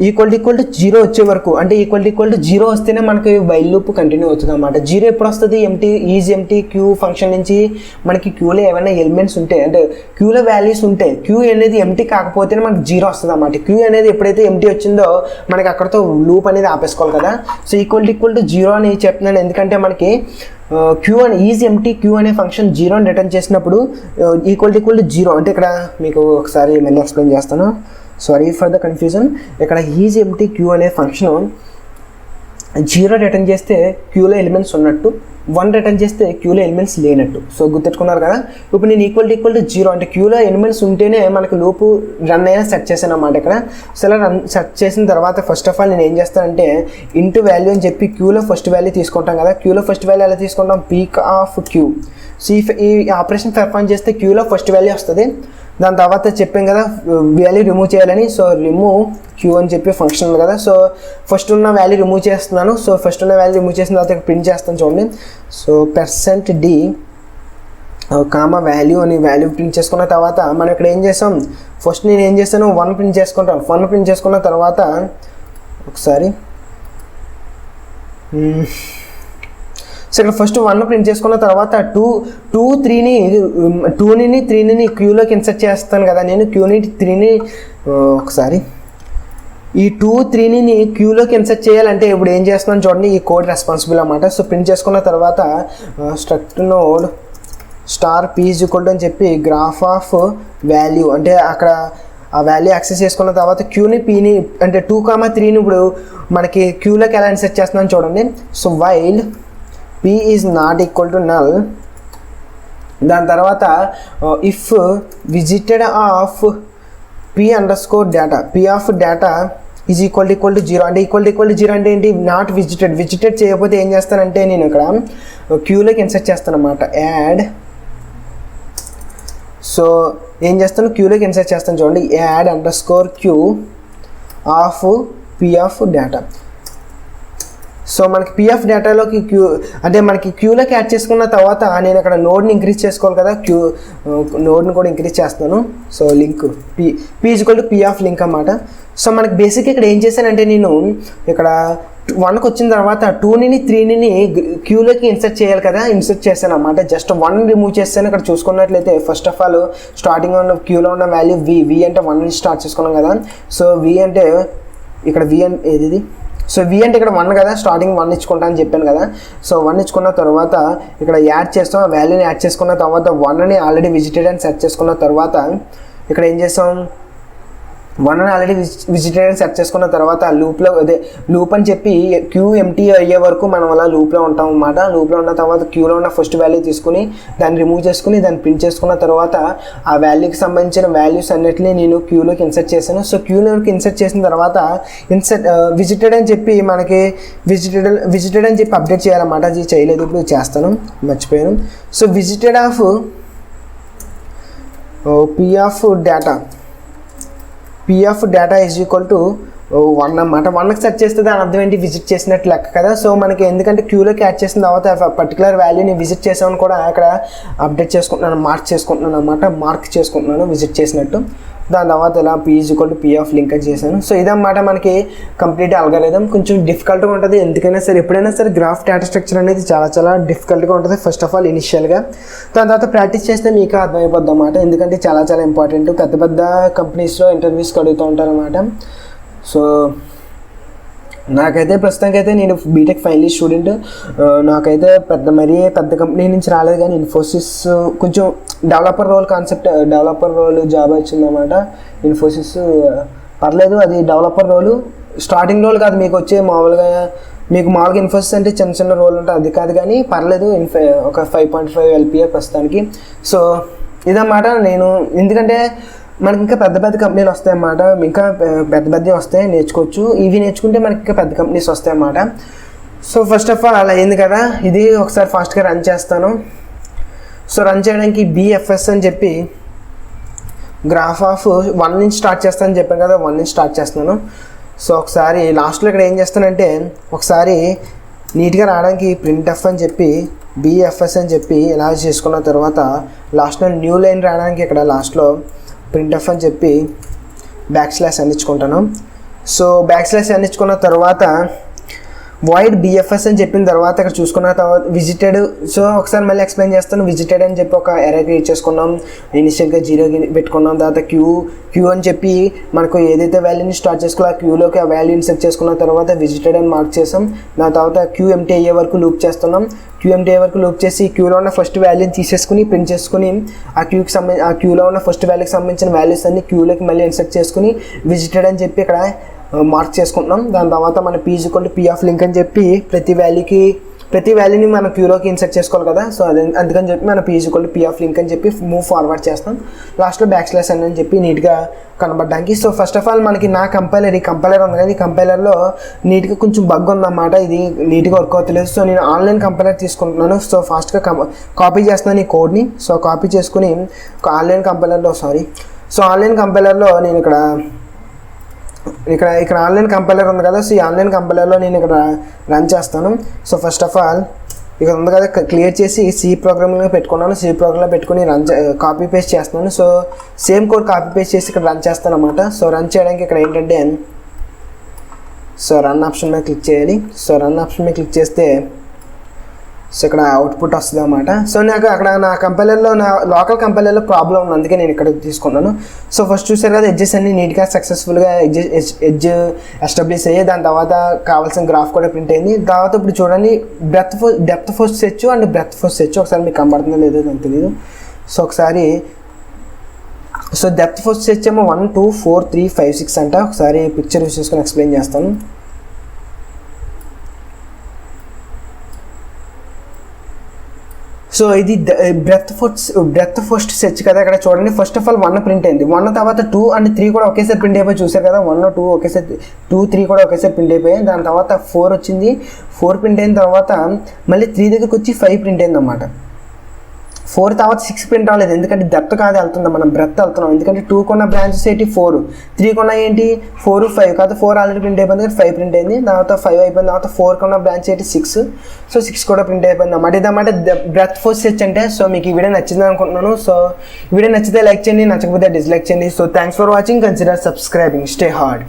ఈక్వల్ టు 0 వచ్చే వరకు అంటే ఈక్వల్ టు 0 వస్తేనే మనకి వైల్ లూప్ కంటిన్యూ అవుతుంది అన్నమాట. 0 ఎప్పుడు వస్తుంది ఈజ్ ఎంటీ క్యూ ఫంక్షన్ నుంచి మనకి క్యూలో ఏమైనా ఎలిమెంట్స్ ఉంటే అంటే క్యూలో వాల్యూస్ ఉంటే క్యూ అనేది ఎంటీ కాకపోతేనే మనకి 0 వస్తుంది అన్నమాట. క్యూ అనేది ఎప్పుడైతే ఎంటీ వచ్చిందో మనకి అక్కడతో లూప్ అనేది ఆపేసుకోవాలి కదా. సో ఈక్వల్ టు 0 అని చెప్తున్నాను ఎందుకంటే మనకి క్యూ అని ఈజ్ ఎంటీ క్యూ అనే ఫంక్షన్ 0 అని రిటర్న్ చేసినప్పుడు ఈక్వల్ టు 0 అంటే ఇక్కడ మీకు ఒకసారి మళ్ళీ ఎక్స్ప్లెయిన్ చేస్తాను. Sorry for the confusion. ఇక్కడ ఈజ్ ఎంటీ క్యూ అనే ఫంక్షన్ 0 రిటర్న్ చేస్తే క్యూలో ఎలిమెంట్స్ ఉన్నట్టు, 1 రిటర్న్ చేస్తే క్యూలో ఎలిమెంట్స్ లేనట్టు. సో గుర్తెట్టుకున్నారు కదా. ఇప్పుడు నేను ఈక్వల్ టు 0 అంటే క్యూలో ఎలిమెంట్స్ ఉంటేనే మనకి లూపు రన్ అయినా సెట్ చేశాను అన్నమాట ఇక్కడ. సో ఇలా సెట్ చేసిన తర్వాత ఫస్ట్ ఆఫ్ ఆల్ నేను ఏం చేస్తానంటే ఇంటూ వాల్యూ అని చెప్పి క్యూలో ఫస్ట్ వాల్యూ తీసుకుంటాం కదా. క్యూలో ఫస్ట్ వాల్యూ ఎలా తీసుకుంటాం పీక్ ఆఫ్ క్యూ. సో ఈ ఆపరేషన్ పెర్ఫార్మ్ చేస్తే క్యూలో ఫస్ట్ వాల్యూ వస్తుంది. దాని తర్వాత చెప్పాం కదా వాల్యూ రిమూవ్ చేయాలని. సో రిమూవ్ క్యూ అని చెప్పి ఫంక్షన్ ఉంది కదా. సో ఫస్ట్ ఉన్న వాల్యూ రిమూవ్ చేస్తున్నాను. సో ఫస్ట్ ఉన్న వాల్యూ రిమూవ్ చేసిన తర్వాత ప్రింట్ చేస్తాను చూడండి. సో %d కామా వాల్యూ అని వాల్యూ ప్రింట్ చేసుకున్న తర్వాత మనం ఇక్కడ ఏం చేసాం ఫస్ట్ నేను ఏం చేస్తాను 1 ప్రింట్ చేసుకుంటాను. 1 ప్రింట్ చేసుకున్న తర్వాత ఒకసారి సో ఇక్కడ ఫస్ట్ 1 ప్రింట్ చేసుకున్న తర్వాత 3ని క్యూలోకి ఇన్సర్ట్ చేస్తాను కదా నేను. 3ని ఒకసారి ఈ 3ని క్యూలోకి ఇన్సర్ట్ చేయాలంటే ఇప్పుడు ఏం చేస్తున్నాను చూడండి. ఈ కోడ్ రెస్పాన్సిబుల్ అన్నమాట. సో ప్రింట్ చేసుకున్న తర్వాత స్ట్రక్ట్ నోడ్ స్టార్ p అని చెప్పి గ్రాఫ్ ఆఫ్ వాల్యూ అంటే అక్కడ ఆ వాల్యూ యాక్సెస్ చేసుకున్న తర్వాత క్యూని పీని అంటే 2,3ని ఇప్పుడు మనకి క్యూలోకి ఎలా ఇన్సర్ట్ చేస్తున్నాను చూడండి. So while p is not equal to null. దాని తర్వాత if visited of p underscore data p of data is equal to 0 అంటే ఈక్వల్ టు 0 అంటే ఏంటి నాట్ విజిటెడ్ చేయకపోతే ఏం చేస్తానంటే నేను ఇక్కడ క్యూలోకి ఇన్సర్ట్ చేస్తాను అన్నమాట. యాడ్ సో ఏం చేస్తాను క్యూలోకి ఇన్సర్ట్ చేస్తాను చూడండి. Add underscore queue of p of data. So మనకి పిఎఫ్ డేటాలోకి క్యూ అంటే మనకి క్యూలోకి యాడ్ చేసుకున్న తర్వాత నేను అక్కడ నోడ్ని ఇంక్రీజ్ చేసుకోవాలి కదా, నోడ్ని కూడా ఇంక్రీజ్ చేస్తాను. So link P equal to P of link అన్నమాట. సో మనకి బేసిక్ ఇక్కడ ఏం చేశానంటే నేను ఇక్కడ 1కి వచ్చిన తర్వాత 2ని 3ని క్యూలోకి ఇన్సర్ట్ చేయాలి కదా, ఇన్సర్ట్ చేశాను అన్నమాట. జస్ట్ 1 రిమూవ్ చేస్తాను. ఇక్కడ చూసుకున్నట్లయితే ఫస్ట్ ఆఫ్ ఆల్ స్టార్టింగ్ ఉన్న క్యూలో ఉన్న వాల్యూ వి అంటే 1 నుంచి స్టార్ట్ చేసుకున్నాం కదా. సో వి అంటే ఇక్కడ వి అంటే ఏది, సో వి అంటే ఇక్కడ 1 కదా, స్టార్టింగ్ 1 ఇచ్చుకుంటా అని చెప్పాను కదా. సో 1 ఇచ్చుకున్న తర్వాత ఇక్కడ యాడ్ చేస్తాం, వాల్యూని యాడ్ చేసుకున్న తర్వాత 1ని ఆల్రెడీ విజిటెడ్ అని సెట్ చేసుకున్న తర్వాత ఇక్కడ ఏం చేస్తాం, 1ని ఆల్రెడీ విజిటెడ్ అని సెట్ చేసుకున్న తర్వాత లూప్లో లూప్ అని చెప్పి క్యూ ఎంటీ అయ్యే వరకు మనం అలా లూప్లో ఉంటాం అన్నమాట. లూప్లో ఉన్న తర్వాత క్యూలో ఉన్న ఫస్ట్ వాల్యూ తీసుకుని దాన్ని రిమూవ్ చేసుకుని దాన్ని ప్రింట్ చేసుకున్న తర్వాత ఆ వాల్యూకి సంబంధించిన వాల్యూస్ అన్నిటిని నేను క్యూలోకి ఇన్సర్ట్ చేశాను. సో క్యూలోకి ఇన్సర్ట్ చేసిన తర్వాత విజిటెడ్ అని చెప్పి మనకి విజిటెడ్ అని చెప్పి అప్డేట్ చేయాలన్నమాట. అది చేయలేదు, ఇప్పుడు చేస్తాను, మర్చిపోయాను. So visited of P of data is equal to 1 అన్నమాట. 1కి సెట్ చేస్తే దాని అర్థం ఏంటి, విజిట్ చేసినట్టు లెక్క కదా. సో మనకి ఎందుకంటే క్యూలోకి యాడ్ చేసిన తర్వాత పర్టికులర్ వాల్యూని విజిట్ చేసామని కూడా అక్కడ అప్డేట్ చేసుకుంటున్నాను, మార్క్ చేసుకుంటున్నాను అన్నమాట. మార్క్ చేసుకుంటున్నాను విజిట్ చేసినట్టు. దాని తర్వాత ఇలా P is equal to P of link అని చేశాను. సో ఇదన్నమాట మనకి కంప్లీట్ అల్గారిథం. కొంచెం డిఫికల్ట్గా ఉంటుంది, ఎందుకైనా సరే ఎప్పుడైనా సరే గ్రాఫ్ డేటా స్ట్రక్చర్ అనేది చాలా డిఫికల్ట్గా ఉంటుంది ఫస్ట్ ఆఫ్ ఆల్ ఇనిషియల్గా. దాని తర్వాత ప్రాక్టీస్ చేస్తే మీకు అర్థమైపోద్ది అన్నమాట, ఎందుకంటే చాలా ఇంపార్టెంట్. పెద్ద కంపెనీస్లో ఇంటర్వ్యూస్కి అడుగుతూ ఉంటారు అన్నమాట. సో నాకైతే ప్రస్తుతానికైతే నేను బీటెక్ ఫైనల్ ఇయర్ స్టూడెంట్. నాకైతే పెద్ద కంపెనీ నుంచి రాలేదు, కానీ ఇన్ఫోసిస్ కొంచెం డెవలపర్ రోల్ జాబ్ వచ్చిందన్నమాట. ఇన్ఫోసిస్ పర్లేదు, అది డెవలపర్ రోలు స్టార్టింగ్ రోల్ కాదు, మీకు వచ్చే మామూలుగా ఇన్ఫోసిస్ అంటే చిన్న రోల్ ఉంటుంది, అది కాదు, కానీ పర్లేదు. ఒక 5.5 LPA ప్రస్తుతానికి. సో ఇదన్నమాట. నేను ఎందుకంటే మనకి ఇంకా పెద్ద కంపెనీలు వస్తాయి అన్నమాట, ఇంకా పెద్దవి వస్తాయి, నేర్చుకోవచ్చు. ఇవి నేర్చుకుంటే మనకి ఇంకా పెద్ద కంపెనీస్ వస్తాయి అన్నమాట. సో ఫస్ట్ ఆఫ్ ఆల్ అలా అయింది కదా, ఇది ఒకసారి ఫాస్ట్గా రన్ చేస్తాను. సో రన్ చేయడానికి BFS అని చెప్పి గ్రాఫ్ ఆఫ్ 1 నుంచి స్టార్ట్ చేస్తానని చెప్పాను కదా, 1 నుంచి స్టార్ట్ చేస్తున్నాను. సో ఒకసారి లాస్ట్లో ఇక్కడ ఏం చేస్తానంటే, ఒకసారి నీట్గా రావడానికి printf అని చెప్పి BFS అని చెప్పి ఇలా చేసుకున్న తర్వాత లాస్ట్లో న్యూ లైన్ రావడానికి ఇక్కడ లాస్ట్లో printf అని చెప్పి బ్యాక్ / అందించుకుంటాను. సో బ్యాక్ / అందించుకున్న తర్వాత void BFS అని చెప్పిన తర్వాత ఇక్కడ చూసుకున్న తర్వాత విజిటెడ్. సో ఒకసారి మళ్ళీ ఎక్స్ప్లెయిన్ చేస్తాను. విజిటెడ్ అని చెప్పి ఒక ఎరే క్రియేట్ చేసుకున్నాం, ఇనిషియల్గా 0 పెట్టుకున్నాం. తర్వాత క్యూ అని చెప్పి మనకు ఏదైతే వాల్యూని స్టార్ట్ చేసుకోవాలో ఆ క్యూలోకి ఆ వాల్యూ ఇన్సర్ట్ చేసుకున్న తర్వాత విజిటెడ్ అని మార్క్ చేసాం. దాని తర్వాత క్యూ ఎంటీ అయ్యే వరకు లూప్ చేస్తున్నాం. క్యూ ఎంటీ అయ్యే వరకు లూప్ చేసి క్యూలో ఉన్న ఫస్ట్ వాల్యూని తీసేసుకుని ప్రింట్ చేసుకుని ఆ క్యూలో ఉన్న ఫస్ట్ వాల్యూకి సంబంధించిన వాల్యూస్ అన్ని క్యూలోకి మళ్ళీ ఇన్సర్ట్ చేసుకుని విజిటెడ్ అని చెప్పి ఇక్కడ మార్క్ చేసుకుంటున్నాం. దాని తర్వాత మన P is equal to P of link అని చెప్పి ప్రతి వాల్యూని మన క్యూలోకి ఇన్సర్ట్ చేసుకోవాలి కదా. సో అందుకని చెప్పి మన P is equal to P of link అని చెప్పి మూవ్ ఫార్వర్డ్ చేస్తాం. లాస్ట్లో / అని చెప్పి నీట్గా కనబడడానికి. సో ఫస్ట్ ఆఫ్ ఆల్ మనకి నా కంపైలర్ ఉంది కదా, ఈ కంపైలర్లో నీట్గా కొంచెం బగ్ ఉందన్నమాట, ఇది నీట్గా వర్క్ అవుతలేదు. సో నేను ఆన్లైన్ కంపైలర్ తీసుకుంటున్నాను. సో ఫాస్ట్గా కాపీ చేస్తున్నాను ఈ కోడ్ని. సో కాపీ చేసుకుని ఆన్లైన్ కంపైలర్లో నేను ఇక్కడ ఆన్లైన్ కంపైలర్ ఉంది కదా. సో ఈ ఆన్లైన్ కంపైలర్లో నేను ఇక్కడ రన్ చేస్తాను. సో ఫస్ట్ ఆఫ్ ఆల్ ఇక్కడ ఉంది కదా, క్లియర్ చేసి C ప్రోగ్రామ్లో పెట్టుకున్నాను. C ప్రోగ్రామ్లో పెట్టుకుని కాపీ పేస్ట్ చేస్తున్నాను. So same code copy paste చేసి ఇక్కడ రన్ చేస్తాను అన్నమాట. సో రన్ చేయడానికి ఇక్కడ ఏంటంటే రన్ ఆప్షన్ మీద క్లిక్ చేయాలి. సో రన్ ఆప్షన్ మీద క్లిక్ చేస్తే సో ఇక్కడ అవుట్పుట్ వస్తుంది అన్నమాట. సో నాకు అక్కడ నా లోకల్ కంపైలర్లో ప్రాబ్లం ఉంది, అందుకే నేను ఇక్కడ తీసుకున్నాను. సో ఫస్ట్ చూసారు కదా, ఎడ్జెస్ అన్ని నీట్గా సక్సెస్ఫుల్గా ఎడ్జ్ ఎస్టాబ్లిష్ అయ్యాయి. దాని తర్వాత కావాల్సిన గ్రాఫ్ కూడా ప్రింట్ అయింది. తర్వాత ఇప్పుడు చూడండి, depth first search and breadth first search ఒకసారి మీకు కనబడుతుందో లేదో నాకు తెలియదు. సో ఒకసారి డెప్త్ ఫస్ట్ సెర్చ్ ఏమో 1 2 4 3 5 6 అంట. ఒకసారి పిక్చర్ యూస్ చేసుకొని ఎక్స్ప్లెయిన్ చేస్తాను. సో ఇది బ్రెడ్త్ ఫస్ట్ సెర్చ్ కదా. ఇక్కడ చూడండి, ఫస్ట్ ఆఫ్ ఆల్ 1 ప్రింట్ అయింది. 1 తర్వాత 2 అండ్ 3 కూడా ఒకేసారి ప్రింట్ అయిపోయి చూసారు కదా. 1 2 ఒకేసారి 2 3 కూడా ఒకేసారి ప్రింట్ అయిపోయాయి. దాని తర్వాత 4 వచ్చింది. 4 ప్రింట్ అయిన తర్వాత మళ్ళీ 3 దగ్గరికి వచ్చి 5 ప్రింట్ అయింది అన్నమాట. 4 తర్వాత 6 ప్రింట్ రాలేదు, ఎందుకంటే డెప్త్ కాదు వెళ్తుంది, మనం బ్రెత్ వెళ్తున్నాం. ఎందుకంటే 2 కొన్న బ్రాంచెస్ ఏంటి 4, 3 కొన్న ఏంటి 4, 5 కాదు 4 ఆల్రెడీ ప్రింట్ అయిపోయింది, 5 ప్రింట్ అయింది. తర్వాత 5 అయిపోయింది, తర్వాత 4 కొన్న బ్రాంచ్ ఏంటి 6, సో 6 కూడా ప్రింట్ అయిపోయింది అన్నమాట. ఇదన్నమాట బ్రెత్ ఫోర్స్ సెర్చ్ అంటే. సో మీకు ఈ వీడియో నచ్చింది అనుకుంటున్నాను. సో వీడియో నచ్చితే లైక్ చేయండి, నచ్చకపోతే డిస్లైక్ చేయండి. So thanks for watching, consider subscribing, stay hard.